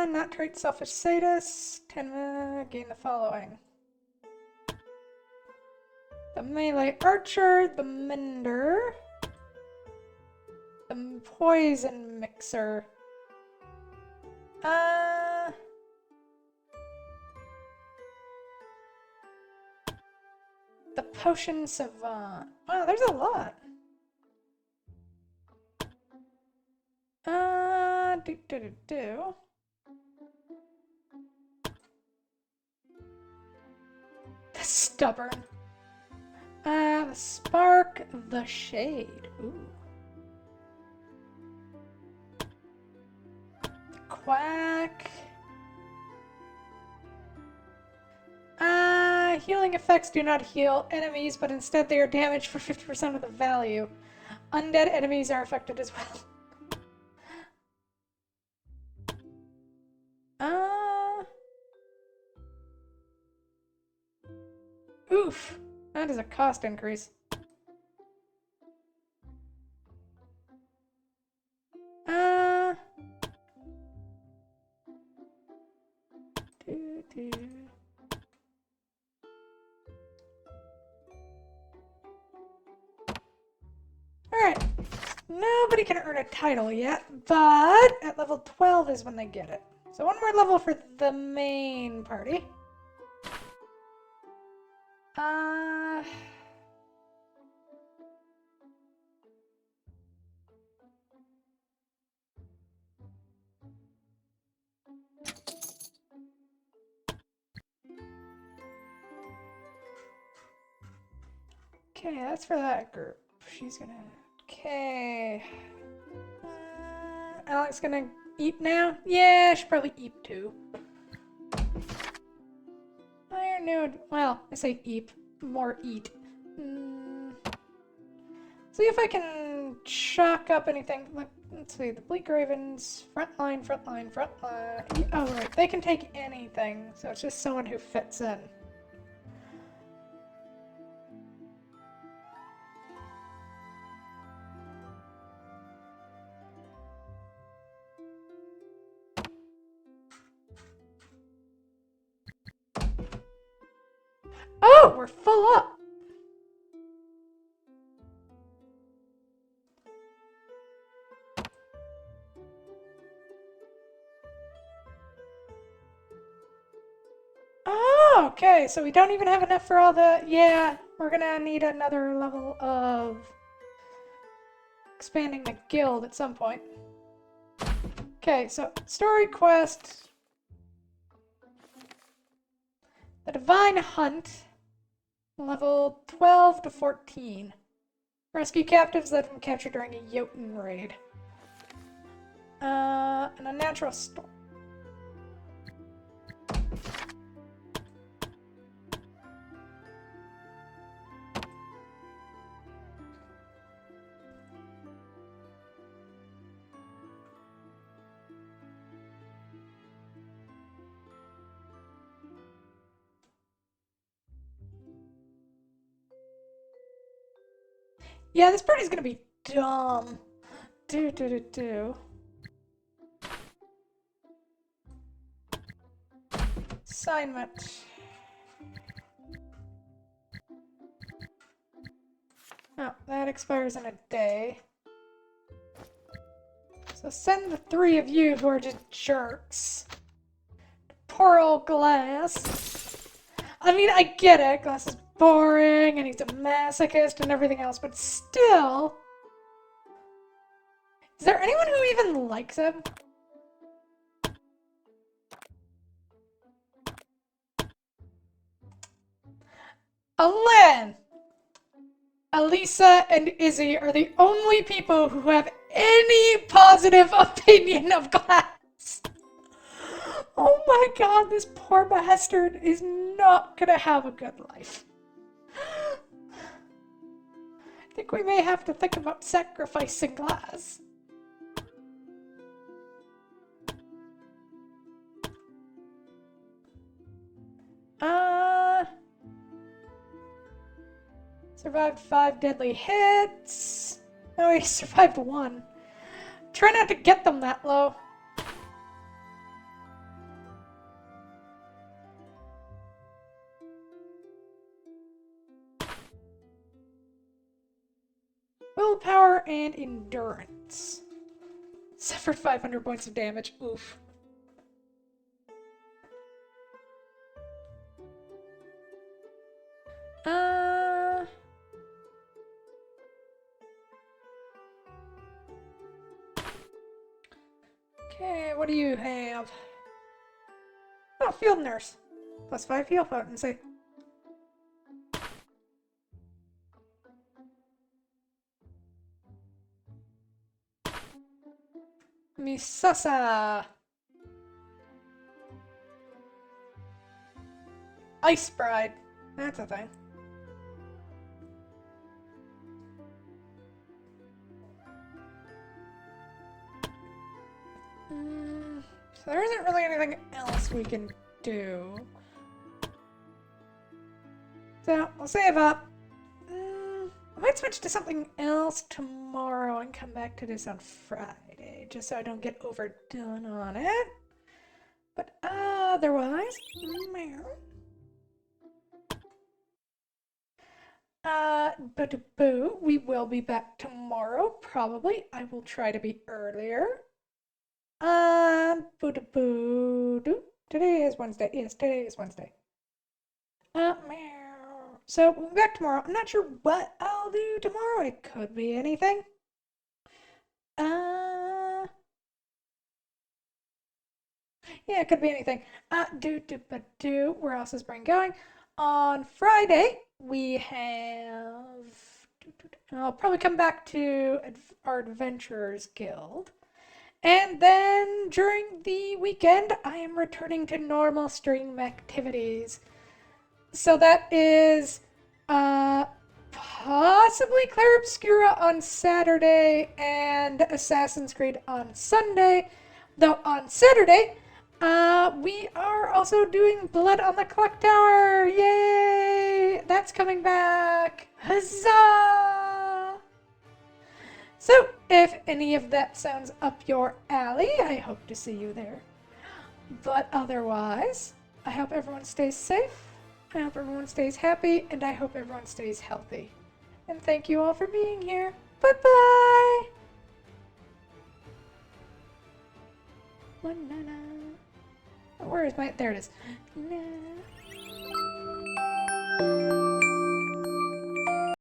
Not trait selfish sadist. 10 gain the following. The melee archer, the mender, the poison mixer. The potion savant. Wow, there's a lot. The stubborn. The spark, the shade. Ooh. The quack. Healing effects do not heal enemies, but instead they are damaged for 50% of the value. Undead enemies are affected as well. Oof. That is a cost increase. Alright. Nobody can earn a title yet, but at level 12 is when they get it. So one more level for the main party. Okay, that's for that group. She's gonna... Okay. Alex gonna eat now? Yeah, I should probably eat too. Iron node. Well, I say eat. More eat. See if I can chalk up anything. Let's see. The Bleak Ravens. Frontline, frontline, frontline. Oh, right. They can take anything. So it's just someone who fits in. Oh, we're full up. Oh, okay. So we don't even have enough for all the... Yeah, we're gonna need another level of expanding the guild at some point. Okay, so story quest. The Divine Hunt. Level 12 to 14. Rescue captives that have been captured during a Jotun raid. And a natural storm. Yeah, this party's gonna be dumb. Do. Assignment. Oh, that expires in a day. So send the 3 of you who are just jerks. Poor old Glass. I mean, I get it. Glass is boring and he's a masochist and everything else, but still. Is there anyone who even likes him? Alain! Elisa and Izzy are the only people who have any positive opinion of Glass. Oh my god, this poor bastard is not gonna have a good life. I think we may have to think about sacrificing Glass. Survived 5 deadly hits. Oh, he survived 1. Try not to get them that low. Willpower and endurance. Suffered 500 points of damage. Oof. Okay, what do you have? Oh, field nurse. Plus 5 heal potency. Misasa. Ice Bride. That's a thing. So there isn't really anything else we can do. So, we'll save up. I might switch to something else tomorrow and come back to this on Friday, just so I don't get overdone on it. But otherwise, we will be back tomorrow, probably. I will try to be earlier. Today is Wednesday. Yes, today is Wednesday. So we'll be back tomorrow. I'm not sure what I'll do tomorrow. It could be anything. Yeah, it could be anything. Where else is brain going? On Friday, we have. I'll probably come back to our Adventurers Guild. And then during the weekend, I am returning to normal stream activities. So that is possibly Clair Obscura on Saturday and Assassin's Creed on Sunday. Though on Saturday, we are also doing Blood on the Clock Tower. Yay! That's coming back. Huzzah! So, if any of that sounds up your alley, I hope to see you there. But otherwise, I hope everyone stays safe, I hope everyone stays happy, and I hope everyone stays healthy. And thank you all for being here. Bye-bye! Where is my... There it is.